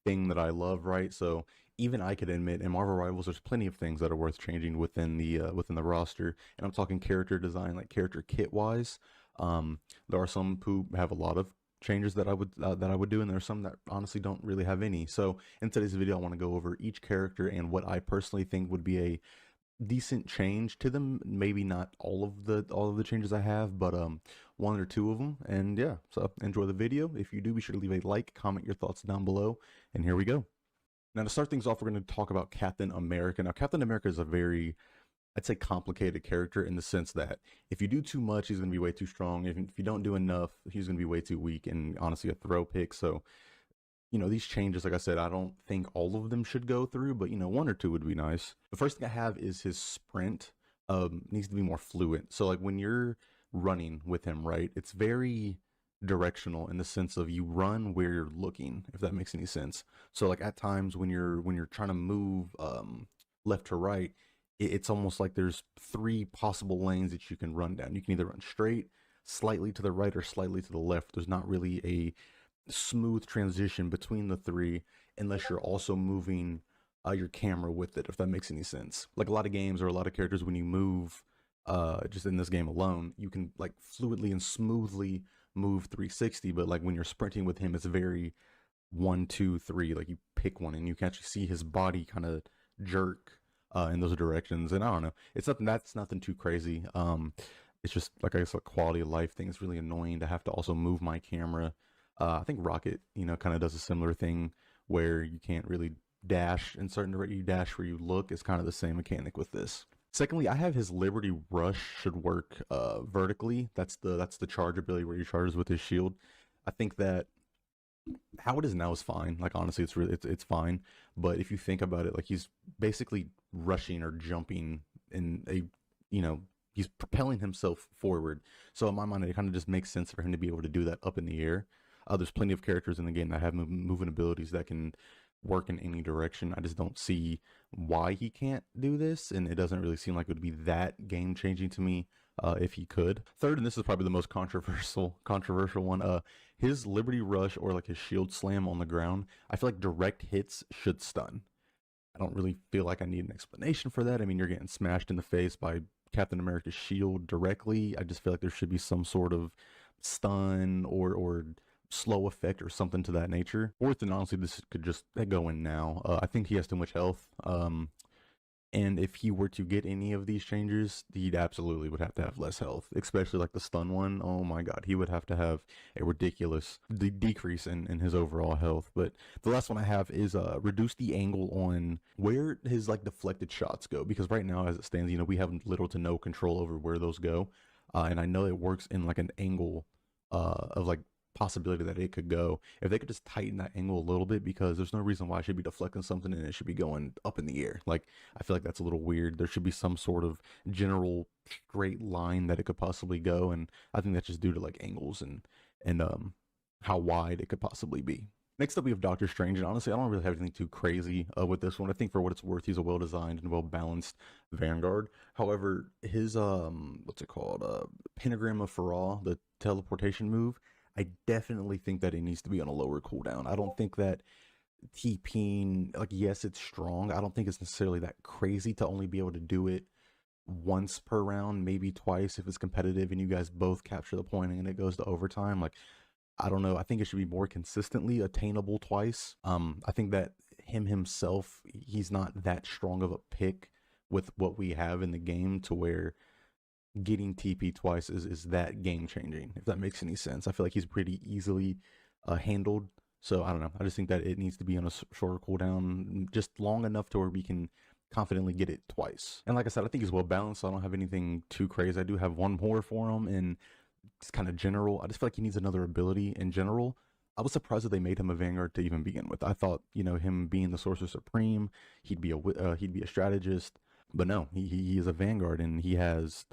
thing that I love, right? So even I could admit in Marvel Rivals, there's plenty of things that are worth changing within the roster, and I'm talking character design, like character kit wise. There are some who have a lot of changes that I would do, and there are some that honestly don't really have any. So in today's video, I want to go over each character and what I personally think would be a decent change to them. Maybe not all of the changes I have, but one or two of them. And yeah, so enjoy the video. If you do, be sure to leave a like, comment your thoughts down below, and here we go. Now to start things off, we're going to talk about Captain America. Now Captain America is a very I'd say complicated character in the sense that if you do too much, he's going to be way too strong. If you don't do enough, he's going to be way too weak and honestly a throw pick. So, these changes, like I said, I don't think all of them should go through, but one or two would be nice. The first thing I have is his sprint needs to be more fluent. So like when you're running with him, right, it's very directional in the sense of you run where you're looking, if that makes any sense. So like at times when you're trying to move left to right, it's almost like there's three possible lanes that you can run down. You can either run straight, slightly to the right, or slightly to the left. There's not really a smooth transition between the three unless you're also moving your camera with it, if that makes any sense. Like a lot of games or a lot of characters, when you move just in this game alone, you can like fluidly and smoothly move 360, but like when you're sprinting with him, it's very 1, 2, 3, like you pick one and you can actually see his body kind of jerk in those directions. And I don't know, that's nothing too crazy. It's just like, I guess, a quality of life thing. It's really annoying to have to also move my camera. I think Rocket, kind of does a similar thing where you can't really dash in certain directions. You dash where you look. It's kind of the same mechanic with this. Secondly, I have his Liberty Rush should work vertically. That's the charge ability where he charges with his shield. I think that how it is now is fine. Like honestly, it's fine. But if you think about it, like he's basically rushing or jumping in a, he's propelling himself forward. So in my mind, it kind of just makes sense for him to be able to do that up in the air. There's plenty of characters in the game that have moving abilities that can work in any direction. I just don't see why he can't do this, and it doesn't really seem like it would be that game changing to me if he could. Third, and this is probably the most controversial one, his Liberty Rush or like his shield slam on the ground, I feel like direct hits should stun. I don't really feel like I need an explanation for that. I mean, you're getting smashed in the face by Captain America's shield directly. I just feel like there should be some sort of stun or slow effect or something to that nature. Fourth, and honestly, this could just go in now. I think he has too much health. And if he were to get any of these changes, he absolutely would have to have less health, especially like the stun one. Oh my god, he would have to have a ridiculous decrease in his overall health. But the last one I have is reduce the angle on where his like deflected shots go, because right now as it stands, we have little to no control over where those go. And I know it works in like an angle of like possibility that it could go. If they could just tighten that angle a little bit, because there's no reason why I should be deflecting something and it should be going up in the air. Like I feel like that's a little weird. There should be some sort of general straight line that it could possibly go, and I think that's just due to like angles and how wide it could possibly be. Next up, we have Doctor Strange, and honestly, I don't really have anything too crazy with this one. I think for what it's worth, he's a well-designed and well-balanced Vanguard. However, his what's it called? Pentagram of Farah, the teleportation move, I definitely think that it needs to be on a lower cooldown. I don't think that TPing, like, yes, it's strong. I don't think it's necessarily that crazy to only be able to do it once per round, maybe twice if it's competitive and you guys both capture the point and it goes to overtime. Like, I don't know. I think it should be more consistently attainable twice. I think that himself, he's not that strong of a pick with what we have in the game to where getting TP twice is that game changing, if that makes any sense. I feel like he's pretty easily handled. So I don't know. I just think that it needs to be on a shorter cooldown, just long enough to where we can confidently get it twice. And like I said, I think he's well balanced. So I don't have anything too crazy. I do have one more for him, and it's kind of general. I just feel like he needs another ability in general. I was surprised that they made him a Vanguard to even begin with. I thought, him being the Sorcerer Supreme, he'd be a strategist, but no, he is a Vanguard, and he has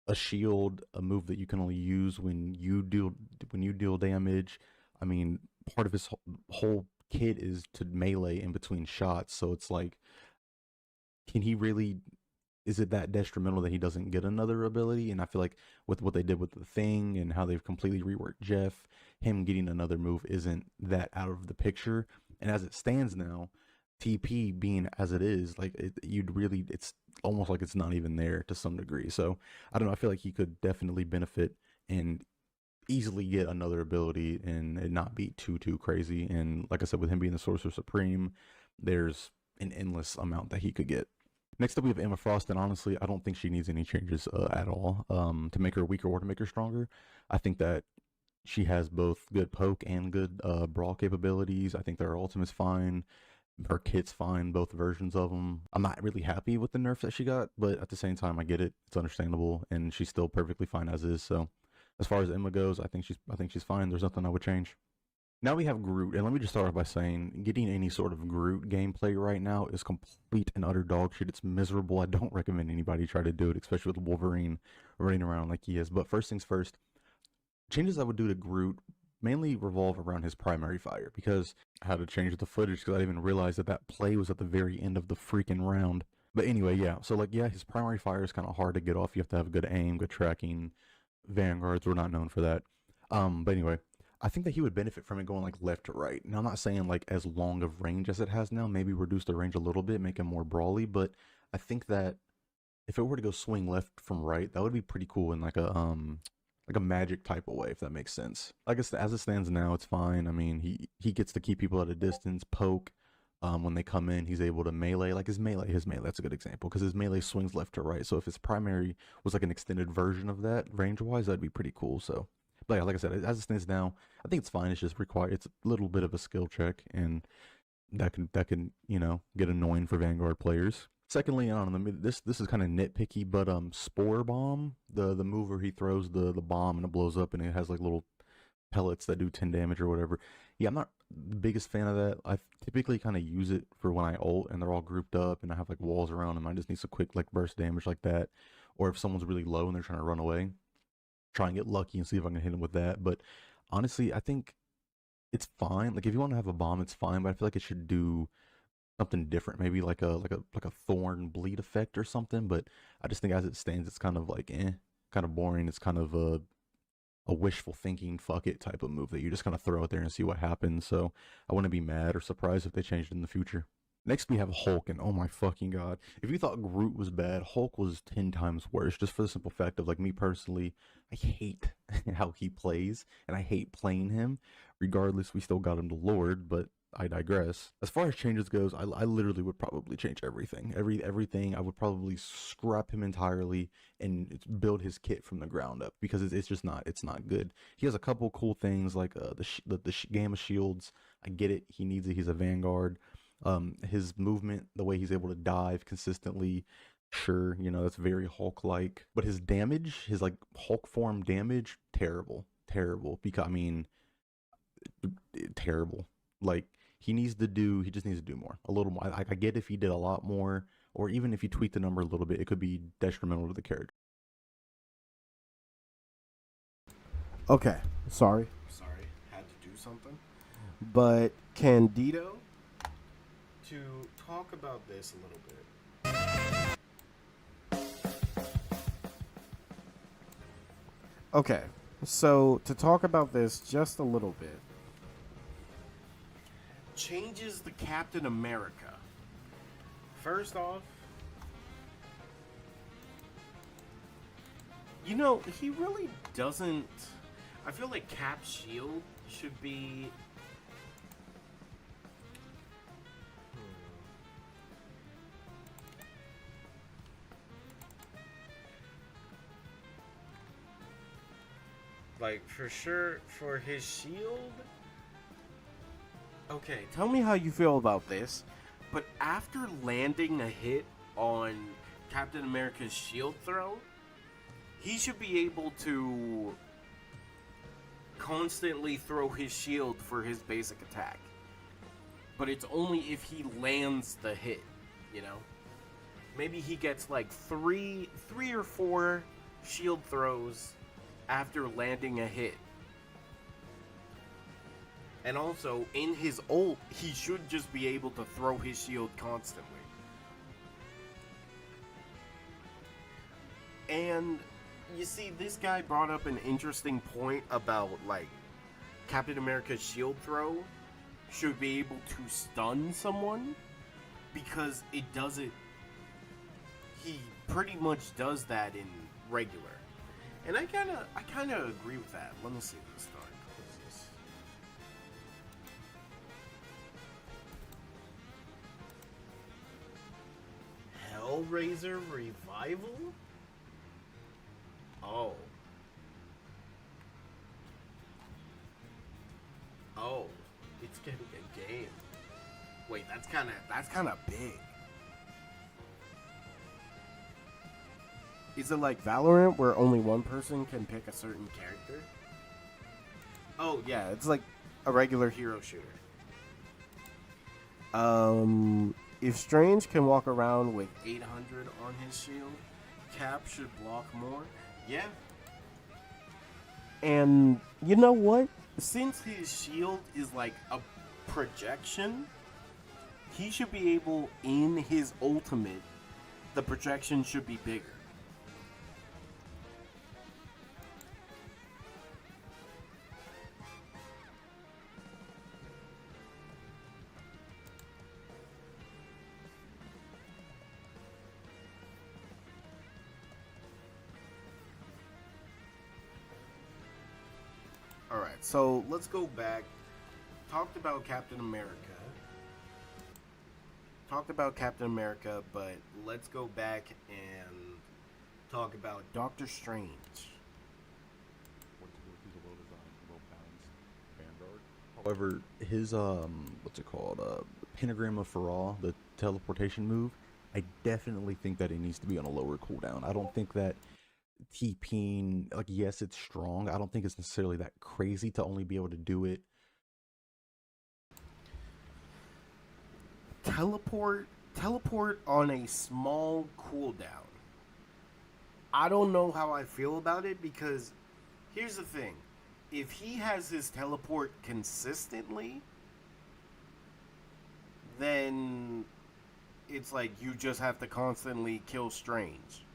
a shield, a move that you can only use when you deal damage. I mean, part of his whole kit is to melee in between shots. So it's like, is it that detrimental that he doesn't get another ability? And I feel like with what they did with the Thing and how they've completely reworked Jeff, him getting another move isn't that out of the picture. And as it stands now, TP being as it is, like it's almost like it's not even there to some degree. So I don't know. I feel like he could definitely benefit and easily get another ability and it not be too crazy. And like I said, with him being the Sorcerer Supreme, there's an endless amount that he could get. Next up, we have Emma Frost, and honestly, I don't think she needs any changes at all to make her weaker or to make her stronger. I think that she has both good poke and good brawl capabilities. I think that her ultimate's fine. Her kit's fine, both versions of them. I'm not really happy with the nerf that she got, but at the same time, I get it. It's understandable, and she's still perfectly fine as is. So, as far as Emma goes, I think she's fine. There's nothing I would change. Now we have Groot, and let me just start off by saying getting any sort of Groot gameplay right now is complete and utter dog shit. It's miserable. I don't recommend anybody try to do it, especially with Wolverine running around like he is. But first things first, changes I would do to Groot mainly revolve around his primary fire, because I had to change the footage because I didn't even realize that that play was at the very end of the freaking round. But anyway, yeah, so like, yeah, his primary fire is kind of hard to get off. You have to have good aim, good tracking. Vanguards were not known for that. But anyway, I think that he would benefit from it going like left to right. Now, I'm not saying like as long of range as it has now. Maybe reduce the range a little bit, make him more brawly. But I think that if it were to go swing left from right, that would be pretty cool in like a magic type of way, if that makes sense. I guess as it stands now, it's fine. I mean, he gets to keep people at a distance, poke. When they come in, he's able to melee. Like his melee, that's a good example because his melee swings left to right. So if his primary was like an extended version of that, range wise, that'd be pretty cool. So, but yeah, like I said, as it stands now, I think it's fine. It's just required. It's a little bit of a skill check, and that can get annoying for Vanguard players. Secondly, I don't know, this is kind of nitpicky, but Spore Bomb, the move where he throws the bomb and it blows up and it has like little pellets that do 10 damage or whatever. Yeah, I'm not the biggest fan of that. I typically kind of use it for when I ult and they're all grouped up and I have like walls around them. I just need some quick like burst damage like that. Or if someone's really low and they're trying to run away, try and get lucky and see if I can hit them with that. But honestly, I think it's fine. Like if you want to have a bomb, it's fine, but I feel like it should do something different, maybe like a thorn bleed effect or something. But I just think as it stands, it's kind of like kind of boring. It's kind of a wishful thinking, fuck it type of move that you just kind of throw out there and see what happens. So I wouldn't be mad or surprised if they changed it in the future. Next we have Hulk, and oh my fucking god, if you thought Groot was bad, Hulk was 10 times worse, just for the simple fact of like me personally, I hate how he plays and I hate playing him. Regardless, we still got him to Lord, but I digress. As far as changes goes, I literally would probably change everything. Everything. I would probably scrap him entirely and build his kit from the ground up because it's just not good. He has a couple cool things like the gamma shields. I get it. He needs it. He's a Vanguard. His movement, the way he's able to dive consistently, sure, that's very Hulk-like. But his damage, his like Hulk form damage, terrible. Because I mean, terrible. Like he just needs to do more, a little more. I get if he did a lot more, or even if you tweak the number a little bit, it could be detrimental to the character. Okay, sorry, had to do something. But Candido, to talk about this a little bit. Okay, so to talk about this just a little bit. Changes the Captain America. First off, he really doesn't. I feel like Cap's shield should be. Like, for sure, for his shield. Okay, tell me how you feel about this. But after landing a hit on Captain America's shield throw, he should be able to constantly throw his shield for his basic attack. But it's only if he lands the hit, Maybe he gets like three or four shield throws after landing a hit. And also, in his ult, he should just be able to throw his shield constantly. And, you see, this guy brought up an interesting point about, like, Captain America's shield throw should be able to stun someone. Because it doesn't... He pretty much does that in regular. And I kind of agree with that. Let me see this start. Hellraiser Revival? Oh. Oh. It's getting a game. Wait, that's kind of big. Is it like Valorant where only one person can pick a certain character? Oh yeah, it's like a regular hero shooter. If Strange can walk around with 800 on his shield, Cap should block more. Yeah. And you know what? Since his shield is like a projection, he should be able, in his ultimate, the projection should be bigger. Alright, so let's go back. Talked about Captain America. But let's go back and talk about Doctor Strange. However, his what's it called? Pentagram of Farah, the teleportation move. I definitely think that it needs to be on a lower cooldown. I don't think that TPing, like, yes, it's strong. I don't think it's necessarily that crazy to only be able to do it. Teleport on a small cooldown. I don't know how I feel about it because here's the thing. If he has his teleport consistently, then it's like you just have to constantly kill Strange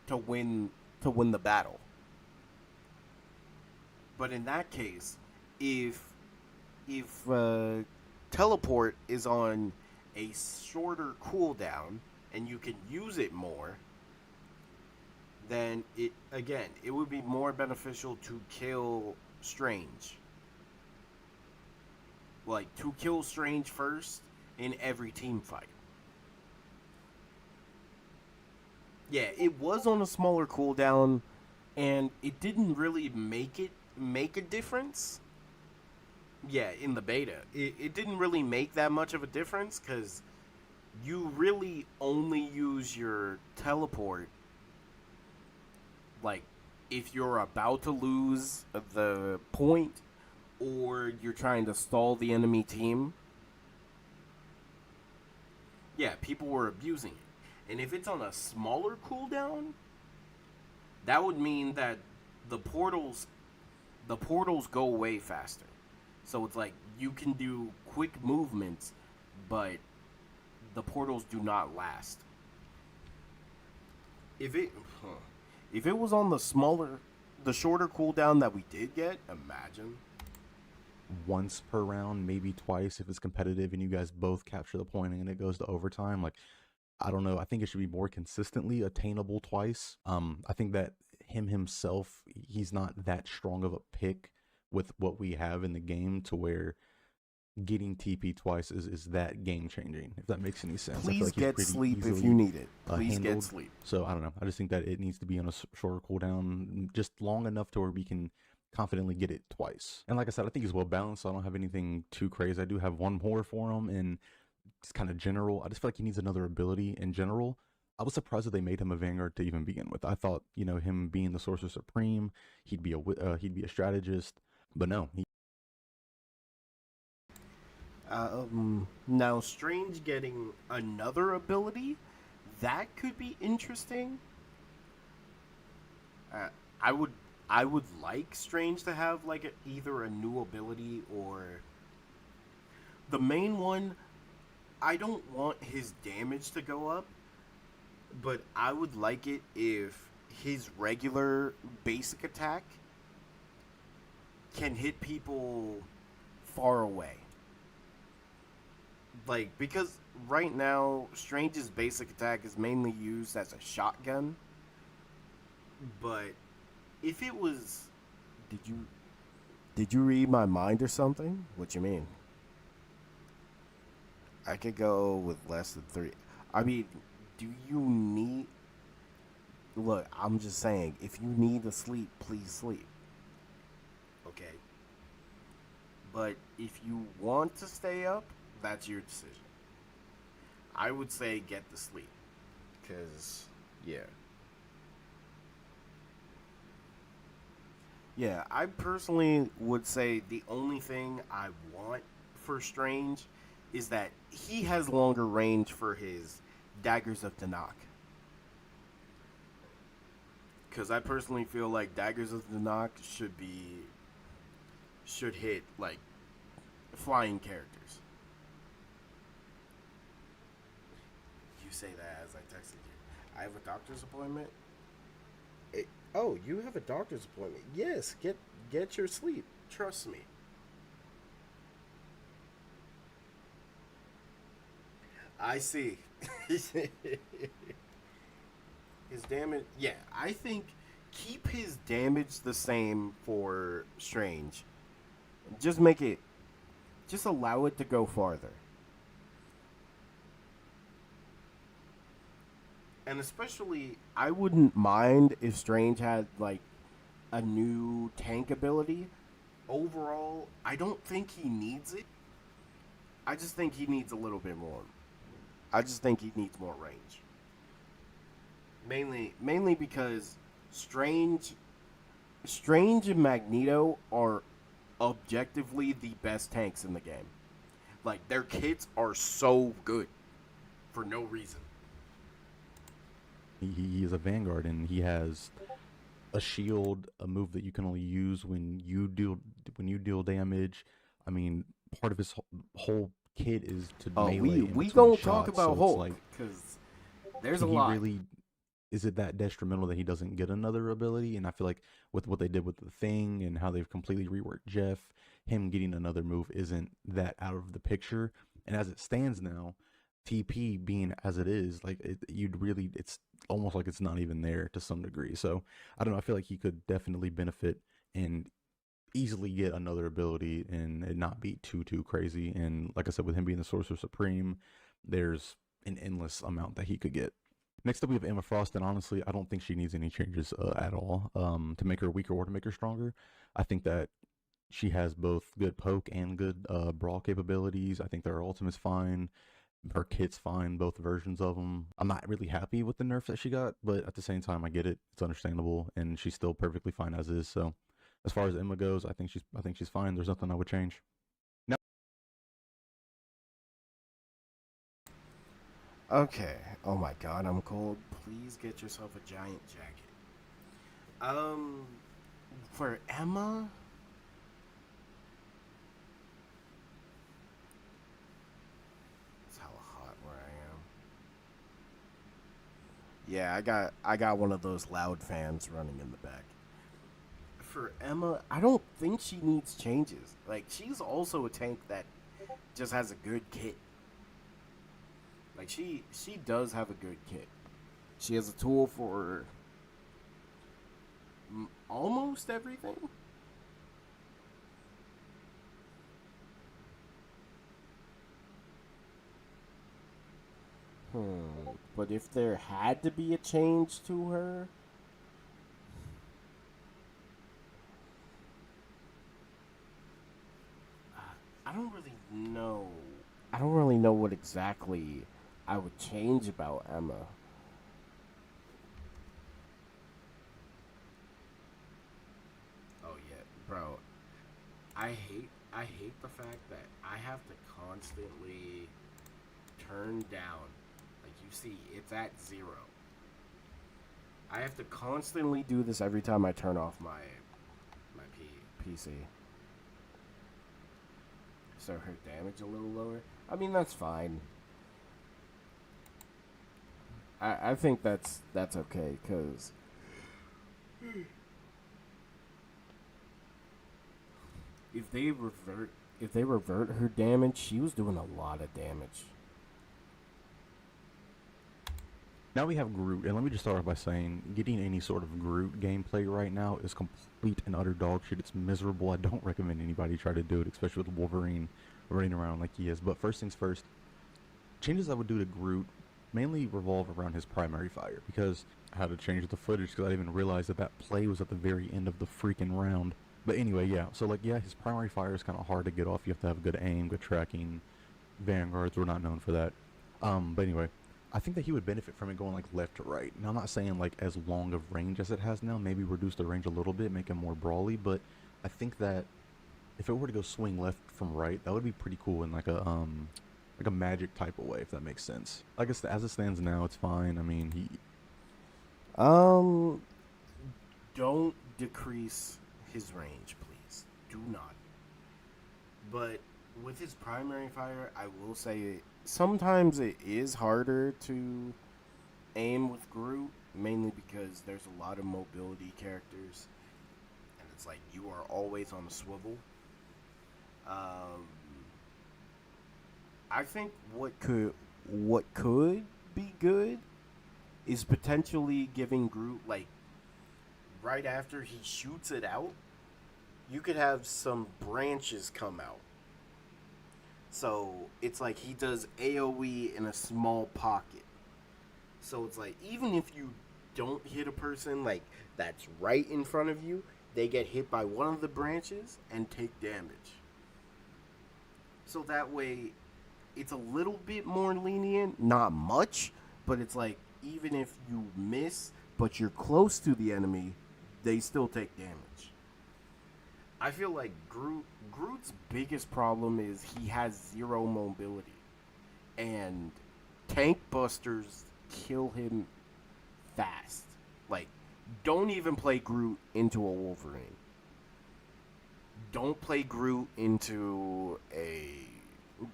to win the battle. But in that case, if teleport is on a shorter cooldown and you can use it more, then it would be more beneficial to kill Strange. Like, to kill Strange first in every team fight. Yeah, it was on a smaller cooldown, and it didn't really make a difference. Yeah, in the beta. It didn't really make that much of a difference, because you really only use your teleport, like, if you're about to lose the point, or you're trying to stall the enemy team. Yeah, people were abusing it. And if it's on a smaller cooldown, that would mean that the portals go away faster. So it's like you can do quick movements, but the portals do not last. If it was on the shorter cooldown that we did get, imagine. Once per round, maybe twice if it's competitive and you guys both capture the point and it goes to overtime. Like, I don't know. I think it should be more consistently attainable twice. I think that himself, he's not that strong of a pick with what we have in the game to where getting TP twice is that game changing, if that makes any sense. Please I feel like get sleep if you need it. Please handled. get sleep. So I don't know. I just think that it needs to be on a shorter cooldown, just long enough to where we can confidently get it twice. And like I said, I think he's well balanced, so I don't have anything too crazy. I do have one more for him, and it's kind of general. I just feel like he needs another ability in general. I was surprised that they made him a Vanguard to even begin with. I thought, him being the Sorcerer Supreme, he'd be a strategist, but no. Now Strange getting another ability, that could be interesting. I would like Strange to have like either a new ability or the main one. I don't want his damage to go up, but I would like it if his regular basic attack can hit people far away. Like, because right now, Strange's basic attack is mainly used as a shotgun. But if it was... Did you read my mind or something? What you mean? I could go with less than 3. I mean, do you need... Look, I'm just saying, if you need to sleep, please sleep. Okay? But if you want to stay up, that's your decision. I would say get the sleep. Because, yeah. Yeah, I personally would say the only thing I want for Strange is that he has longer range for his daggers of Danak. Because I personally feel like daggers of Danak should hit like flying characters. You say that as I texted you. I have a doctor's appointment. Oh, you have a doctor's appointment. Yes, get your sleep. Trust me. I see. His damage. Yeah, I think keep his damage the same for Strange. Just make it. Just allow it to go farther. And especially, I wouldn't mind if Strange had like a new tank ability. Overall, I don't think he needs it. I just think he needs a little bit more. I just think he needs more range. Mainly because Strange and Magneto are objectively the best tanks in the game. Like their kits are so good for no reason. He is a Vanguard, and he has a shield, a move that you can only use when you deal damage. I mean, part of his whole kit is to melee in we between gonna talk shots, about so it's Hulk like, because there's a can he lot. really? Is it that detrimental that he doesn't get another ability? And I feel like with what they did with the Thing and how they've completely reworked Jeff, him getting another move isn't that out of the picture. And as it stands now, TP being as it is, like it's almost like it's not even there to some degree. So I don't know. I feel like he could definitely benefit and easily get another ability and it not be too crazy. And like I said, with him being the Sorcerer Supreme, there's an endless amount that he could get. Next up, we have Emma Frost, and honestly, I don't think she needs any changes at all to make her weaker or to make her stronger. I think that she has both good poke and good brawl capabilities. I think that her ultimate's fine. Her kit's fine, both versions of them. I'm not really happy with the nerf that she got, but at the same time, I get it. It's understandable, and she's still perfectly fine as is. So, as far as Emma goes, I think she's fine. There's nothing I would change. Now, Okay. Oh my god, I'm cold. Please get yourself a giant jacket. Um, for Emma, it's hella hot where I am. Yeah, I got one of those loud fans running in the back. For Emma, I don't think she needs changes. Like she's also a tank that just has a good kit. Like she does have a good kit. She has a tool for almost everything. But if there had to be a change to her, I don't really know. I don't really know what exactly I would change about Emma. Oh yeah, bro. I hate the fact that I have to constantly turn down. Like you see, it's at 0. I have to constantly do this every time I turn off PC. So her damage a little lower. I mean that's fine. I think that's okay because if they revert her damage, she was doing a lot of damage. now we have Groot, and let me just start off by saying, getting any sort of Groot gameplay right now is complete and utter dog shit. It's miserable. I don't recommend anybody try to do it, especially with Wolverine running around like he is. But first things first, changes I would do to Groot mainly revolve around his primary fire, because I had to change the footage because I didn't even realize that that play was at the very end of the freaking round. But anyway, yeah, so like, yeah, his primary fire is kind of hard to get off. You have to have good aim, good tracking. Vanguards were not known for that. But anyway, I think that he would benefit from it going like left to right. Now, I'm not saying like as long of range as it has now. Maybe reduce the range a little bit, make him more brawly. But I think that if it were to go swing left from right, that would be pretty cool in like a magic type of way, if that makes sense. I guess as it stands now, it's fine. I mean, he Um, don't decrease his range, please. Do not. But with his primary fire, I will say sometimes it is harder to aim with Groot, mainly because there's a lot of mobility characters, and it's like you are always on a swivel. Um, I think what could be good is potentially giving Groot like right after he shoots it out, you could have some branches come out. So it's like he does AoE in a small pocket. So it's like even if you don't hit a person like that's right in front of you, they get hit by one of the branches and take damage. So that way it's a little bit more lenient, not much, but it's like even if you miss but you're close to the enemy, they still take damage. I feel like Groot's biggest problem is he has zero mobility, and tank busters kill him fast. Like, don't even play Groot into a Wolverine. Don't play Groot into a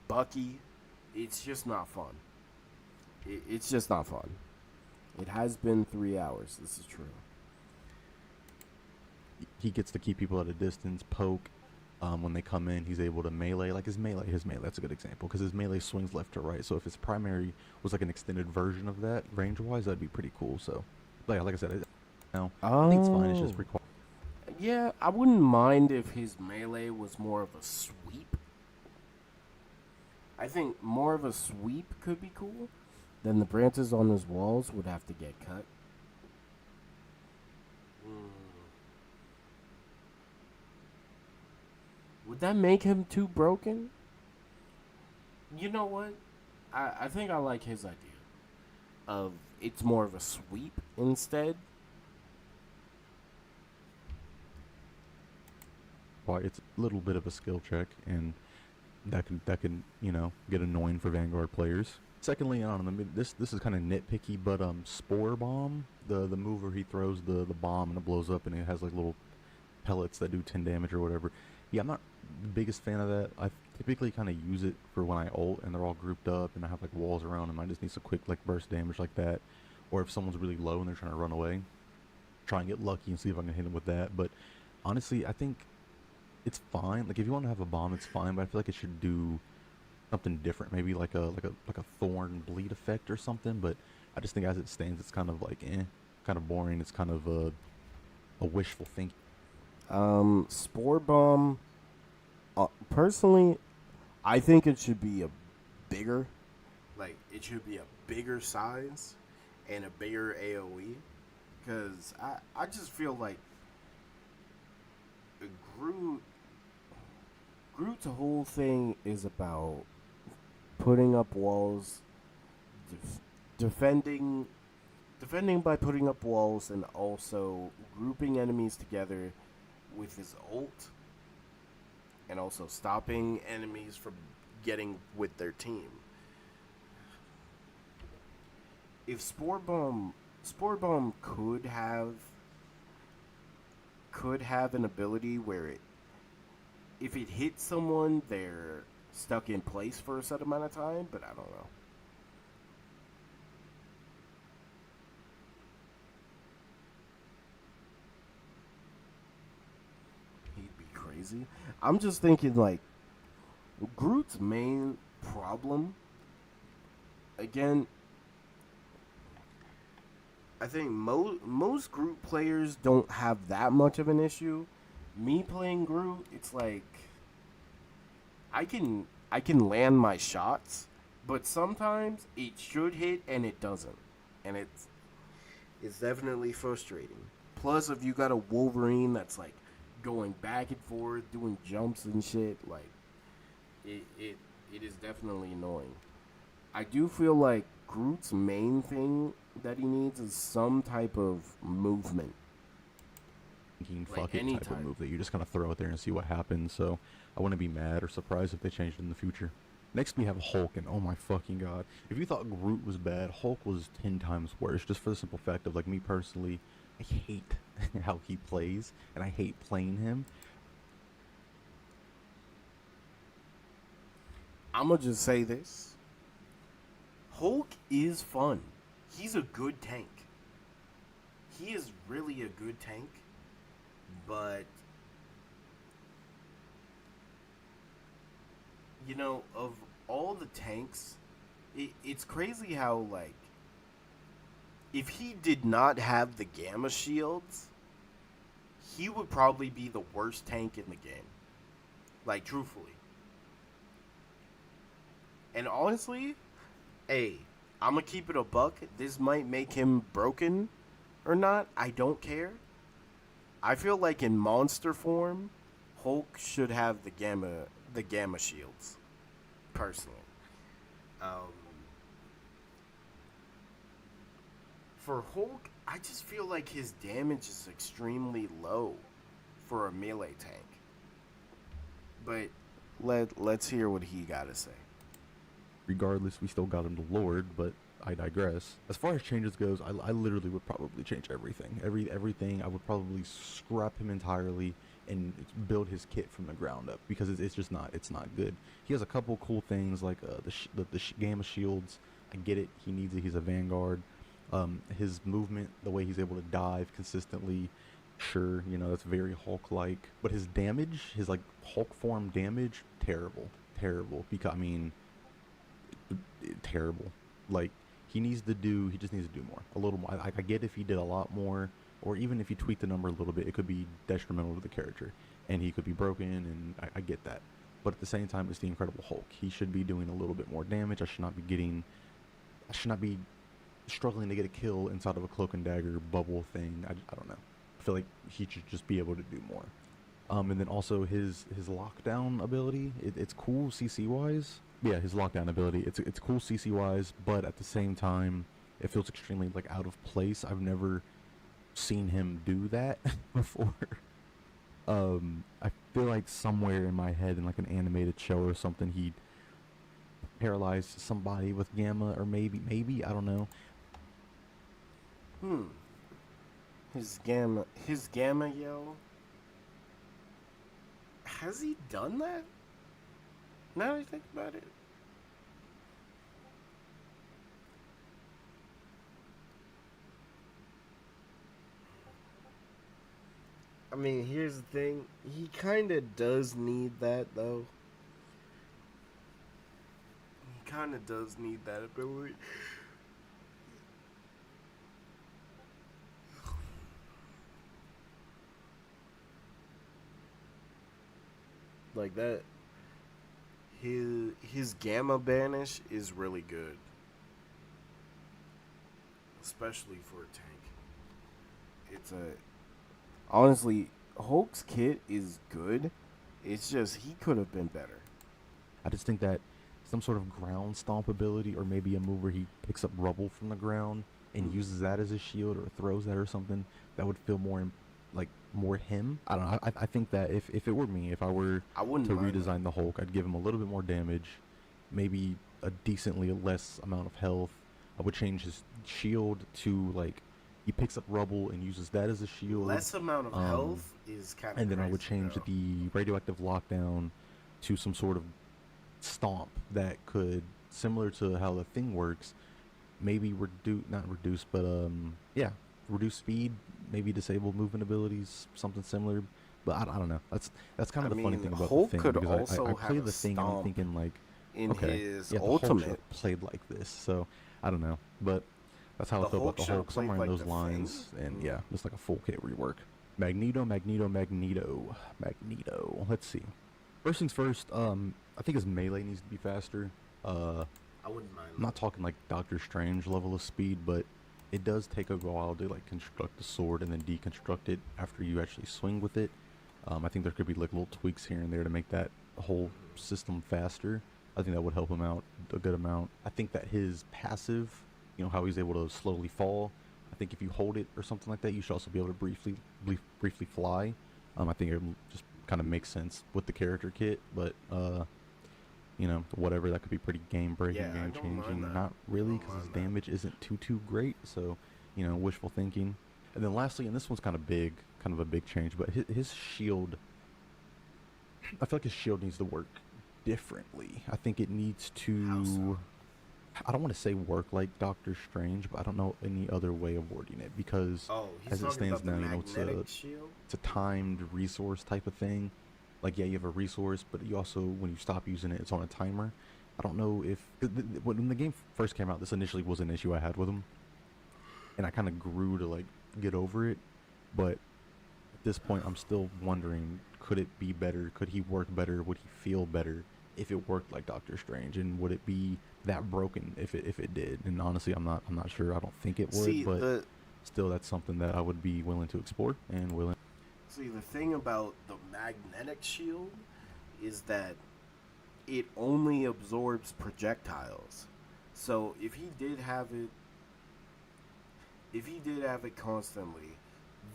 Bucky. It's just not fun. It's just not fun. It has been 3 hours. This is true. he gets to keep people at a distance, poke. When they come in, he's able to melee. Like his melee, that's a good example because his melee swings left to right. So if his primary was like an extended version of that, range-wise, that'd be pretty cool. So, but yeah, like I said, I think it's fine. It's just required. Yeah, I wouldn't mind if his melee was more of a sweep. I think more of a sweep could be cool. Then the branches on his walls would have to get cut. Would that make him too broken? You know what? I think I like his idea of it's more of a sweep instead. Why it's a little bit of a skill check, and that can get annoying for Vanguard players. Secondly, I don't know, this is kind of nitpicky, but Spore Bomb, the move where he throws the bomb and it blows up and it has like little pellets that do 10 damage or whatever. Yeah, I'm not the biggest fan of that. I typically kind of use it for when I ult and they're all grouped up and I have like walls around them. I just need some quick like burst damage like that. Or if someone's really low and they're trying to run away, try and get lucky and see if I can hit them with that. But honestly, I think it's fine. Like if you want to have a bomb, it's fine. But I feel like it should do something different. Maybe like a thorn bleed effect or something. But I just think as it stands, it's kind of like kind of boring. It's kind of a wishful thinking. Spore Bomb. Personally, I think it should be a bigger, like it should be a bigger size and a bigger AOE, because I just feel like Groot Groot's whole thing is about putting up walls, defending by putting up walls, and also grouping enemies together with his ult, and also stopping enemies from getting with their team. If Spore Bomb could have an ability where if it hits someone, they're stuck in place for a set amount of time, but I don't know. He'd be crazy. I'm just thinking like Groot's main problem, again, I think most Groot players don't have that much of an issue. Me playing Groot, it's like I can land my shots, but sometimes it should hit and it doesn't, and it's definitely frustrating. Plus, if you got a Wolverine that's like going back and forth, doing jumps and shit, like it is definitely annoying. I do feel like Groot's main thing that he needs is some type of movement. Thinking Like fuck it any type of type. move that you just kind of throw it there and see what happens. So I wouldn't be mad or surprised if they changed it in the future. Next we have Hulk, and oh my fucking god. If you thought Groot was bad, Hulk was 10 times worse, just for the simple fact of, like, me personally, I hate how he plays, and I hate playing him. I'ma just say this. Hulk is fun. He's a good tank. He is really a good tank, but you know, of all the tanks, it's crazy how, like, if he did not have the gamma shields, he would probably be the worst tank in the game. Like, truthfully. And honestly, hey, I'm gonna keep it a buck. This might make him broken or not. I don't care. I feel like in monster form, Hulk should have the gamma shields. Personally, um, for Hulk, I just feel like his damage is extremely low for a melee tank. But let's hear what he gotta say. Regardless, we still got him to Lord, but I digress. As far as changes goes, I literally would probably change everything. Everything. I would probably scrap him entirely and build his kit from the ground up, because it's just not, it's not good. He has a couple cool things like the gamma shields. I get it. He needs it. He's a Vanguard. His movement, the way he's able to dive consistently, sure, you know, that's very Hulk-like. But his damage, his, like, Hulk form damage, terrible, terrible. Because, I mean, terrible. Like, he just needs to do more, a little more. I get if he did a lot more, or even if you tweak the number a little bit, it could be detrimental to the character, and he could be broken, and I get that. But at the same time, it's the Incredible Hulk. He should be doing a little bit more damage. I should not be struggling to get a kill inside of a cloak and dagger bubble thing. I don't know. I feel like he should just be able to do more. And then also his lockdown ability, it's cool CC wise. Yeah, his lockdown ability, it's cool CC wise, but at the same time, it feels extremely, like, out of place. I've never seen him do that before. I feel like somewhere in my head, in, like, an animated show or something, he paralyzed somebody with gamma, or maybe I don't know. His gamma yell. Has he done that? Now that I think about it. I mean, here's the thing. He kind of does need that, though. He kind of does need that ability. Like that. His gamma banish is really good, especially for a tank. It's a honestly, Hulk's kit is good. It's just he could have been better. I just think that some sort of ground stomp ability, or maybe a move where he picks up rubble from the ground and uses that as a shield, or throws that or something, that would feel more like more him. I don't know. I think that if it were me, if I were I wouldn't to mind redesign the Hulk, I'd give him a little bit more damage, maybe a decently less amount of health. I would change his shield to, like, he picks up rubble and uses that as a shield. Less amount of health is kind of. And then I would change though. the radioactive lockdown to some sort of stomp that could, similar to how the thing works, maybe not reduce, but yeah, reduce speed, maybe disable movement abilities, something similar. But I don't know. That's kind of the funny thing about Hulk the thing, could because also I play have the a thing and I'm stomp thinking, like, in okay, his yeah, the Hulk ultimate. should have played like this. So I don't know, but that's how I The feel Hulk about the should have Hulk, somewhere played in like those the lines, Thing. and yeah, just like a full kit rework. Magneto. Let's see. First things first. I think his melee needs to be faster. I wouldn't mind. I'm not talking like Doctor Strange level of speed, but it does take a while to, like, construct the sword and then deconstruct it after you actually swing with it. I think there could be, like, little tweaks here and there to make that whole system faster. I think that would help him out a good amount. I think that his passive, how he's able to slowly fall. I think if you hold it or something like that, you should also be able to briefly fly. I think it just kind of makes sense with the character kit, but whatever, that could be pretty game breaking, Yeah, I game don't mind changing. that. Not I really, don't because his mind that. damage isn't too great. So, wishful thinking. And then lastly, and this one's kind of big, kind of a big change, but his shield. I feel like his shield needs to work differently. I think it needs How so? to. I don't want to say work like Doctor Strange, but I don't know any other way of wording it, because Oh, he's as it talking stands about the now, magnetic shield? it's a timed resource type of thing. Like, yeah, you have a resource, but you also, when you stop using it, it's on a timer. I don't know if when the game first came out, this initially was an issue I had with him, and I kind of grew to like get over it. But at this point, I'm still wondering: could it be better? Could he work better? Would he feel better if it worked like Doctor Strange? And would it be that broken if it did? And honestly, I'm not sure. I don't think it would, See, but still, that's something that I would be willing to explore and willing. See, the thing about the magnetic shield is that it only absorbs projectiles. So if he did have it constantly,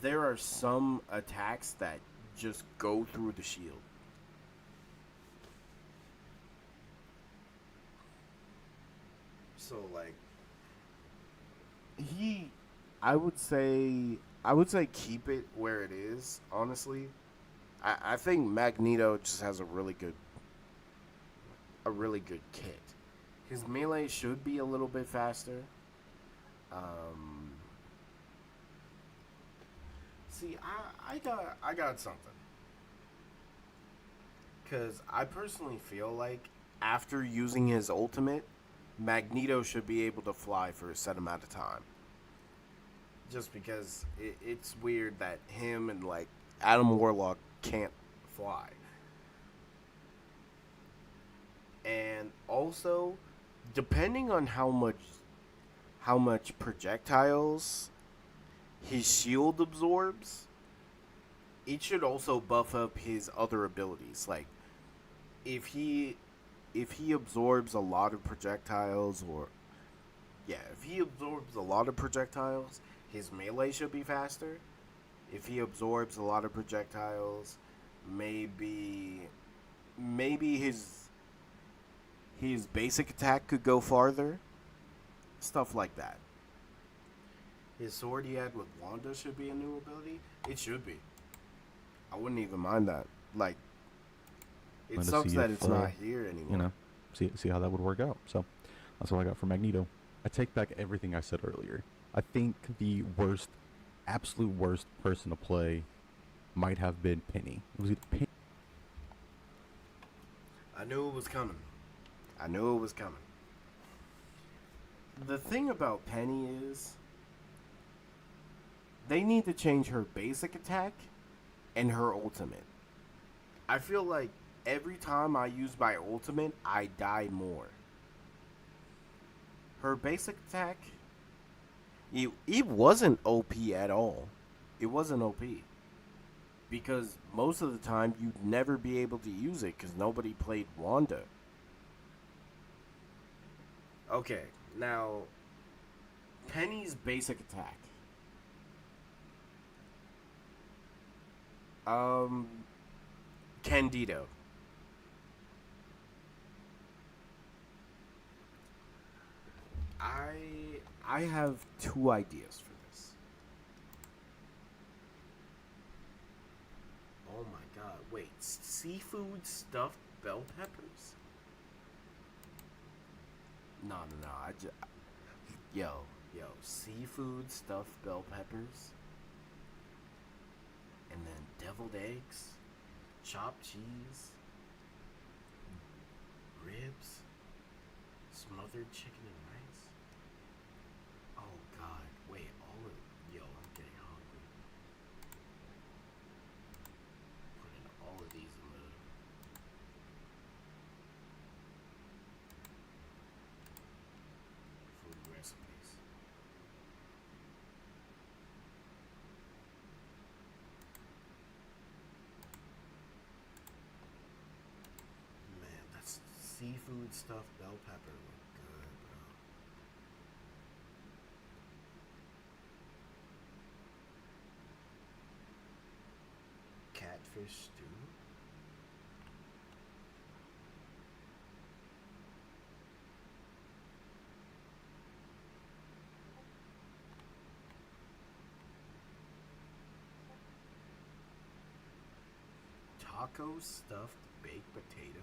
there are some attacks that just go through the shield. So like he I would say keep it where it is, honestly. I think Magneto just has a really good kit. His melee should be a little bit faster. Um, see, I got something. Cause I personally feel like after using his ultimate, Magneto should be able to fly for a set amount of time. Just because it's weird that him and like Adam Warlock can't fly. And also, depending on how much projectiles his shield absorbs, it should also buff up his other abilities. Like if he absorbs a lot of projectiles, or yeah, if he absorbs a lot of projectiles, his melee should be faster. If he absorbs a lot of projectiles, maybe his basic attack could go farther. Stuff like that. His sword he had with Wanda should be a new ability. It should be. I wouldn't even mind that. Like, it To sucks see that if, it's not here anymore. See how that would work out. So that's what I got for Magneto. I take back everything I said earlier. I think the absolute worst person to play might have been Penny. It was either Penny. I knew it was coming. The thing about Penny is they need to change her basic attack and her ultimate. I feel like every time I use my ultimate, I die more. Her basic attack, it wasn't OP at all. It wasn't OP. Because most of the time, you'd never be able to use it because nobody played Wanda. Okay, now, Penny's basic attack. Candido. I have two ideas for this. Oh my god, wait, seafood stuffed bell peppers? No, yo, seafood stuffed bell peppers, and then deviled eggs, chopped cheese, ribs, smothered chicken and rice. Oh god, wait, I'm getting hungry. Putting all of these in the food recipes. Man, that's seafood stuffed bell pepper look good, bro. Catfish stew. Taco stuffed baked potatoes.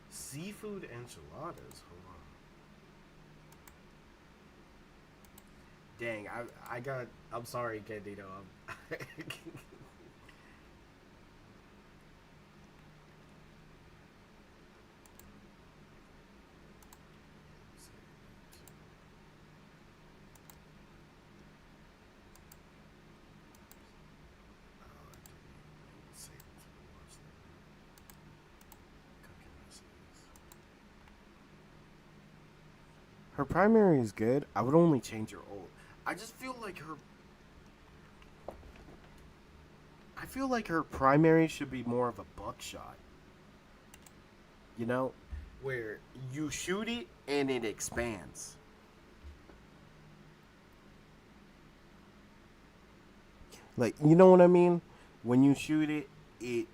Seafood enchiladas. Hold on. Dang, I got. I'm sorry, Candido. Her primary is good. I would only change her ult. I just feel like her. I feel like her primary should be more of a buckshot. You know, where you shoot it and it expands. Like, you know what I mean? When you shoot it, it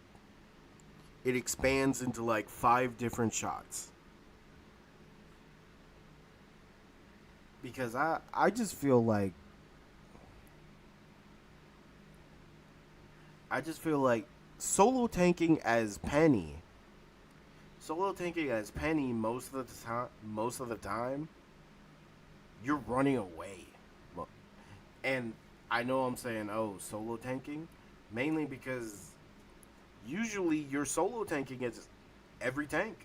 expands into like 5 different shots. Because I just feel like solo tanking as Penny. Solo tanking as Penny most of the time you're running away. And I know I'm saying, oh, solo tanking, mainly because usually you're solo tanking is every tank.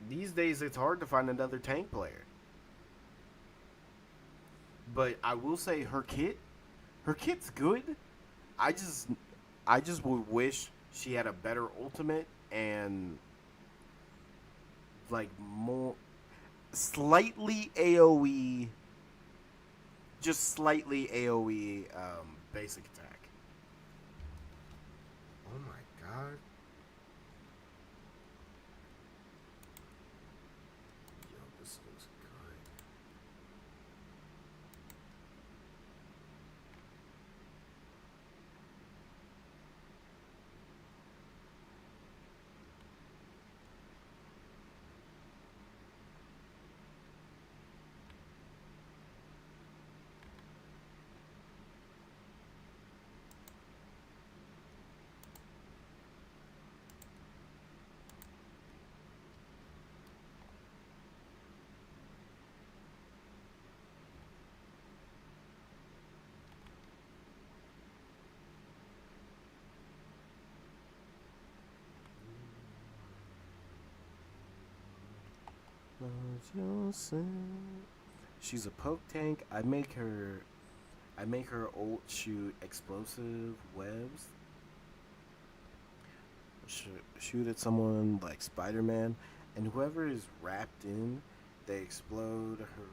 These days it's hard to find another tank player. But I will say her kit's good. I just would wish she had a better ultimate and like more slightly AoE, just slightly AoE basic attack. Oh my god. Yo, this looks good. She's a poke tank. I make her ult shoot explosive webs. Shoot at someone like Spider-Man, and whoever is wrapped in, they explode her.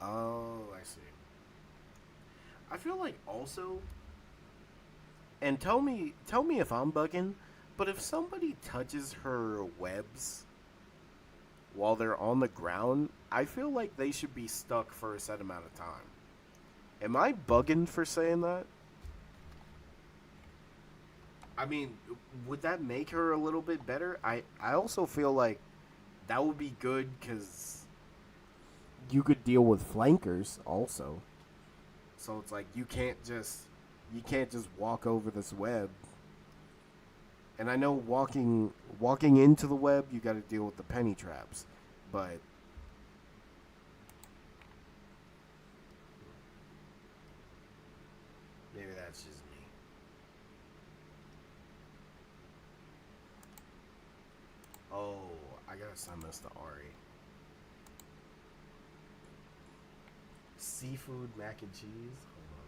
Oh, I see. I feel like also, and tell me if I'm bugging, but if somebody touches her webs while they're on the ground, I feel like they should be stuck for a set amount of time. Am I bugging for saying that? I mean, would that make her a little bit better? I also feel like that would be good because you could deal with flankers also. So it's like you can't just walk over this web. And I know walking into the web, you got to deal with the penny traps, but maybe that's just me. Oh, I gotta send this to Ari. Seafood mac and cheese. Hold on.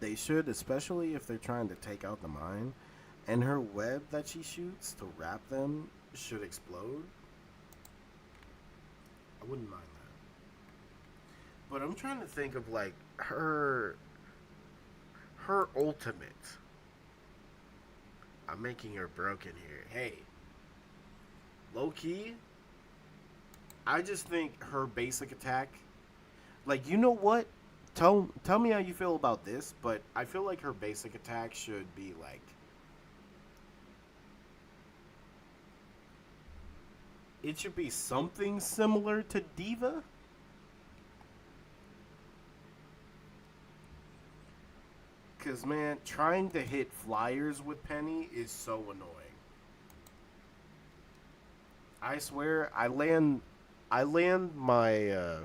They should, especially if they're trying to take out the mine. And her web that she shoots to wrap them should explode. I wouldn't mind that. But I'm trying to think of like her ultimate. I'm making her broken here. Hey, low key, I just think her basic attack, like, you know what? Tell me how you feel about this, but I feel like her basic attack should be like, it should be something similar to Diva. Cause man, trying to hit flyers with Penny is so annoying. I swear, I land my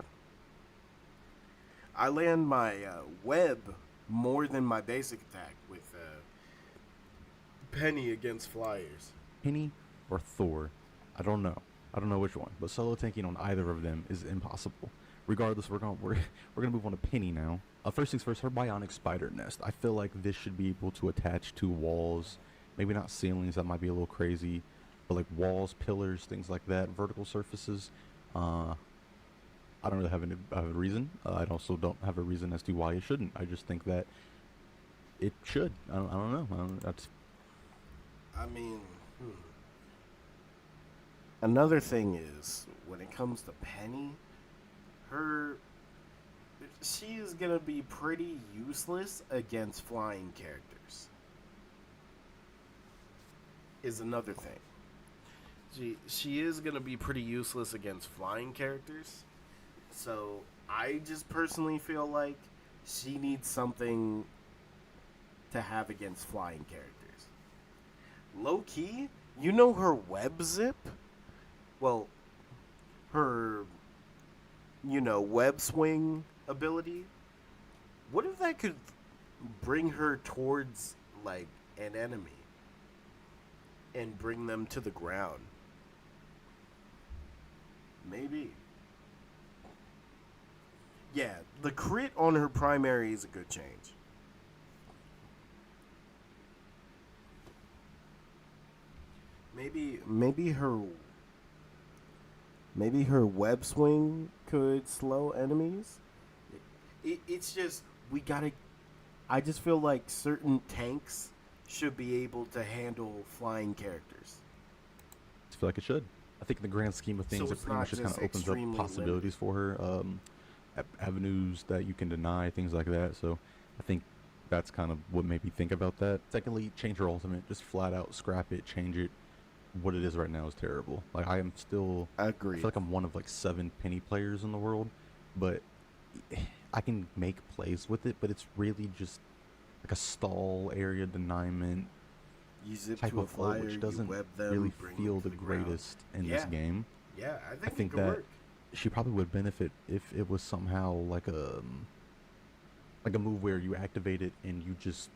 web more than my basic attack with Penny against flyers. Penny or Thor, I don't know. I don't know which one, but solo tanking on either of them is impossible. Regardless, we're gonna move on to Penny now. First things first, her bionic spider nest. I feel like this should be able to attach to walls, maybe not ceilings. That might be a little crazy, but like walls, pillars, things like that, vertical surfaces. I don't really have a reason. I also don't have a reason as to why it shouldn't. I just think that it should. I don't know. That's. I mean, another thing is when it comes to Penny, she is gonna be pretty useless against flying characters. Is another thing. She is gonna be pretty useless against flying characters. So I just personally feel like she needs something to have against flying characters. Low key, you know her web zip? Well, her, web swing ability? What if that could bring her towards, like, an enemy and bring them to the ground? Maybe. Yeah, the crit on her primary is a good change. Maybe her web swing could slow enemies. It's just I just feel like certain tanks should be able to handle flying characters. I feel like it should. I think in the grand scheme of things, So it pretty much just kind of opens up extremely possibilities for her, avenues that you can deny, things like that. So I think that's kind of what made me think about that. Secondly, change her ultimate. Just flat out scrap it, change it. What it is right now is terrible. Like, I am still. I agree. I feel like I'm one of like 7 Penny players in the world, but I can make plays with it. But it's really just like a stall area deniement You zip type to a of ult, flyer, which you doesn't web them, really bring feel them to the ground. greatest in Yeah. this game. Yeah, I I think think it could that work. she probably would benefit if it was somehow like a move where you activate it and you just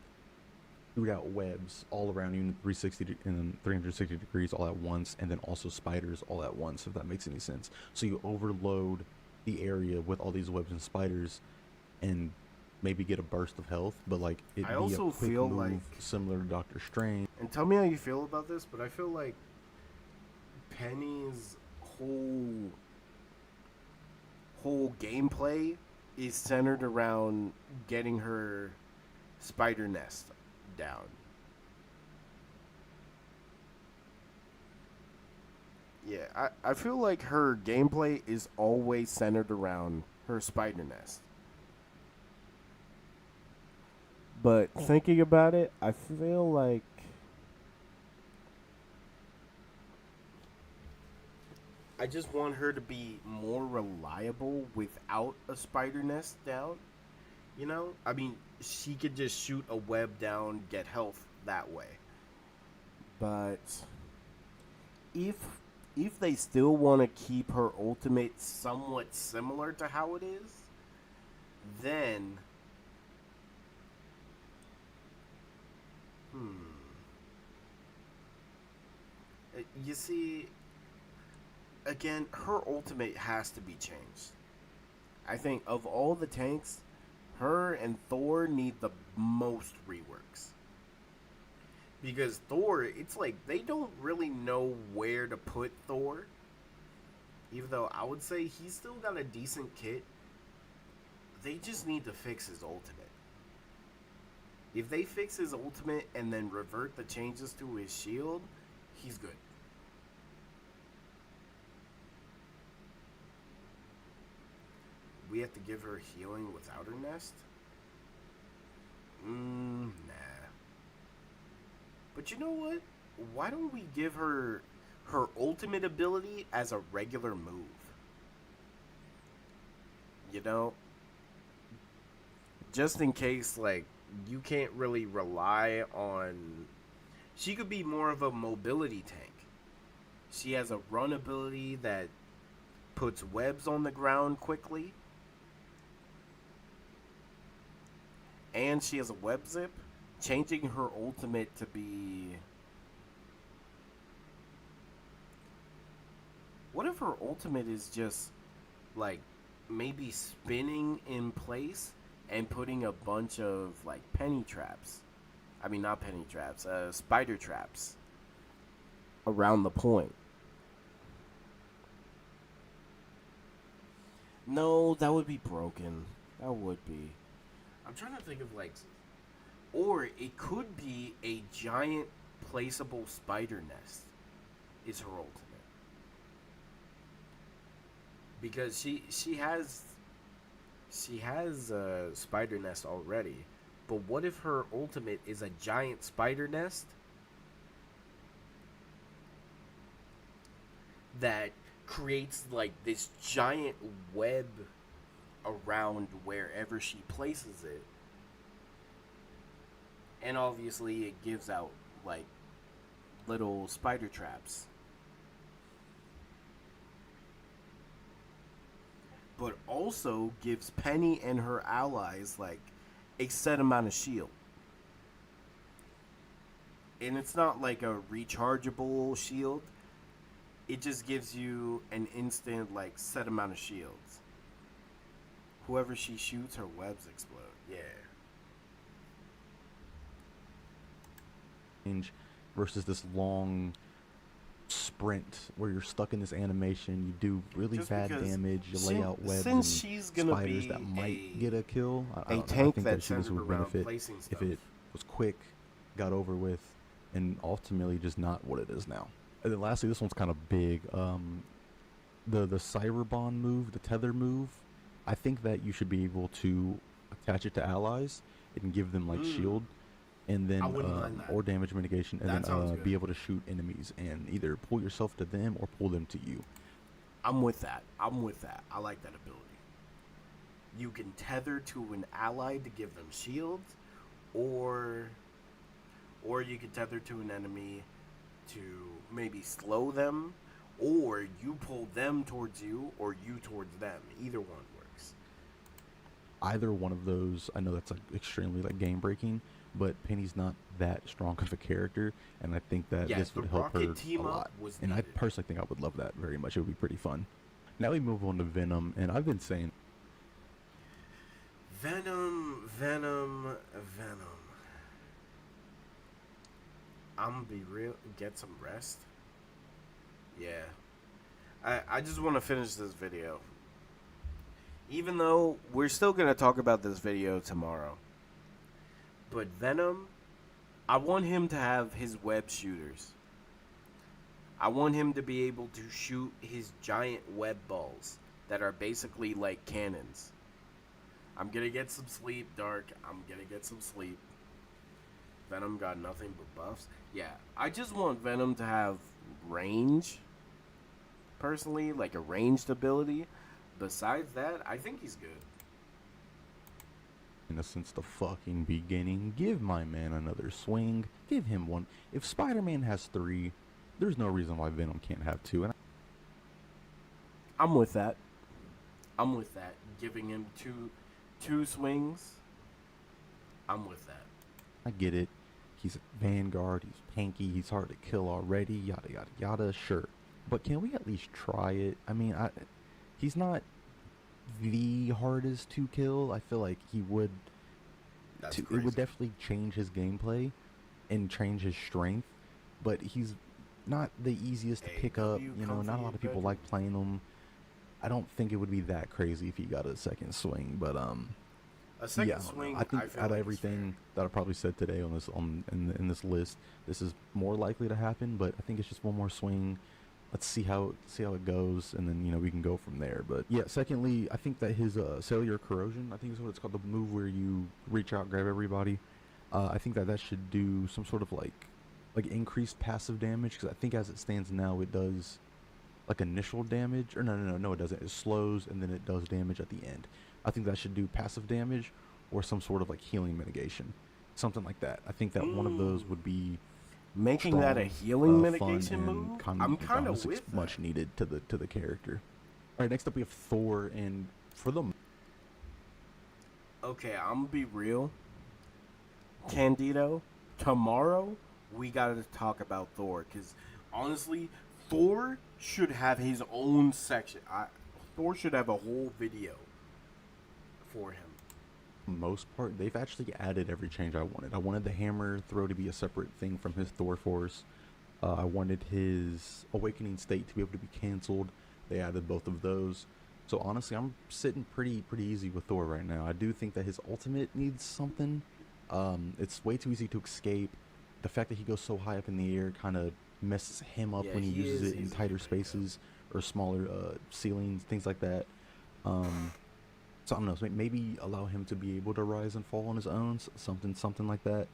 shoot out webs all around you in 360 degrees all at once, and then also spiders all at once, if that makes any sense. So you overload the area with all these webs and spiders and maybe get a burst of health, but like it I be also a quick feel move like- similar to Doctor Strange. And tell me how you feel about this, but I feel like Penny's whole gameplay is centered around getting her spider nest down. Yeah, I feel like her gameplay is always centered around her spider nest. But thinking about it, I feel like I just want her to be more reliable without a spider nest down. You know? I mean, she could just shoot a web down, get health that way. But if they still want to keep her ultimate somewhat similar to how it is, then you see, again, her ultimate has to be changed. I think of all the tanks, her and Thor need the most reworks. Because Thor, it's like they don't really know where to put Thor. Even though I would say he's still got a decent kit. They just need to fix his ultimate. If they fix his ultimate and then revert the changes to his shield, he's good. We have to give her healing without her nest? Nah. But you know what? Why don't we give her her ultimate ability as a regular move? You know? Just in case, like, you can't really rely on... She could be more of a mobility tank. She has a run ability that puts webs on the ground quickly. And she has a web zip. Changing her ultimate to be... What if her ultimate is just, like, maybe spinning in place and putting a bunch of, like, penny traps. I mean, not penny traps, spider traps around the point. No, that would be broken. That would be. I'm trying to think of, like... Or it could be a giant placeable spider nest is her ultimate. Because she has a spider nest already. But what if her ultimate is a giant spider nest that creates like this giant web around wherever she places it? And obviously it gives out like little spider traps. But also gives Penny and her allies like a set amount of shield. And it's not like a rechargeable shield. It just gives you an instant like set amount of shields. Whoever she shoots, her webs explode. Yeah. Versus this long sprint where you're stuck in this animation, you do really Just bad because damage, you lay out webs since and she's gonna spiders be that might a get a kill. I tank don't know. I think that's that this centered would around benefit placing if stuff. it was quick, got over with, and ultimately just not what it is now. And then lastly, this one's kind of big. The Cyberbond move, the tether move, I think that you should be able to attach it to allies and give them like shield, and then I wouldn't mind that. or damage mitigation, and That sounds then good. be able to shoot enemies and either pull yourself to them or pull them to you. I'm with that. I like that ability. You can tether to an ally to give them shields, or you can tether to an enemy to maybe slow them, or you pull them towards you, or you towards them. Either one works. Either one of those, I know that's like extremely like game breaking, but Penny's not that strong of a character, and I think that Yes, this would the help her Rocket team a up lot. was And I needed. personally think I would love that very much. It would be pretty fun. Now we move on to Venom, and I've been saying Venom. I'm gonna be real. Get some rest. Yeah. I just want to finish this video. Even though we're still gonna talk about this video tomorrow. But Venom, I want him to have his web shooters. I want him to be able to shoot his giant web balls that are basically like cannons. I'm gonna get some sleep, Dark. I'm gonna get some sleep. Venom got nothing but buffs. Yeah, I just want Venom to have range. Personally, like a ranged ability. Besides that, I think he's good. since the fucking beginning, give my man another swing. Give him one. If Spider-Man has 3, there's no reason why Venom can't have 2. And I'm with that. Giving him two swings. I'm with that. I get it. He's a Vanguard. He's tanky. He's hard to kill already. Yada yada yada. Sure, but can we at least try it? I mean, he's not the hardest to kill. I feel like he would. That's It crazy. would definitely change his gameplay and change his strength, but he's not the easiest to Hey, pick up. W, You know, come for not a lot you, of people Benton. like playing him. I don't think it would be that crazy if he got a second swing, but A yeah, second I don't know. swing, I I think feel out of like is fair. everything that I probably said today on this in this list, this is more likely to happen. But I think it's just one more swing. Let's see how it goes, and then we can go from there. But yeah, secondly, I think that his cellular corrosion, I think is what it's called, the move where you reach out, grab everybody. I think that should do some sort of like increased passive damage because I think as it stands now, it does like initial damage, or no, it doesn't. It slows and then it does damage at the end. I think that should do passive damage or some sort of like healing mitigation, something like that. I think that one of Mm. those would be Making that a strong, healing fun, mitigation and move, I'm kind of honestly with that. much needed to the character. All right, next up we have Thor, and for the Okay, I'm gonna be real. Candido, tomorrow we gotta talk about Thor because honestly, Thor should have his own section. Thor should have a whole video for him. most part, they've actually added every change I wanted. I wanted the hammer throw to be a separate thing from his Thor force. I wanted his awakening state to be able to be canceled. They added both of those. So honestly, I'm sitting pretty easy with Thor right now. I do think that his ultimate needs something. It's way too easy to escape. The fact that he goes so high up in the air kind of messes him up Yeah, when he he uses is it in easy to tighter pick up. spaces or smaller ceilings, things like that. Um, so I don't know. So maybe allow him to be able to rise and fall on his own, something like that.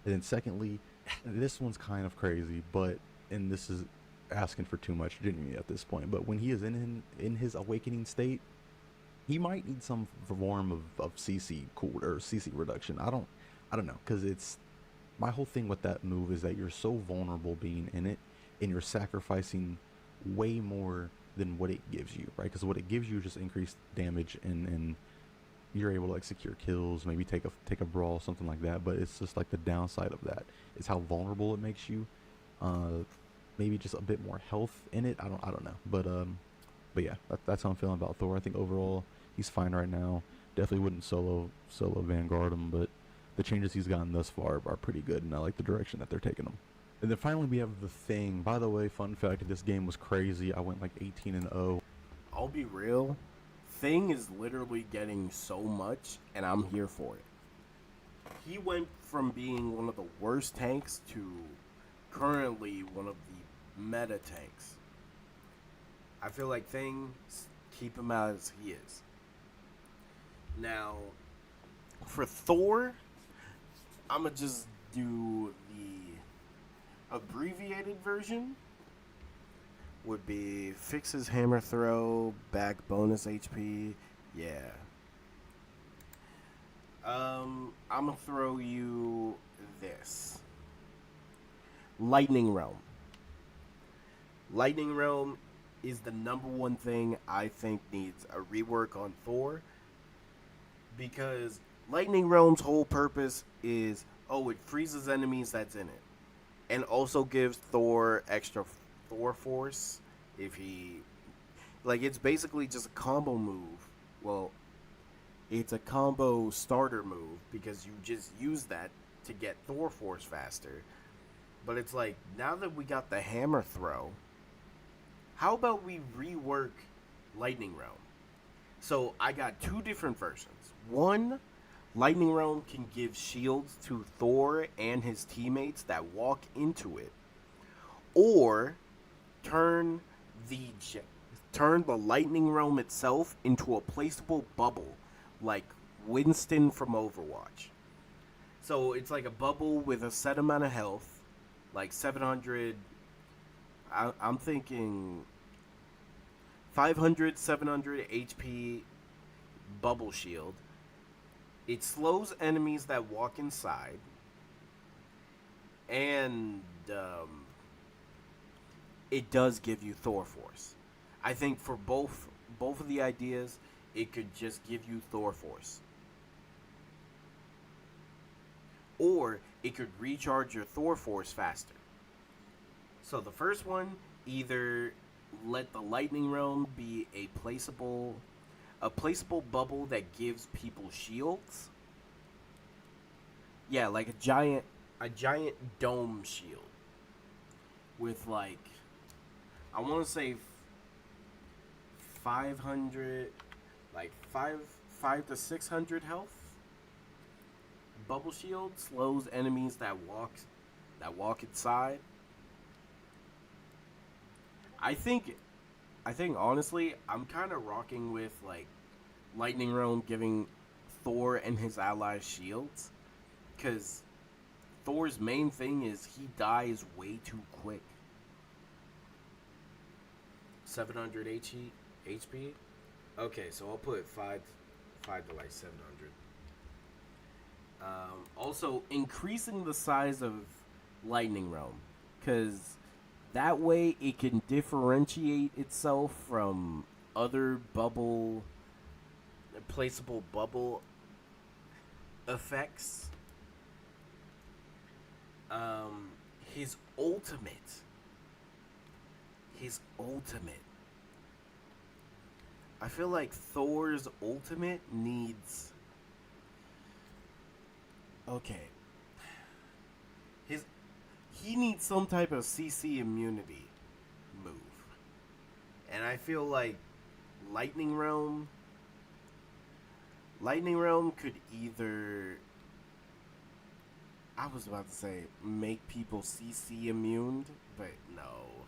And then secondly, this one's kind of crazy, but and this is asking for too much genuinely at this point. But when he is in his awakening state, he might need some form of CC cool or CC reduction. I don't know, because it's my whole thing with that move is that you're so vulnerable being in it, and you're sacrificing way more than what it gives you, right? Because what it gives you is just increased damage, and you're able to like secure kills, maybe take a brawl, something like that. But it's just like the downside of that is how vulnerable it makes you. Uh, Maybe just a bit more health in it. I don't know, but yeah, that's how I'm feeling about Thor. I think overall he's fine right now. Definitely wouldn't solo Vanguard him, but the changes he's gotten thus far are pretty good, and I like the direction that they're taking him. And then finally we have the Thing. By the way, fun fact: this game was crazy. I went like 18-0. I'll be real. Thing is literally getting so much, and I'm here for it. He went from being one of the worst tanks to currently one of the meta tanks. I feel like Thing, keep him out as he is. Now, for Thor, I'm gonna just do the abbreviated version. Would be fix his hammer throw, back bonus HP. Yeah. I'm gonna throw you this Lightning Realm. Lightning Realm is the number one thing I think needs a rework on Thor because Lightning Realm's whole purpose is it freezes enemies that's in it and also gives Thor extra Thor force if he it's basically just a combo move. Well, it's a combo starter move because you just use that to get Thor force faster. But it's like now that we got the hammer throw, how about we rework Lightning Realm? So I got two different versions. One, Lightning Realm can give shields to Thor and his teammates that walk into it, or turn the turn the Lightning Realm itself into a placeable bubble, like Winston from Overwatch. So it's like a bubble with a set amount of health, like 700. I'm thinking 500, 700 HP bubble shield. It slows enemies that walk inside, and it does give you Thor Force. I think for both of the ideas, it could just give you Thor Force. Or it could recharge your Thor Force faster. So the first one, either let the Lightning Realm be a placeable a placeable bubble that gives people shields. Yeah, like a giant dome shield with like, I want to say 500, like five to 600 health. Bubble shield slows enemies that walk inside. I think honestly, I'm kind of rocking with like Lightning Realm giving Thor and his allies shields, because Thor's main thing is he dies way too quick. 700 HP. Okay, so I'll put five to like 700. Also, increasing the size of Lightning Realm, because that way it can differentiate itself from other placeable bubble effects. Um, his ultimate. I feel like Thor's ultimate needs. Okay. He needs some type of CC immunity move. And I feel like Lightning Realm could either, I was about to say make people CC immune, but no.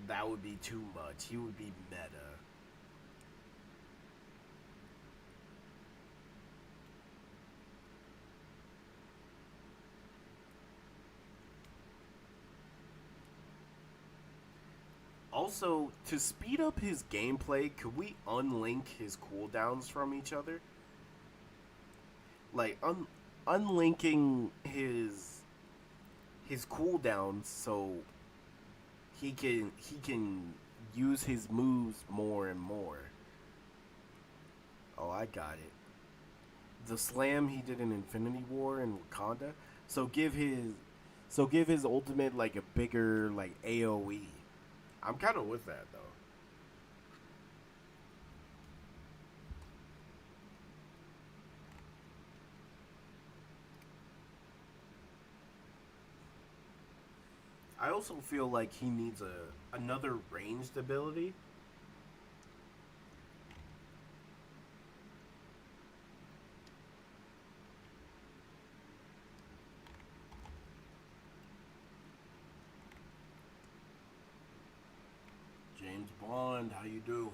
That would be too much. He would be meta. Also, to speed up his gameplay, could we unlink his cooldowns from each other? Like unlinking his cooldowns so he can use his moves more and more. Oh, I got it. The slam he did in Infinity War in Wakanda. So give his ultimate like a bigger like AoE. I'm kind of with that though. I also feel like he needs another ranged ability. James Bond, how you do?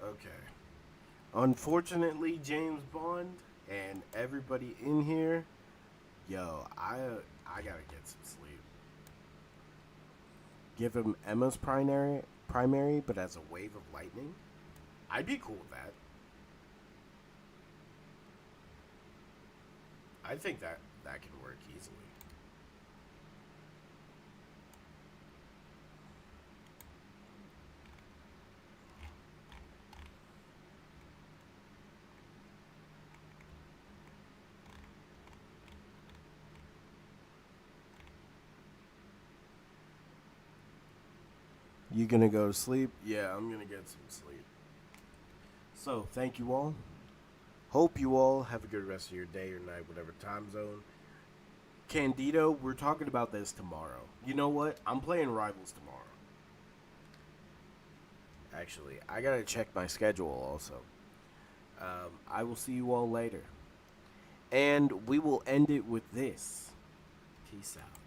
Okay. Unfortunately, James Bond and everybody in here, yo, I gotta get some sleep. Give him Emma's primary, but as a wave of lightning. I'd be cool with that. I think that can work easily. You gonna go to sleep? Yeah, I'm gonna get some sleep. So, thank you all. Hope you all have a good rest of your day or night, whatever time zone. Candido, we're talking about this tomorrow. You know what? I'm playing Rivals tomorrow. Actually, I gotta check my schedule also. I will see you all later. And we will end it with this. Peace out.